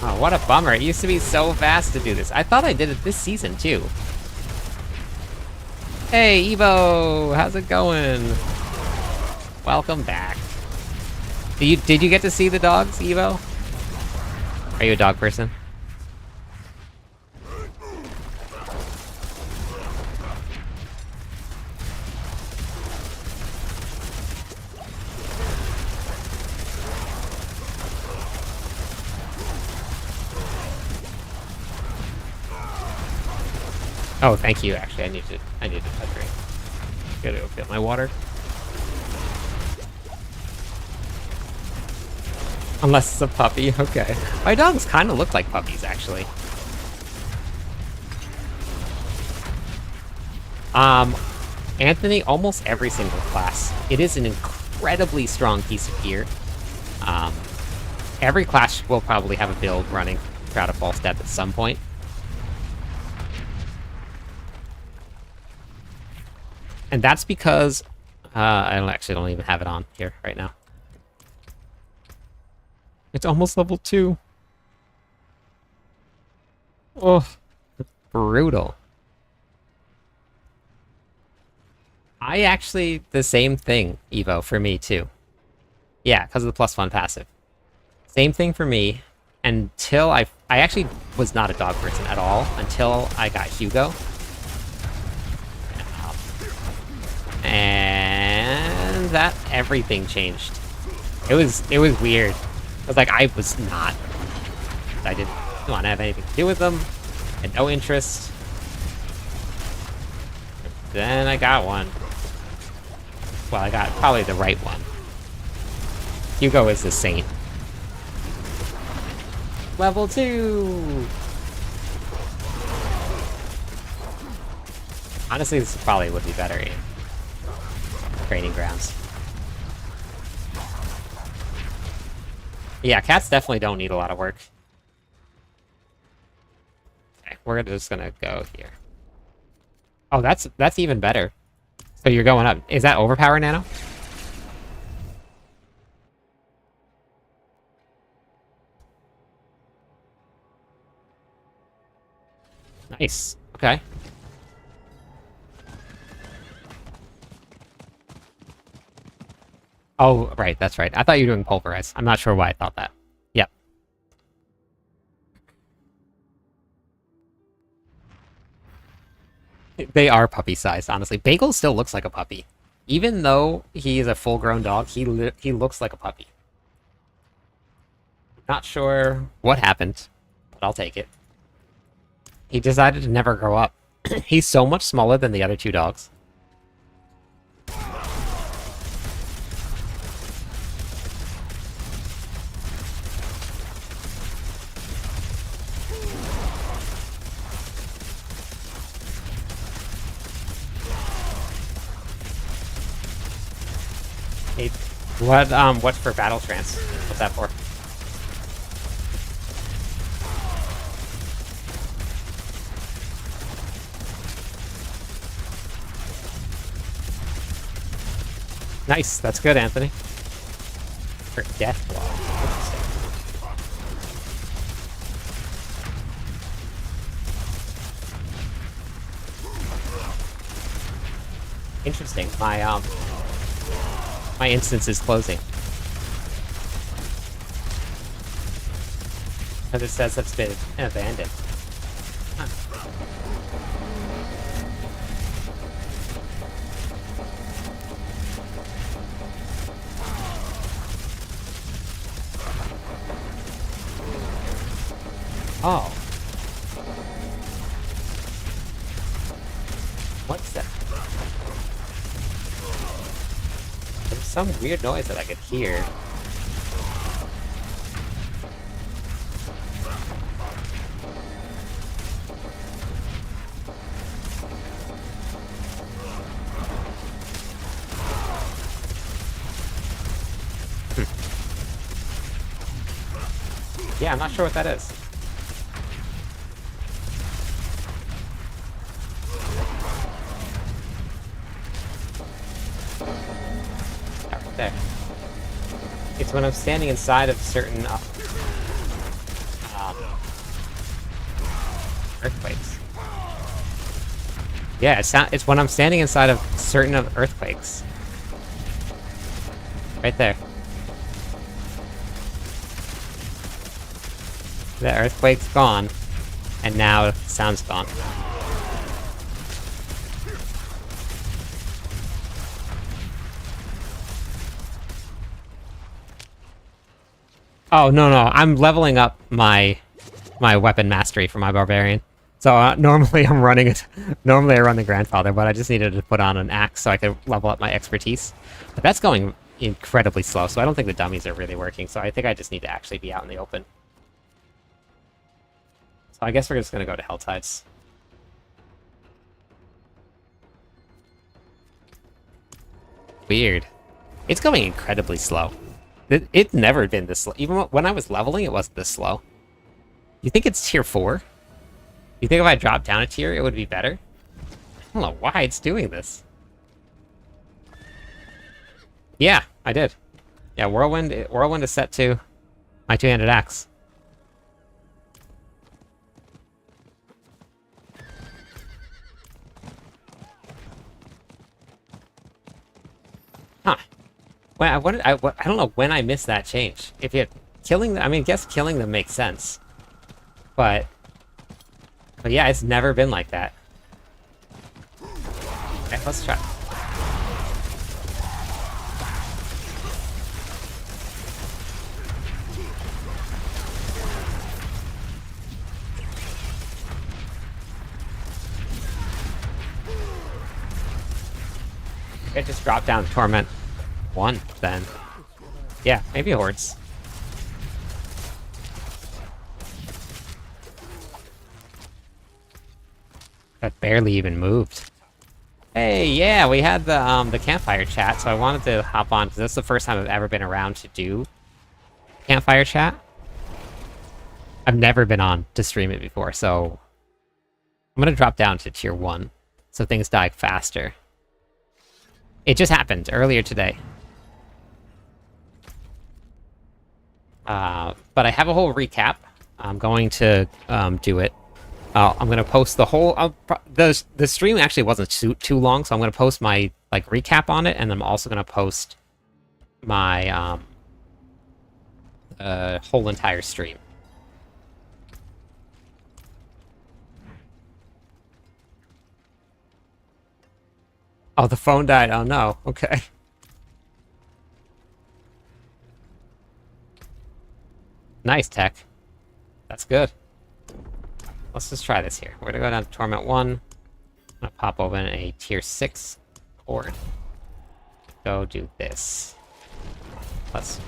Oh, what a bummer. It used to be so fast to do this. I thought I did it this season, too. Hey, Evo! How's it going? Welcome back. Did you get to see the dogs, Evo? Are you a dog person? Oh, thank you. Actually, I need to drink. Gotta go get my water. Unless it's a puppy. Okay. My dogs kind of look like puppies, actually. Anthony, almost every single class. It is an incredibly strong piece of gear. Every class will probably have a build running Shroud of False Death at some point. And that's because I don't even have it on here right now. It's almost level 2. Oh, brutal. I actually, the same thing, Evo, for me too. Yeah, because of the plus 1 passive. Same thing for me until I actually was not a dog person at all until I got Hugo. And that everything changed. It was weird. I was like, I didn't want to have anything to do with them. Had no interest. Then I got one. Well, I got probably the right one. Hugo is the saint. Level 2! Honestly, this probably would be better in training grounds. Yeah, cats definitely don't need a lot of work. Okay, we're just gonna go here. Oh, that's even better. So you're going up. Is that overpower, Nano? Nice. Okay. Oh, right, that's right. I thought you were doing pulverize. I'm not sure why I thought that. Yep. They are puppy-sized, honestly. Bagel still looks like a puppy. Even though he is a full-grown dog, he looks like a puppy. Not sure what happened, but I'll take it. He decided to never grow up. He's so much smaller than the other 2 dogs. Hey, what's for battle trance? What's that for? Nice, that's good, Anthony. For death blow. Interesting. My instance is closing. Because it says it's been abandoned. Huh. Oh. What's that? There's some weird noise that I could hear. Yeah, I'm not sure what that is. Right there. It's when I'm standing inside of certain earthquakes. Yeah, it's when I'm standing inside of certain earthquakes. Right there. The earthquake's gone, and now the sound's gone. Oh, no, I'm leveling up my weapon mastery for my barbarian. So normally I'm running it. Normally I run the grandfather, but I just needed to put on an axe so I could level up my expertise. But that's going incredibly slow, so I don't think the dummies are really working. So I think I just need to actually be out in the open. So I guess we're just gonna go to Helltides. Weird. It's going incredibly slow. It's never been this slow. Even when I was leveling, it wasn't this slow. You think it's tier 4? You think if I dropped down a tier, it would be better? I don't know why it's doing this. Yeah, I did. Yeah, Whirlwind is set to my two-handed axe. Huh. Well, I don't know when I missed that change. If you killing them, I mean, I guess killing them makes sense. But yeah, it's never been like that. Okay, let's try. It just dropped down to Torment 1 then. Yeah, maybe Hordes. That barely even moved. Hey, yeah, we had the campfire chat, so I wanted to hop on because this is the first time I've ever been around to do campfire chat. I've never been on to stream it before, so I'm gonna drop down to tier 1 so things die faster. It just happened earlier today. But I have a whole recap. I'm going to do it. I'm gonna post the whole. The stream actually wasn't too long, so I'm gonna post my recap on it, and I'm also gonna post my whole entire stream. Oh, the phone died. Oh no. Okay. Nice tech. That's good. Let's just try this here. We're gonna go down to Torment 1. I'm gonna pop open a tier 6 horde. Go do this. Let's...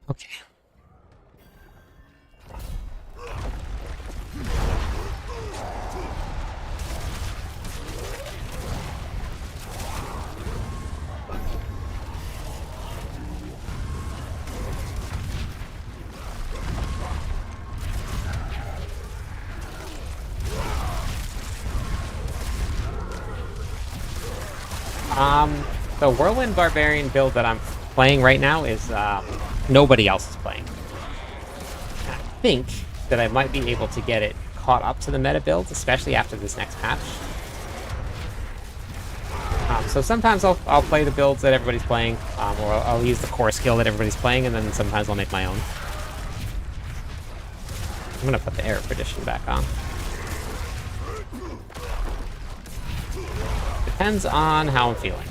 Okay. The Whirlwind Barbarian build that I'm playing right now is nobody else is playing. I think that I might be able to get it caught up to the meta builds, especially after this next patch. So sometimes I'll play the builds that everybody's playing, or I'll use the core skill that everybody's playing, and then sometimes I'll make my own. I'm gonna put the Air of Perdition back on. Depends on how I'm feeling.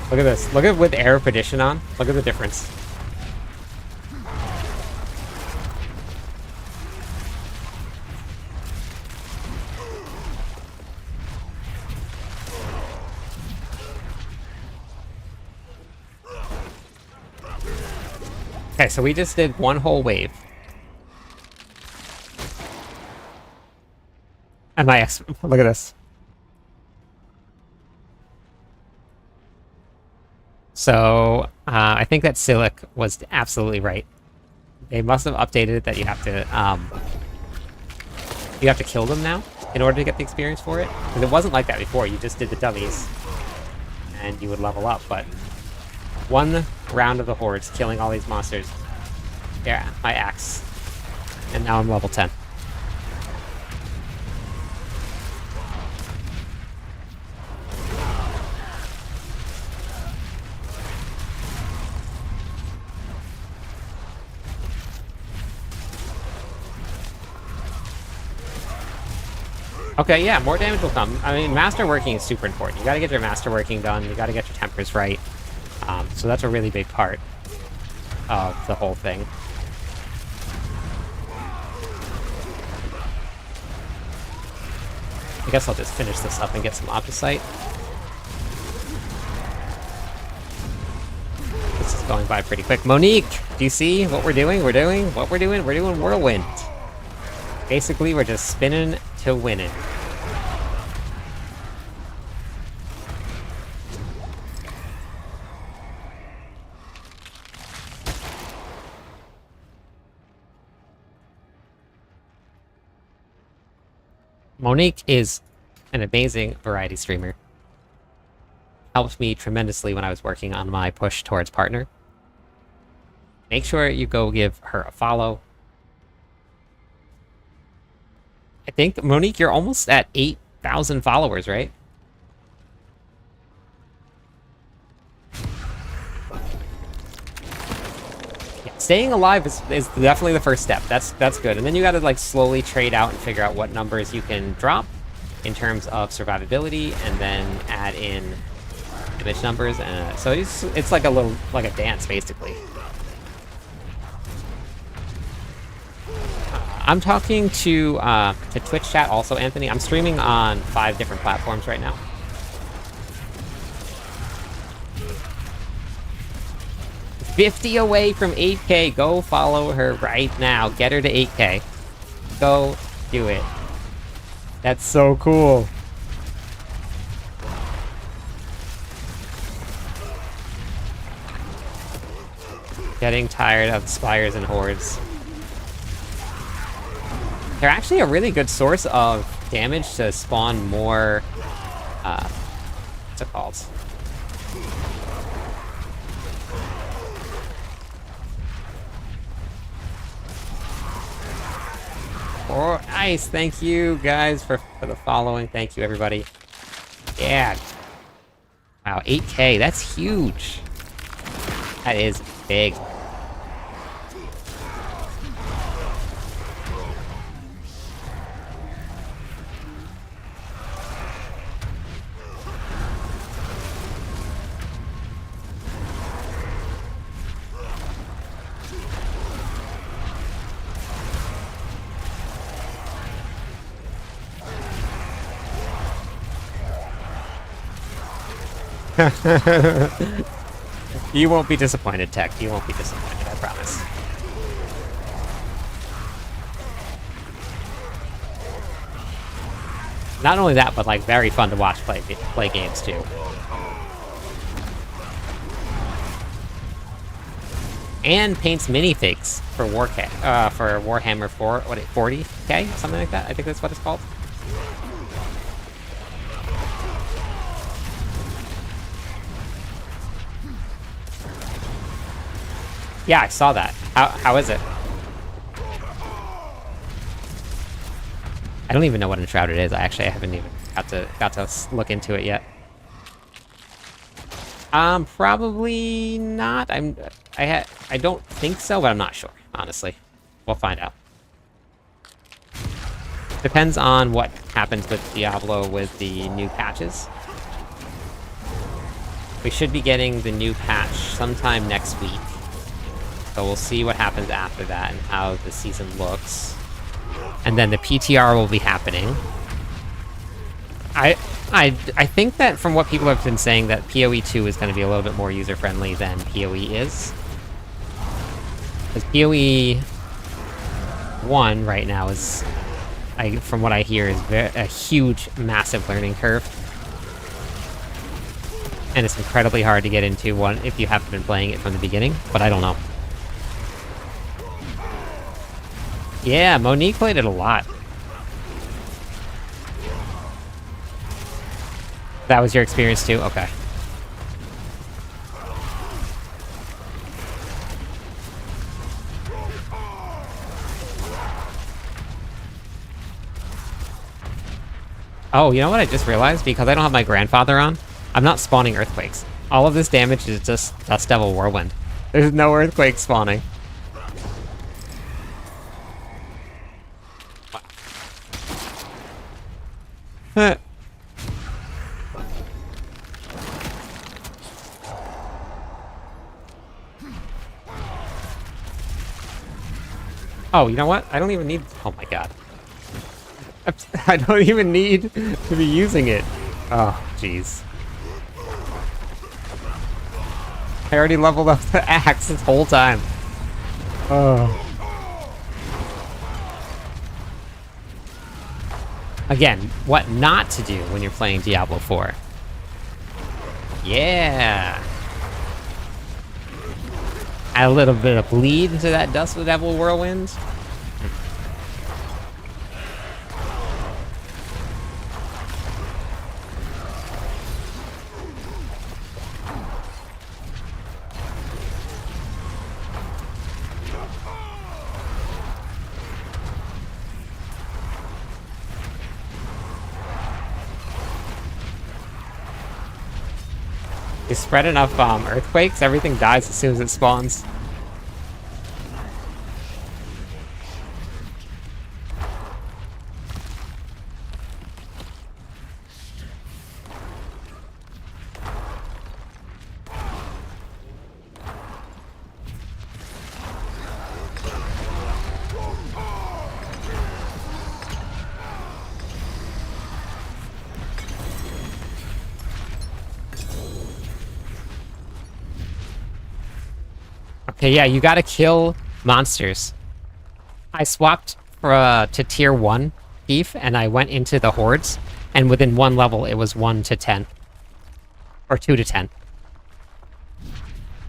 Look at this. Look at with Air of Perdition on. Look at the difference. Okay, so we just did one whole wave. And my X, look at this. So, I think that Silic was absolutely right. They must have updated it that you have to kill them now in order to get the experience for it. Because it wasn't like that before. You just did the dummies and you would level up. But one round of the hordes, killing all these monsters. Yeah, my axe. And now I'm level 10. Okay, yeah, more damage will come. I mean, master working is super important. You gotta get your master working done. You gotta get your tempers right. So that's a really big part of the whole thing. I guess I'll just finish this up and get some Opticite. This is going by pretty quick. Monique, do you see what we're doing? We're doing Whirlwind. Basically, we're just spinning to win it. Monique is an amazing variety streamer. Helped me tremendously when I was working on my push towards partner. Make sure you go give her a follow. I think, Monique, you're almost at 8,000 followers, right? Yeah, staying alive is definitely the first step. That's good. And then you gotta like slowly trade out and figure out what numbers you can drop in terms of survivability, and then add in image numbers. And so it's like a dance, basically. I'm talking to Twitch chat also, Anthony. I'm streaming on 5 different platforms right now. $50 away from 8K. Go follow her right now. Get her to 8K. Go do it. That's so cool. Getting tired of spires and hordes. They're actually a really good source of damage to spawn more, what's it called? Oh, nice. Thank you guys for the following. Thank you, everybody. Yeah. Wow, 8K. That's huge. That is big. You won't be disappointed, Tech. You won't be disappointed, I promise. Not only that, but like very fun to watch play games too. And paints minifigs for Warhammer 40K, something like that. I think that's what it's called. Yeah, I saw that. How is it? I don't even know what Enshrouded is. I haven't even got to look into it yet. Probably not. I don't think so, but I'm not sure, honestly. We'll find out. Depends on what happens with Diablo with the new patches. We should be getting the new patch sometime next week. So we'll see what happens after that and how the season looks. And then the PTR will be happening. I think that from what people have been saying, that PoE 2 is going to be a little bit more user-friendly than PoE is. Because PoE 1 right now is, from what I hear, is a huge, massive learning curve. And it's incredibly hard to get into one if you haven't been playing it from the beginning, but I don't know. Yeah, Monique played it a lot. That was your experience too? Okay. Oh, you know what I just realized? Because I don't have my grandfather on, I'm not spawning earthquakes. All of this damage is just Dust Devil Whirlwind. There's no earthquakes spawning. Oh, you know what? I don't even need... Oh my god. I don't even need to be using it. Oh, jeez. I already leveled up the axe this whole time. Oh. Again, what not to do when you're playing Diablo 4. Yeah! Add a little bit of bleed into that Dust of the Devil Whirlwind. You spread enough earthquakes, everything dies as soon as it spawns. Okay, yeah, you gotta kill monsters. I swapped to tier 1 thief, and I went into the hordes, and within one level it was 1 to 10. Or 2 to 10.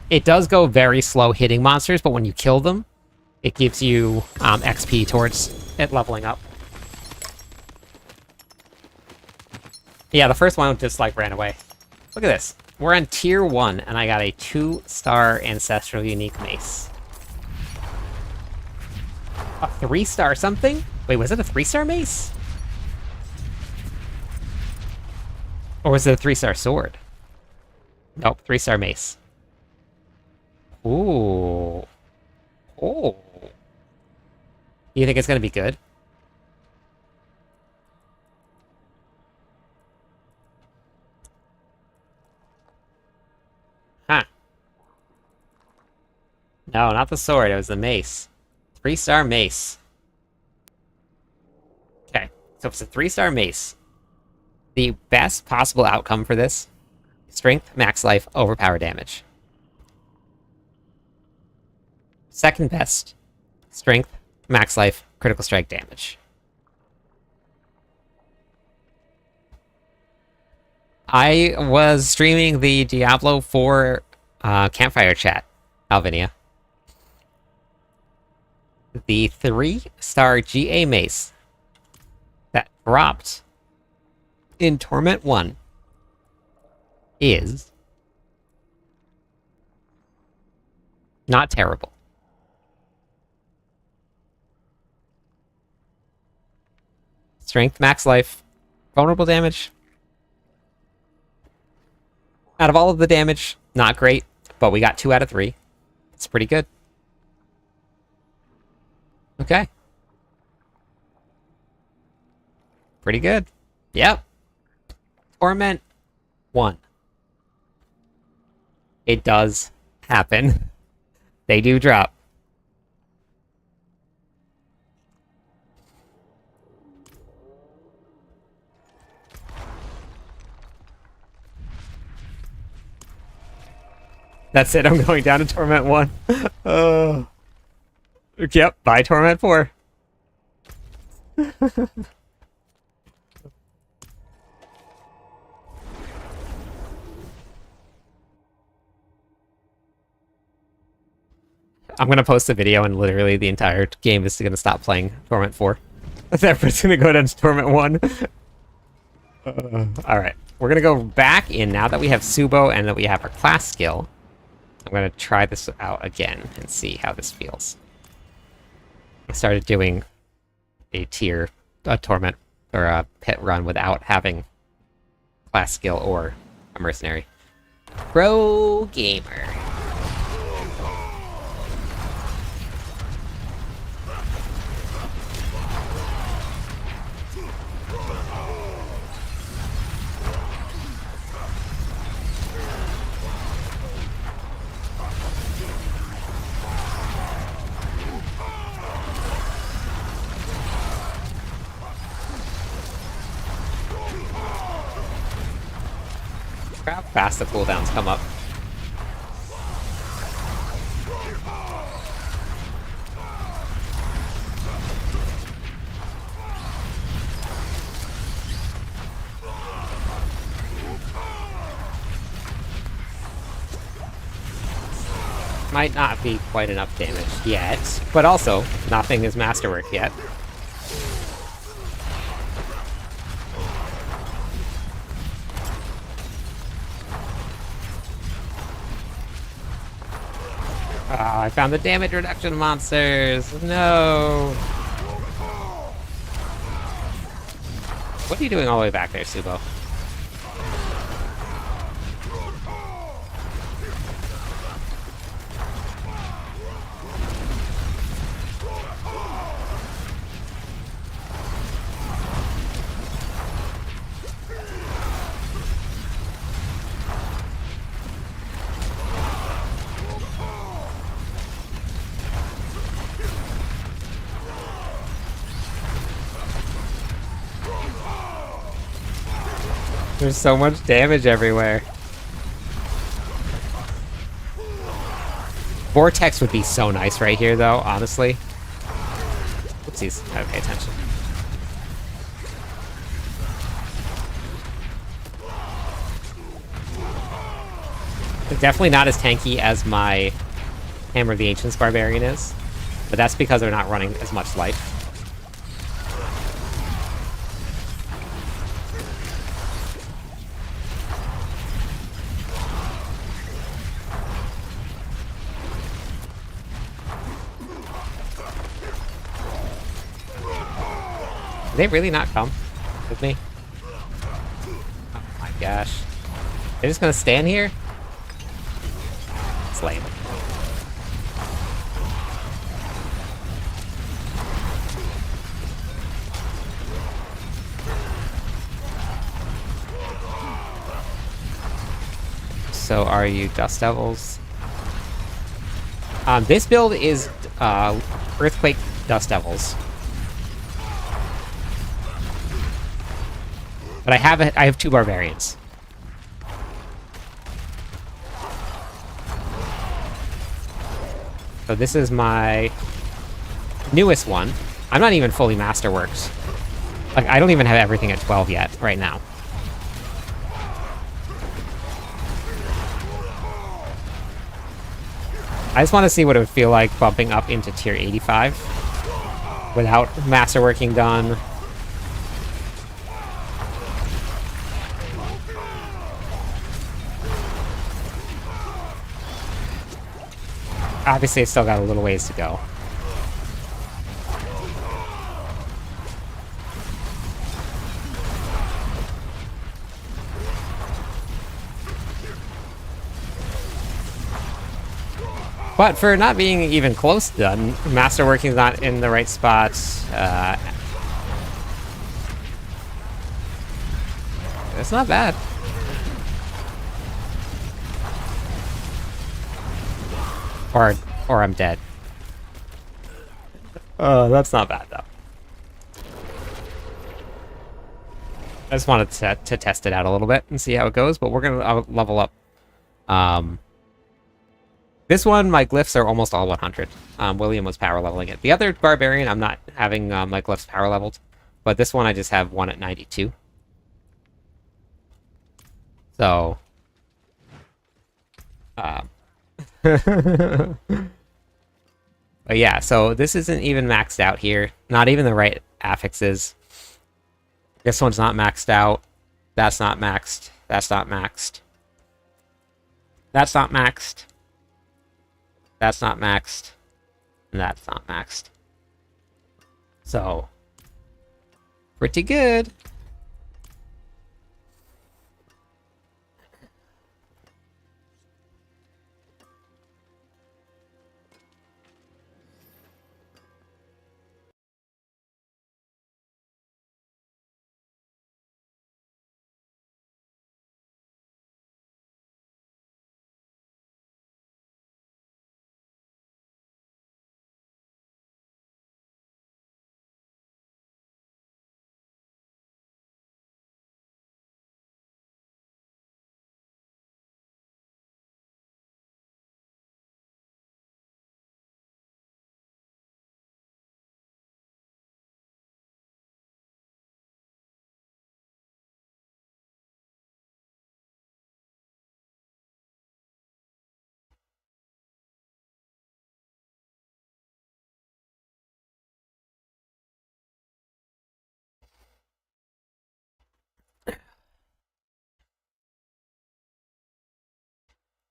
It does go very slow hitting monsters, but when you kill them, it gives you XP towards it leveling up. Yeah, the first one just like ran away. Look at this. We're on tier 1, and I got a 2-star Ancestral Unique Mace. A 3-star something? Wait, was it a 3-star mace? Or was it a 3-star sword? Nope, 3-star mace. Ooh. Oh. You think it's gonna be good? Huh. No, not the sword, it was the mace. 3-star mace. Okay, so if it's a 3-star mace, the best possible outcome for this: strength, max life, overpower damage. Second best: strength, max life, critical strike damage. I was streaming the Diablo 4 campfire chat, Alvinia. The 3-star GA mace that dropped in Torment 1 is not terrible. Strength, max life, vulnerable damage. Out of all of the damage, not great, but we got 2 out of 3. It's pretty good. Okay. Pretty good. Yep. Torment 1. It does happen. They do drop. That's it, I'm going down to Torment 1. Yep, bye Torment 4. I'm gonna post a video and literally the entire game is gonna stop playing Torment 4. Everybody's gonna go down to Torment 1. Alright, we're gonna go back in now that we have Subo and that we have our class skill. I'm gonna try this out again and see how this feels. I started doing a Torment, or a pit run without having class skill or a mercenary. Pro gamer. How fast the cooldowns come up. Might not be quite enough damage yet, but also, nothing is masterwork yet. Ah, I found the damage reduction monsters! No! What are you doing all the way back there, Subo? There's so much damage everywhere. Vortex would be so nice right here, though, honestly. Oopsies, gotta pay attention. It's definitely not as tanky as my Hammer of the Ancients Barbarian is, but that's because they're not running as much life. Did they really not come with me? Oh my gosh. They're just gonna stand here? It's lame. So are you Dust Devils? This build is Earthquake Dust Devils. But I have 2 barbarians. So this is my newest one. I'm not even fully masterworks. Like, I don't even have everything at 12 yet, right now. I just want to see what it would feel like bumping up into tier 85 without masterworking done. Obviously, it's still got a little ways to go. But for not being even close to done, masterworking is not in the right spot. It's not bad. Or I'm dead. Oh, that's not bad, though. I just wanted to test it out a little bit and see how it goes, but we're going to level up. This one, my glyphs are almost all 100. William was power leveling it. The other Barbarian, I'm not having my glyphs power leveled, but this one I just have one at 92. So... But yeah, so this isn't even maxed out here. Not even the right affixes. This one's not maxed out. That's not maxed. That's not maxed. That's not maxed. That's not maxed. And that's not maxed. So, pretty good.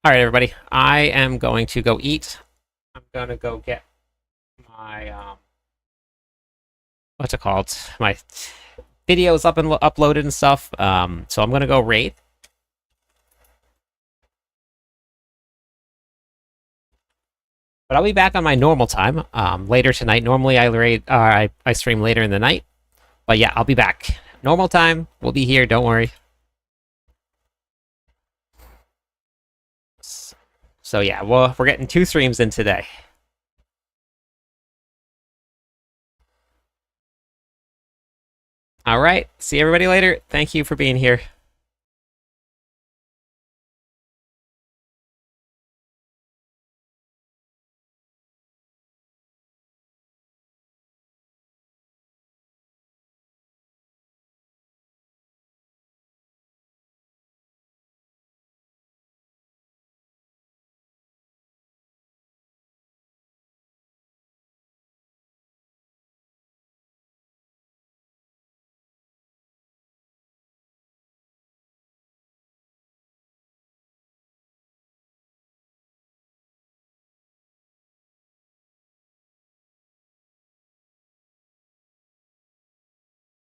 All right, everybody. I am going to go eat. I'm going to go get my, what's it called? My videos up and uploaded and stuff. So I'm going to go raid. But I'll be back on my normal time later tonight. Normally I stream later in the night. But yeah, I'll be back. Normal time. We'll be here. Don't worry. So yeah, well, we're getting 2 streams in today. All right. See everybody later. Thank you for being here.